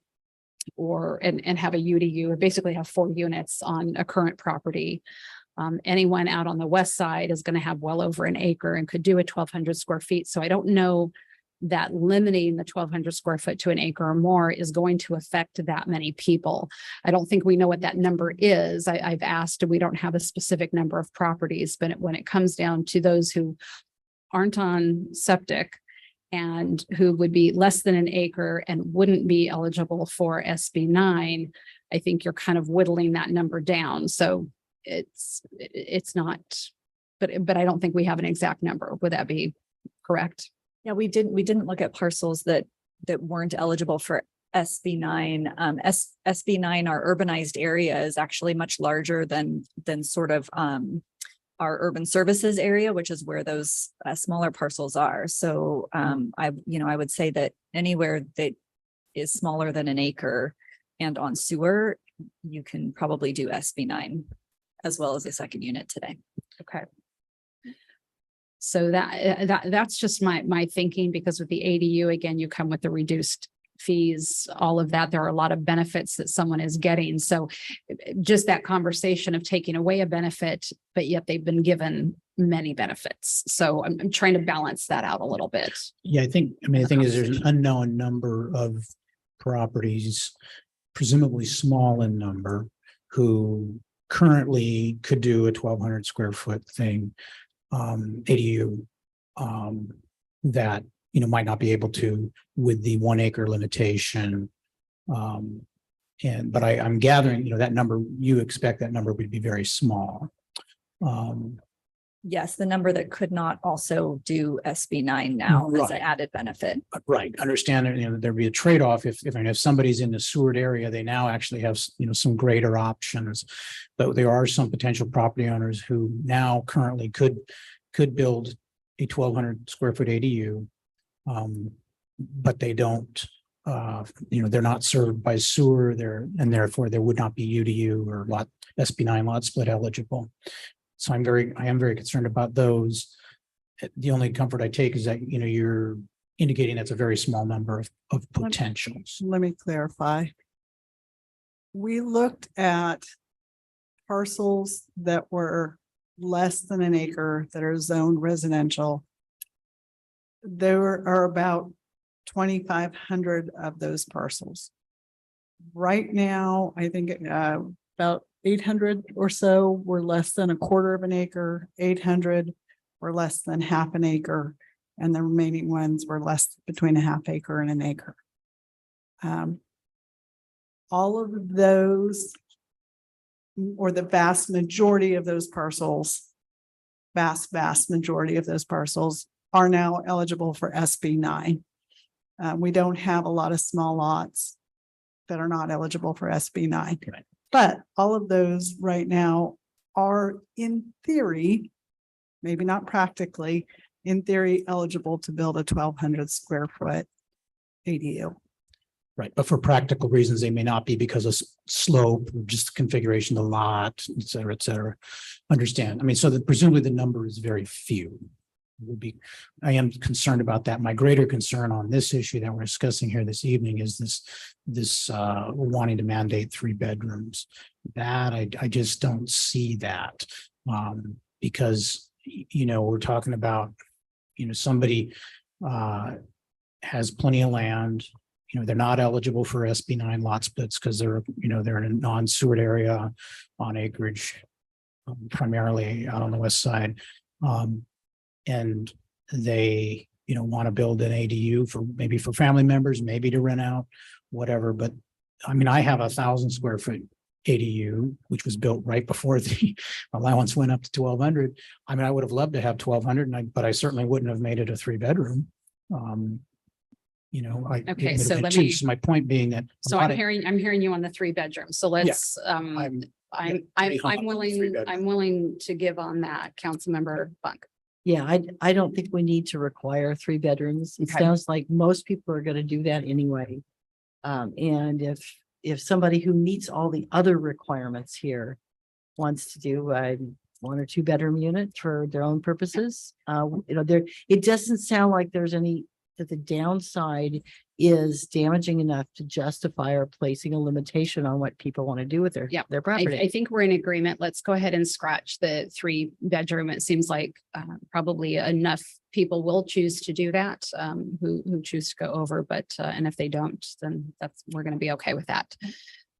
and have a UDU, or basically have 4 units on a current property. Anyone out on the west side is going to have well over an acre and could do a 1,200 square feet. So I don't know that limiting the 1,200 square foot to an acre or more is going to affect that many people. I don't think we know what that number is. I've asked, we don't have a specific number of properties, but when it comes down to those who aren't on septic and who would be less than an acre and wouldn't be eligible for SB 9, I think you're kind of whittling that number down. So it's not, but I don't think we have an exact number. Would that be correct? Yeah, we didn't look at parcels that weren't eligible for SB 9. SB 9, our urbanized area is actually much larger than sort of our urban services area, which is where those smaller parcels are. So I would say that anywhere that is smaller than an acre and on sewer, you can probably do SB 9 as well as a second unit today. Okay. So that's just my thinking, because with the ADU, again, you come with the reduced fees, all of that. There are a lot of benefits that someone is getting. So just that conversation of taking away a benefit, but yet they've been given many benefits. So I'm trying to balance that out a little bit. Yeah, the thing is there's an unknown number of properties, presumably small in number, who currently could do a 1,200 square foot thing, ADU, that, might not be able to with the 1 acre limitation But I'm gathering, that number, you expect that number would be very small. Yes, the number that could not also do SB 9 now as an Right. added benefit. Right, understand that, there'd be a trade-off if somebody's in the Seward area, they now actually have, some greater options. But there are some potential property owners who now currently could build a 1,200 square foot ADU. But they don't, they're not served by sewer and therefore there would not be UDU or SB 9 lot split eligible. So I am very concerned about those. The only comfort I take is that, you're indicating that's a very small number of potentials. Let me clarify. We looked at parcels that were less than an acre that are zoned residential. There are about 2,500 of those parcels. Right now, I think about 800 or so were less than a quarter of an acre, 800 were less than half an acre, and the remaining ones were less between a half acre and an acre. All of those, or the vast majority of those parcels, vast majority of those parcels are now eligible for SB 9. We don't have a lot of small lots that are not eligible for SB 9. Right. But all of those right now are in theory, maybe not practically, in theory eligible to build a 1,200 square foot ADU. Right, but for practical reasons, they may not be because of slope, just configuration of the lot, et cetera, et cetera. Understand. I mean, so that presumably the number is very few. I am concerned about that. My greater concern on this issue that we're discussing here this evening is this wanting to mandate 3 bedrooms. That I just don't see that because we're talking about somebody has plenty of land. They're not eligible for SB 9 lot splits because they're in a non-Seward area on acreage, primarily out on the west side. And they, want to build an ADU for family members, maybe to rent out, whatever. But I mean, I have 1,000 square foot ADU, which was built right before the allowance went up to 1,200. I mean, I would have loved to have 1,200, but I certainly wouldn't have made it a 3 bedroom. Okay, so let me. So my point being that. So I'm hearing you on the 3 bedrooms. So let's, I'm I'm willing to give on that, Councilmember Funk. Yeah, I don't think we need to require 3 bedrooms. It Okay. sounds like most people are going to do that anyway. And if somebody who meets all the other requirements here wants to do a 1 or 2 bedroom unit for their own purposes, it doesn't sound like there's that the downside is damaging enough to justify or placing a limitation on what people want to do with their property. I think we're in agreement. Let's go ahead and scratch the 3 bedroom. It seems like probably enough people will choose to do that, who choose to go over, but and if they don't, then we're going to be okay with that.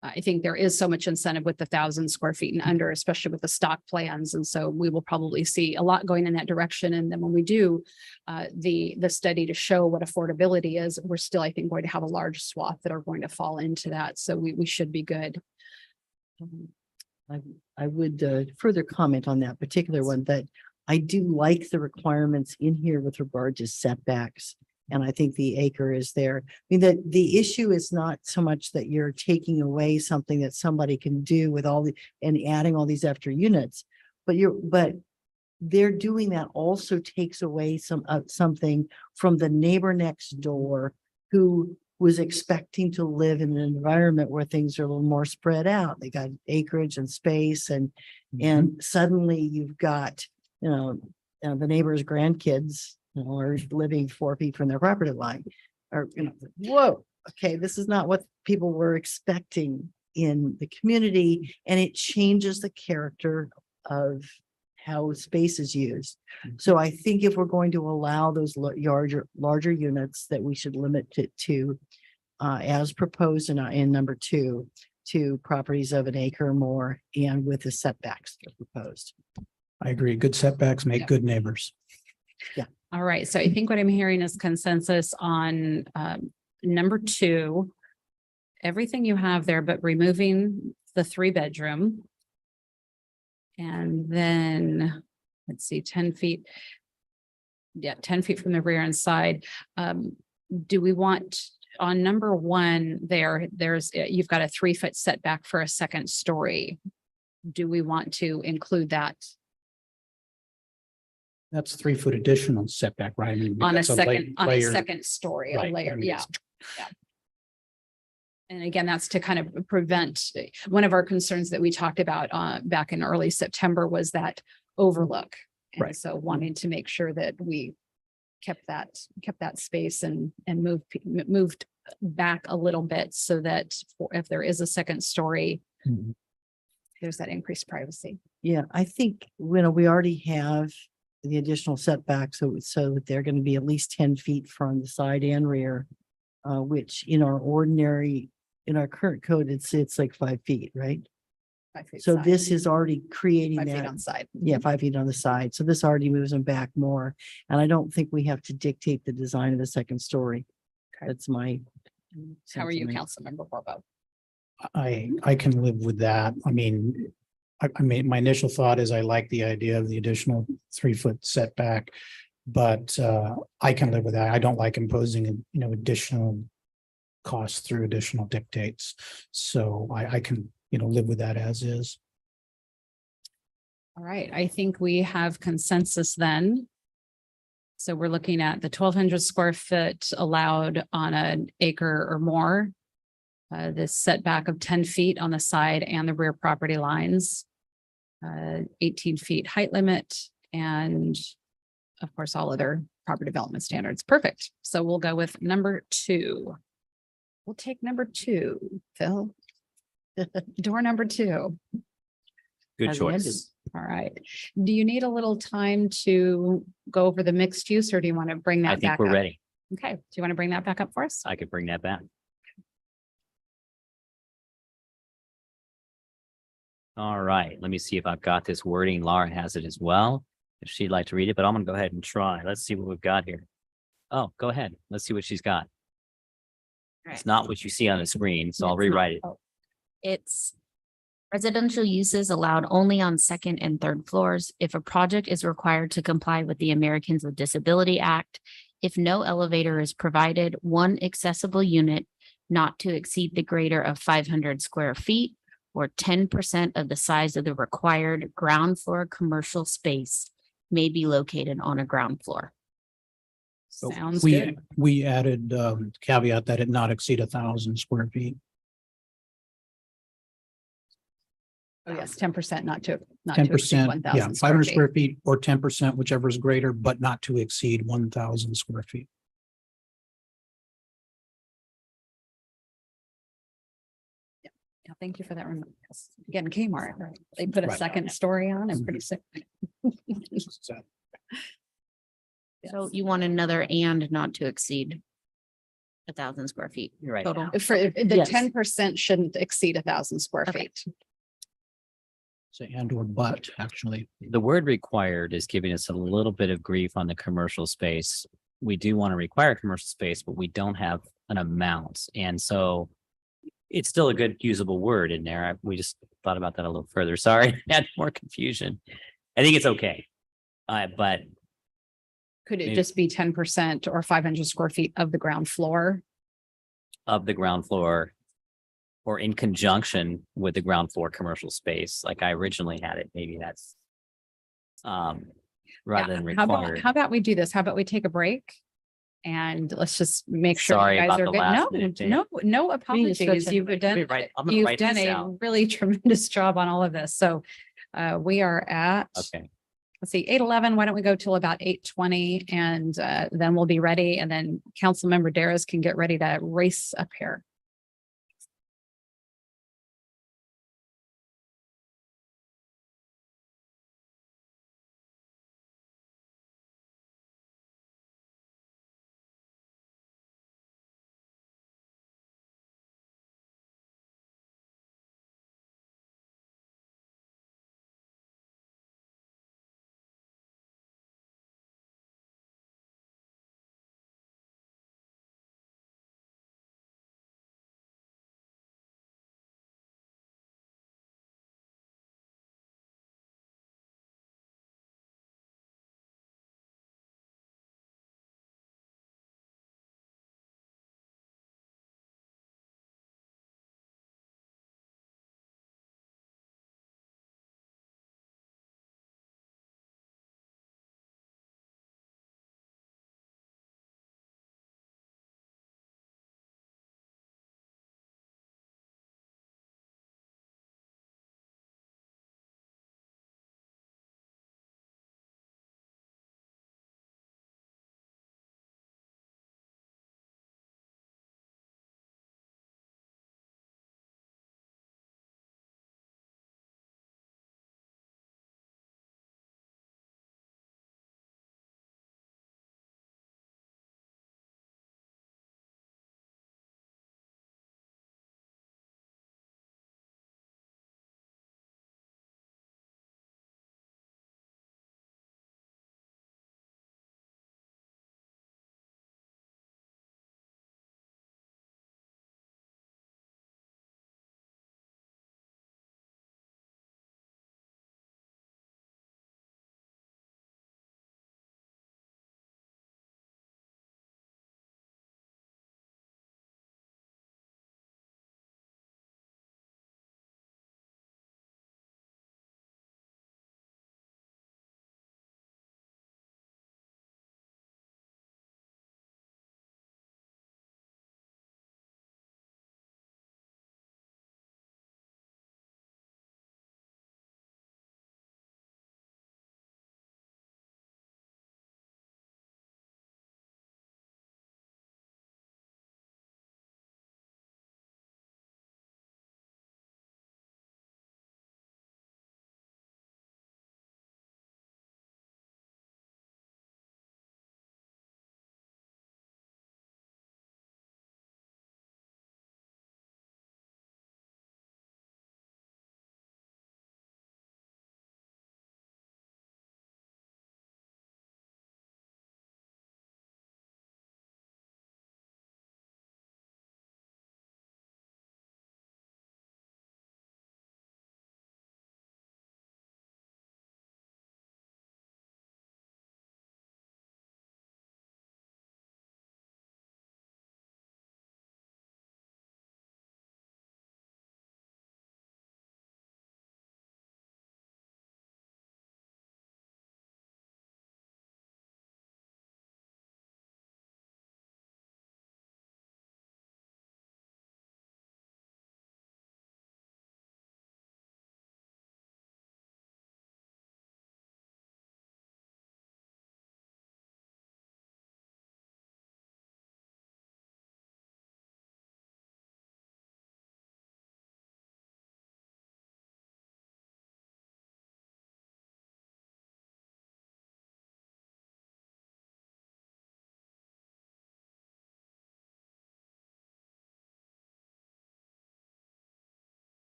I think there is so much incentive with the 1,000 square feet and under, especially with the stock plans. And so we will probably see a lot going in that direction. And then when we do the study to show what affordability is, we're still, I think, going to have a large swath that are going to fall into that. So we should be good. I would further comment on that particular one, that I do like the requirements in here with regard to setbacks. And I think the acre is there. I mean, the issue is not so much that you're taking away something that somebody can do with and adding all these extra units, but they're doing that also takes away something from the neighbor next door who was expecting to live in an environment where things are a little more spread out. They got acreage and space, and suddenly you've got the neighbor's grandkids are living 4 feet from their property line, or whoa, okay, this is not what people were expecting in the community, and it changes the character of how space is used. So I think if we're going to allow those larger units, that we should limit it to, as proposed in number 2, to properties of an acre or more, and with the setbacks that are proposed. I agree. Good setbacks make good neighbors. Yeah. All right. So I think what I'm hearing is consensus on number 2. everything you have there, but removing the 3-bedroom. And then, let's see, 10 feet. Yeah, 10 feet from the rear and side. Do we want, on number 1, there's, you've got a 3-foot setback for a second story. Do we want to include that That's 3-foot additional setback, right? I mean, on a that's second, on a layer. second story, a Right, I layer? mean, Yeah. it's- And again, that's to kind of prevent, one of our concerns that we talked about back in early September was that overlook. And Right. so wanting to make sure that we kept that space and moved back a little bit so that if there is a second story, Mhm. there's that increased privacy. Yeah, I think, we already have the additional setback, so that they're gonna be at least 10 feet from the side and rear. Which in our current code, it's like 5 feet, right? 5 feet So side, this is already creating 5 feet that, on side. yeah, 5 feet on the side. So this already moves them back more. And I don't think we have to dictate the design of the second story. Okay. That's my. How are you, sentiment. Councilmember Borbo? I can live with that. I mean, I mean, my initial thought is I like the idea of the additional 3-foot setback. But I can live with that. I don't like imposing, additional costs through additional dictates. So I can, live with that as is. All right, I think we have consensus then. So we're looking at the 1,200 square foot allowed on an acre or more. This setback of 10 feet on the side and the rear property lines. 18 feet height limit, and of course, all other property development standards. Perfect. So we'll go with number 2. We'll take number 2, Phil. Door number 2. Good Has ended. choice. All right. Do you need a little time to go over the mixed use, or do you want to bring I that think back we're up? ready. Okay. Do you want to bring that back up for us? I could bring that back. All right, let me see if I've got this wording. Laura has it as well, if she'd like to read it, but I'm gonna go ahead and try. Let's see what we've got here. Oh, go ahead. Let's see what she's got. It's not what you see on the screen, so I'll It's not. rewrite it. Oh, It's residential uses allowed only on second and third floors if a project is required to comply with the Americans with Disability Act. If no elevator is provided, one accessible unit not to exceed the greater of 500 square feet or 10% of the size of the required ground floor commercial space may be located on a ground floor. So Sounds we good. we added caveat that it not exceed 1,000 square feet. Oh, yes, 10%, not to exceed 10%, 1,000 yeah, square 500 feet. square feet or 10%, whichever is greater, but not to exceed 1,000 square feet. Yeah, thank you for that. Yes. Again, Kmart, right? They put a Right. second story on and pretty soon. So you want another and not to exceed 1,000 square feet You're right. total. For the Yes. 10% shouldn't exceed 1,000 square Okay. feet. Say and or but, actually. The word required is giving us a little bit of grief on the commercial space. We do want to require commercial space, but we don't have an amount. And so it's still a good usable word in there. We just thought about that a little further. Sorry, add more confusion. I think it's okay. But Could it Maybe. just be 10% or 500 square feet of the ground floor? of the ground floor or in conjunction with the ground floor commercial space, like I originally had it, maybe that's rather than How about, required. how about we do this? How about we take a break? And let's just make sure Sorry you guys about are the good. last No, minute thing. no need to apologies. stretch You've it. done, I'm gonna you've write done this a out. really tremendous job on all of this. So we are at, Okay, let's see, 8:11. Why don't we go till about 8:20 and then we'll be ready. And then Councilmember Darris can get ready to race up here.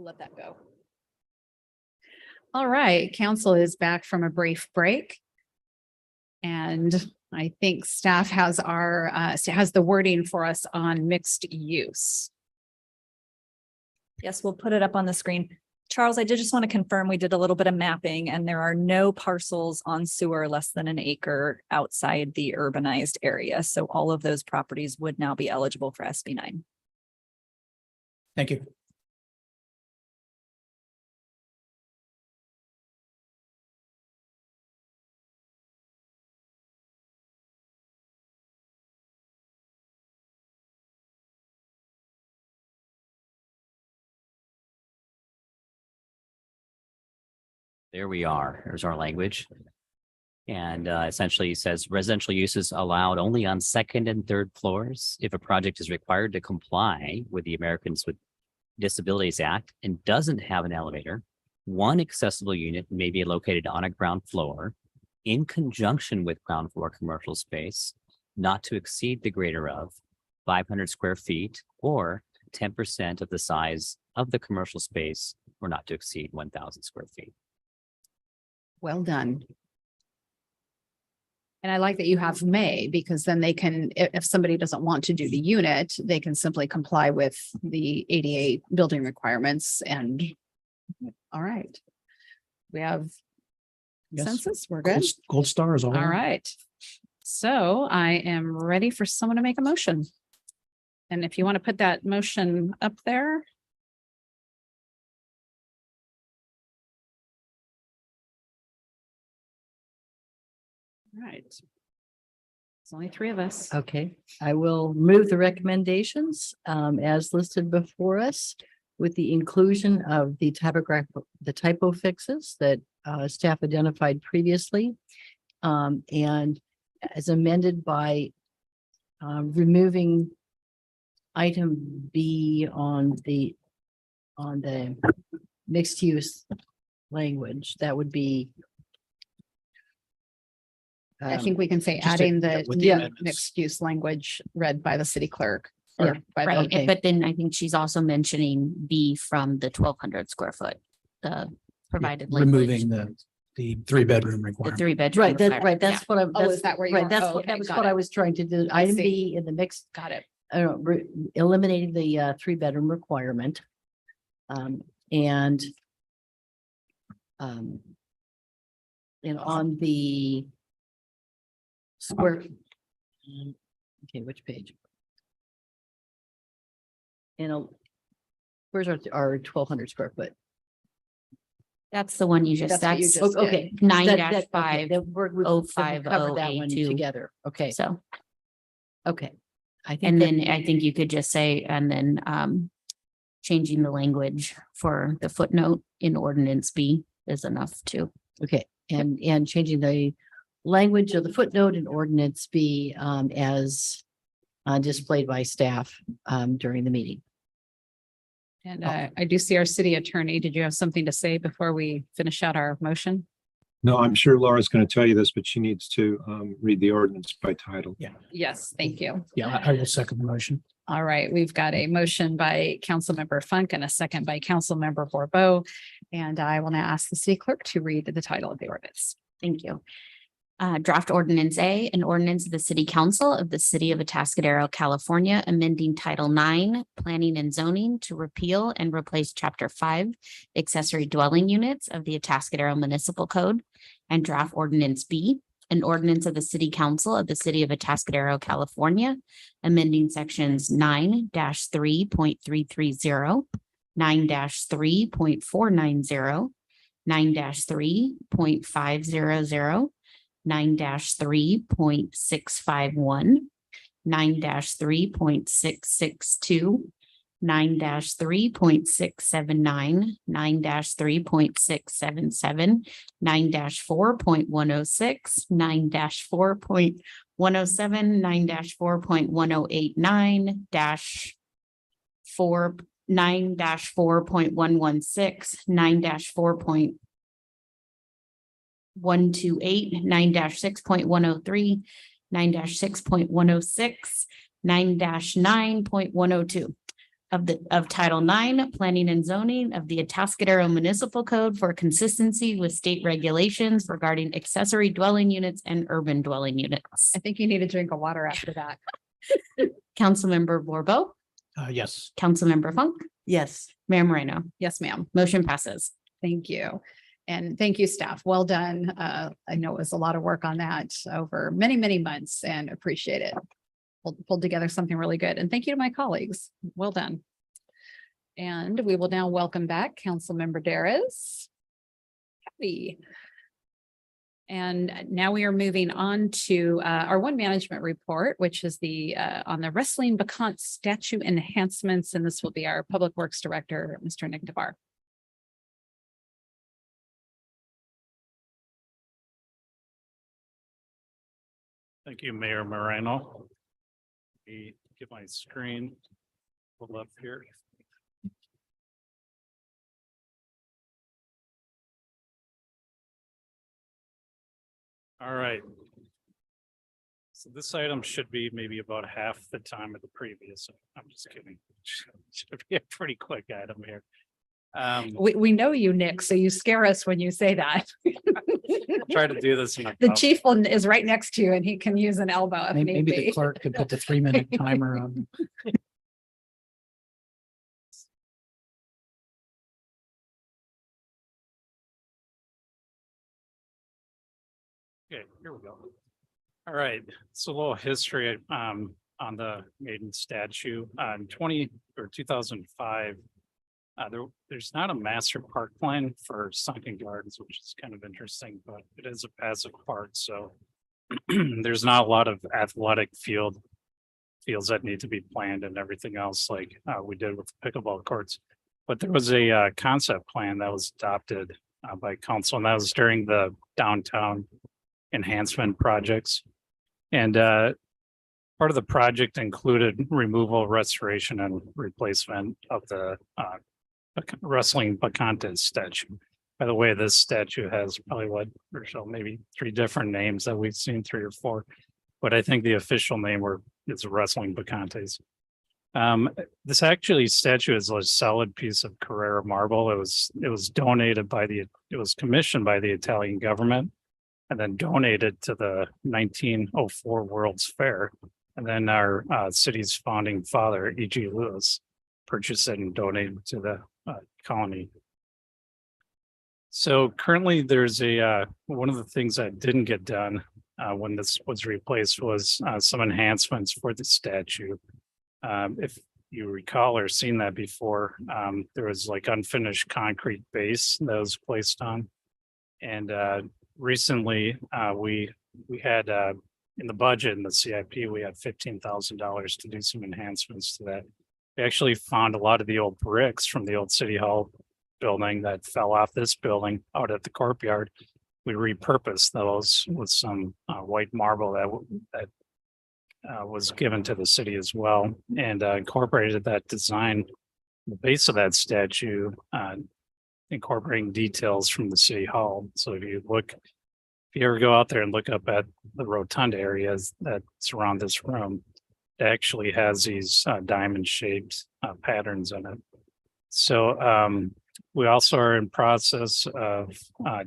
We'll let that go. All right, council is back from a brief break. And I think staff has has the wording for us on mixed use. Yes, we'll put it up on the screen. Charles, I did just want to confirm we did a little bit of mapping and there are no parcels on sewer less than an acre outside the urbanized area. So all of those properties would now be eligible for SB 9. Thank you. There we are. There's our language. And essentially it says residential uses allowed only on second and third floors if a project is required to comply with the Americans with Disabilities Act and doesn't have an elevator. One accessible unit may be located on a ground floor in conjunction with ground floor commercial space, not to exceed the greater of 500 square feet or 10% of the size of the commercial space, or not to exceed 1,000 square feet. Well done. And I like that you have may, because then they can, if somebody doesn't want to do the unit, they can simply comply with the ADA building requirements and, all right. We have Yes. census, we're good. Gold star is all. All right. So I am ready for someone to make a motion. And if you want to put that motion up there. All right. There's only three of us. Okay, I will move the recommendations as listed before us with the inclusion of the typo fixes that staff identified previously. And as amended by removing item B on the mixed use language, that would be I think we can say just adding yeah, the with the new amendments. mixed use language read by the city clerk. Yeah, Or by the, Right, Okay. but then I think she's also mentioning B from the 1,200 square foot, the provided language, Removing the 3-bedroom the requirement. 3-bedroom. right, that, requirement. right, that's what I'm, Oh, that's, is that where you right, are? that's Oh, what, okay, that was got what it. I was trying to do. I Item see. B in the mixed, got it. eliminating the 3-bedroom requirement. And on the square. Okay, which page? Where's our 1,200 square foot? That's the one you just, That's what you that's just did. Okay. 9-5. We've 05082. covered that one together. Okay, So, okay. I think. and that- then I think you could just say, and then changing the language for the footnote in ordinance B is enough too. Okay, and changing the language of the footnote in ordinance B as displayed by staff during the meeting. And I do see our city attorney. Did you have something to say before we finish out our motion? No, I'm sure Laura's going to tell you this, but she needs to read the ordinance by title. Yes, thank you. Yeah, I will second the motion. All right, we've got a motion by Councilmember Funk and a second by Councilmember Borbeau. And I will now ask the city clerk to read the title of the ordinance. Thank you. Draft ordinance A, an ordinance of the city council of the city of Atascadero, California, amending Title 9, planning and zoning to repeal and replace Chapter 5, accessory dwelling units of the Atascadero Municipal Code, and draft ordinance B, an ordinance of the city council of the city of Atascadero, California, amending sections 9-3.330, 9-3.490, 9-3.500, 9-3.651, 9-3.662, 9-3.679, 9-3.677, 9-4.106, 9-4.107, 9-4.1089, 9-4.116, 9-4.128, 9-6.103, 9-6.106, 9-9.102. of Title IX, Planning and Zoning of the Atascadero Municipal Code for consistency with state regulations regarding accessory dwelling units and urban dwelling units. I think you need a drink of water after that. Councilmember Borbo, Yes. Councilmember Funk, Yes. Mayor Moreno, Yes, ma'am. motion passes. Thank you. And thank you, staff. Well done. I know it was a lot of work on that over many, many months and appreciate it. Pulled together something really good. And thank you to my colleagues. Well done. And we will now welcome back Councilmember Daris. Happy. And now we are moving on to our one management report, which is the on the Wrestling Bacant statue enhancements. And this will be our Public Works Director, Mr. Nick DeBar. Thank you, Mayor Moreno. Let me get my screen pulled up here. All right. So this item should be maybe about half the time of the previous. I'm just kidding. Should be a pretty quick item here. We know you, Nick, so you scare us when you say that. Try to do this. The chief is right next to you and he can use an elbow if need Maybe the be. clerk could put the 3-minute timer on. Okay, here we go. All right, so a little history on the maiden statue. In 2005, there's not a master park plan for Sunken Gardens, which is kind of interesting, but it is a passive park, so there's not a lot of athletic fields that need to be planned and everything else like we did with the pickleball courts. But there was a concept plan that was adopted by council, and that was during the downtown enhancement projects. And part of the project included removal, restoration, and replacement of the Wrestling Bacante statue. By the way, this statue has probably maybe 3 different names that we've seen, 3 or 4, but I think the official name is Wrestling Bacantes. This actually statue is a solid piece of Carrara marble. It was donated it was commissioned by the Italian government and then donated to the 1904 World's Fair. And then our city's founding father, E.G. Lewis, purchased it and donated to the colony. So currently there's one of the things that didn't get done when this was replaced was some enhancements for the statue. If you recall or seen that before, there was like unfinished concrete base that was placed on. And recently we had in the budget in the CIP, we had $15,000 to do some enhancements to that. We actually found a lot of the old bricks from the old City Hall building that fell off this building out at the courtyard. We repurposed those with some white marble that was given to the city as well, and incorporated that design, the base of that statue, incorporating details from the City Hall. So if you ever go out there and look up at the rotunda areas that surround this room, it actually has these diamond shaped patterns in it. So we also are in process of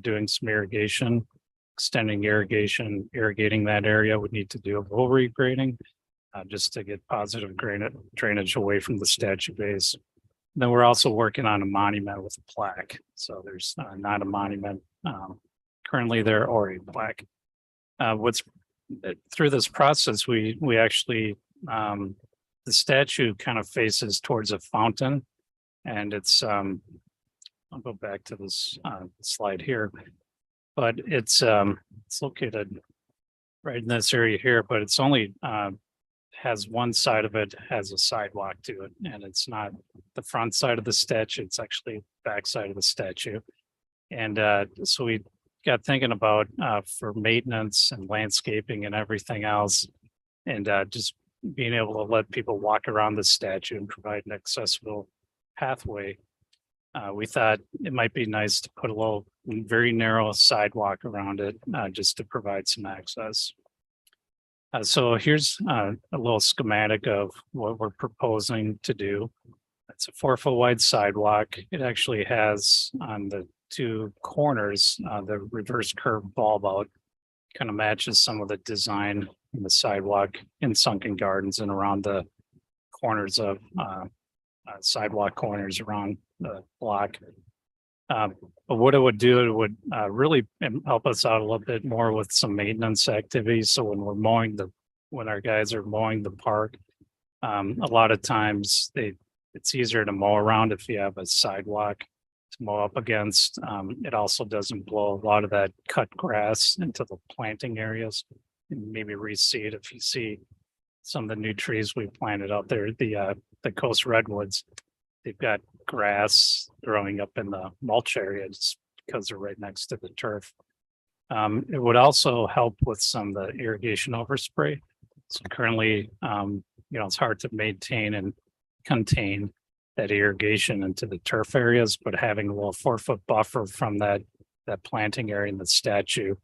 doing some irrigation, extending irrigating that area. We need to do a little regrading just to get positive drainage away from the statue base. Then we're also working on a monument with a plaque. So there's not a monument currently there or a plaque. Through this process, we actually, the statue kind of faces towards a fountain, and it's, I'll go back to this slide here, but it's located right in this area here, but it's only has one side of it has a sidewalk to it, and it's not the front side of the statue, it's actually back side of the statue. And so we got thinking about for maintenance and landscaping and everything else, and just being able to let people walk around the statue and provide an accessible pathway. We thought it might be nice to put a little very narrow sidewalk around it just to provide some access. So here's a little schematic of what we're proposing to do. It's a 4 foot wide sidewalk. It actually has on the two corners, the reverse curve bulb out. Kind of matches some of the design in the sidewalk in Sunken Gardens and around the corners of sidewalk corners around the block. But what it would do, it would really help us out a little bit more with some maintenance activities. So when we're when our guys are mowing the park, a lot of times it's easier to mow around if you have a sidewalk to mow up against. It also doesn't blow a lot of that cut grass into the planting areas. And maybe reseed if you see some of the new trees we planted out there, the coast redwoods. They've got grass growing up in the mulch area just because they're right next to the turf. It would also help with some of the irrigation overspray. So currently, it's hard to maintain and contain that irrigation into the turf areas, but having a little 4 foot buffer from that planting area in the statue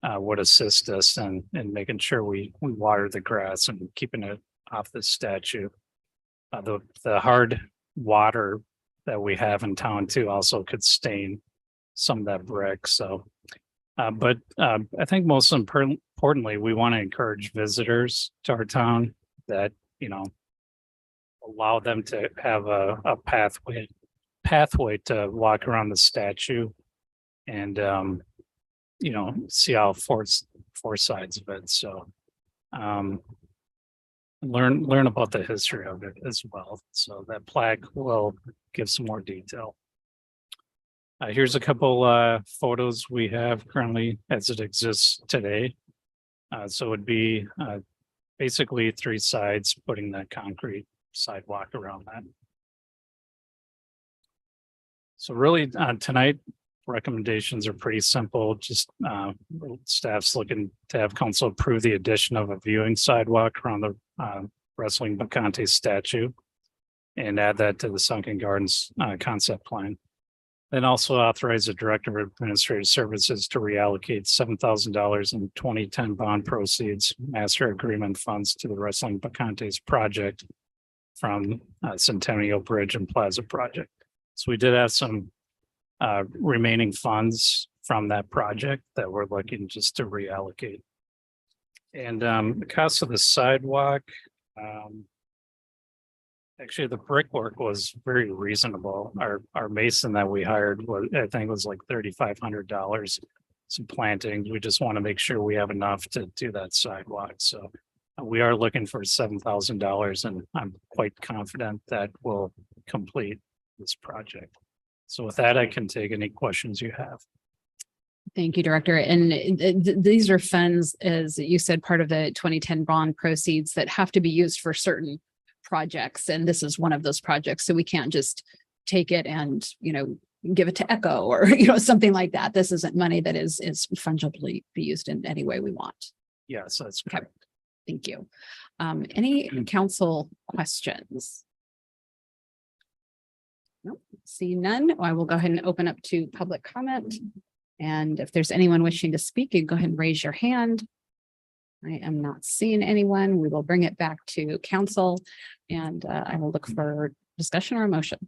would assist us in making sure we water the grass and keeping it off the statue. The hard water that we have in town too also could stain some of that brick. So, but I think most importantly, we want to encourage visitors to our town that, allow them to have a pathway to walk around the statue and, see all four sides of it. So, learn about the history of it as well. So that plaque will give some more detail. Here's a couple photos we have currently as it exists today. So it would be basically 3 sides, putting that concrete sidewalk around that. So really tonight, recommendations are pretty simple. Just staff's looking to have council approve the addition of a viewing sidewalk around the wrestling Bacante statue and add that to the Sunken Gardens concept plan. Then also authorize the Director of Administrative Services to reallocate $7,000 in 2010 bond proceeds, master agreement funds to the wrestling Bacantes project from Centennial Bridge and Plaza project. So we did have some remaining funds from that project that we're looking just to reallocate. And the cost of the sidewalk, actually the brickwork was very reasonable. Our mason that we hired was, I think, was like $3,500. Some plantings. We just want to make sure we have enough to do that sidewalk. So we are looking for $7,000, and I'm quite confident that we'll complete this project. So with that, I can take any questions you have. Thank you, Director. And these are funds, as you said, part of the 2010 bond proceeds that have to be used for certain projects. And this is one of those projects. So we can't just take it and, give it to Echo or, something like that. This isn't money that is fungibly be used in any way we want. Yes, that's Okay. correct. Thank you. Any council questions? Nope, see none. I will go ahead and open up to public comment. And if there's anyone wishing to speak, you can go ahead and raise your hand. I am not seeing anyone. We will bring it back to council and I will look for discussion or a motion.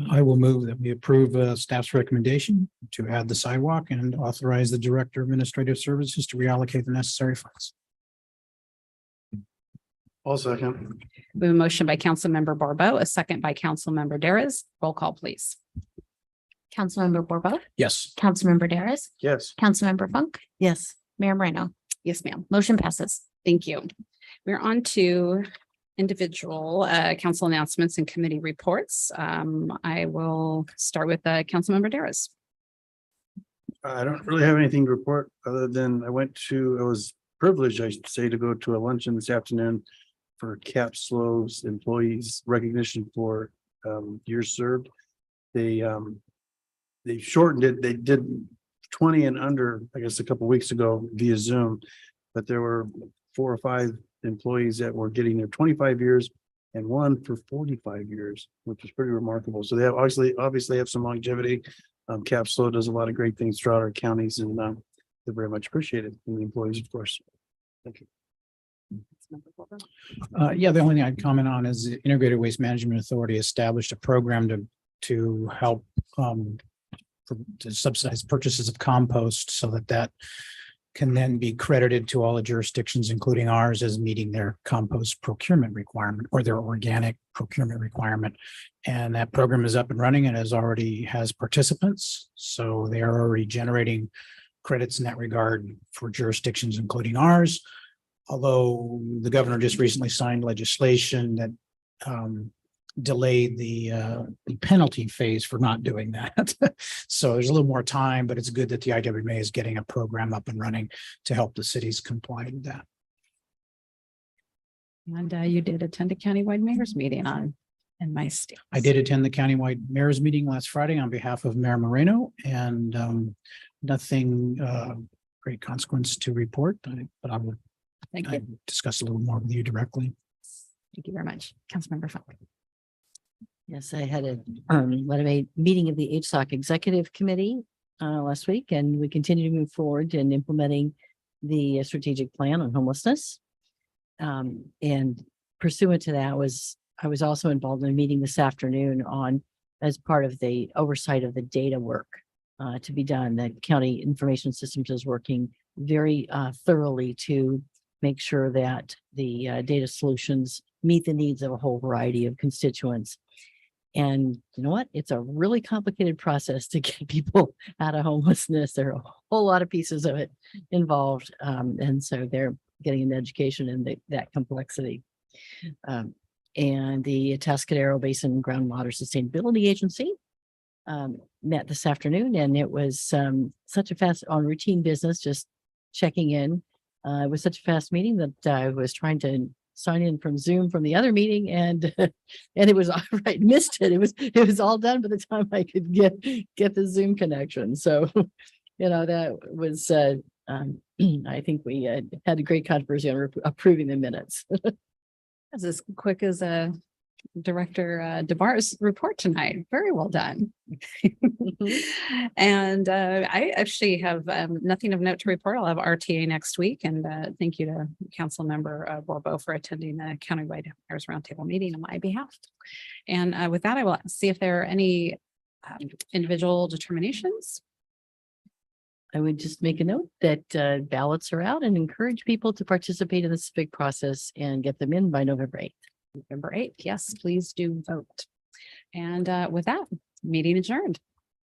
I will move that we approve staff's recommendation to add the sidewalk and authorize the Director of Administrative Services to reallocate the necessary funds. I'll second. We have a motion by Councilmember Barbeau, a second by Councilmember Daris. Roll call, please. Councilmember Borbo, Yes. Councilmember Daris, Yes. Councilmember Funk, Yes. Mayor Moreno. Yes, ma'am. Motion passes. Thank you. We're on to individual council announcements and committee reports. I will start with Councilmember Daris. I don't really have anything to report other than I was privileged, I should say, to go to a luncheon this afternoon for Capslow's employees recognition for years served. They shortened it. They did 20 and under, I guess, a couple of weeks ago via Zoom, but there were 4 or 5 employees that were getting their 25 years and one for 45 years, which is pretty remarkable. So they have obviously have some longevity. Capslow does a lot of great things throughout our counties, and they're very much appreciated from the employees, of course. Thank you. Yeah, the only thing I'd comment on is the Integrated Waste Management Authority established a program to help to subsidize purchases of compost so that can then be credited to all the jurisdictions, including ours, as meeting their compost procurement requirement or their organic procurement requirement. And that program is up and running and has participants. So they are already generating credits in that regard for jurisdictions, including ours. Although the governor just recently signed legislation that delayed the penalty phase for not doing that. So there's a little more time, but it's good that the IWMA is getting a program up and running to help the cities comply with that. And you did attend a countywide mayor's meeting in my state. I did attend the countywide mayor's meeting last Friday on behalf of Mayor Moreno, and nothing great consequence to report, but I will Thank you. discuss a little more with you directly. Thank you very much. Councilmember Funk. Yes, I had a meeting of the HSOC Executive Committee last week, and we continue to move forward in implementing the strategic plan on homelessness. And pursuant to that I was also involved in a meeting this afternoon as part of the oversight of the data work to be done. The county information systems is working very thoroughly to make sure that the data solutions meet the needs of a whole variety of constituents. And you know what? It's a really complicated process to get people out of homelessness. There are a whole lot of pieces of it involved. And so they're getting an education in that complexity. And the Atascadero Basin Groundwater Sustainability Agency met this afternoon, and it was such a fast on routine business, just checking in. It was such a fast meeting that I was trying to sign in from Zoom from the other meeting, and it was all right. Missed it. It was all done by the time I could get the Zoom connection. So, that was. I think we had a great controversy on approving the minutes. That's as quick as Director DeBar's report tonight. Very well done. And I actually have nothing of note to report. I'll have RTA next week. And thank you to Councilmember Borbo for attending the Countywide Mayor's Roundtable meeting on my behalf. And with that, I will see if there are any individual determinations. I would just make a note that ballots are out and encourage people to participate in the civic process and get them in by November 8th. November 8th. Yes, please do vote. And with that, meeting adjourned.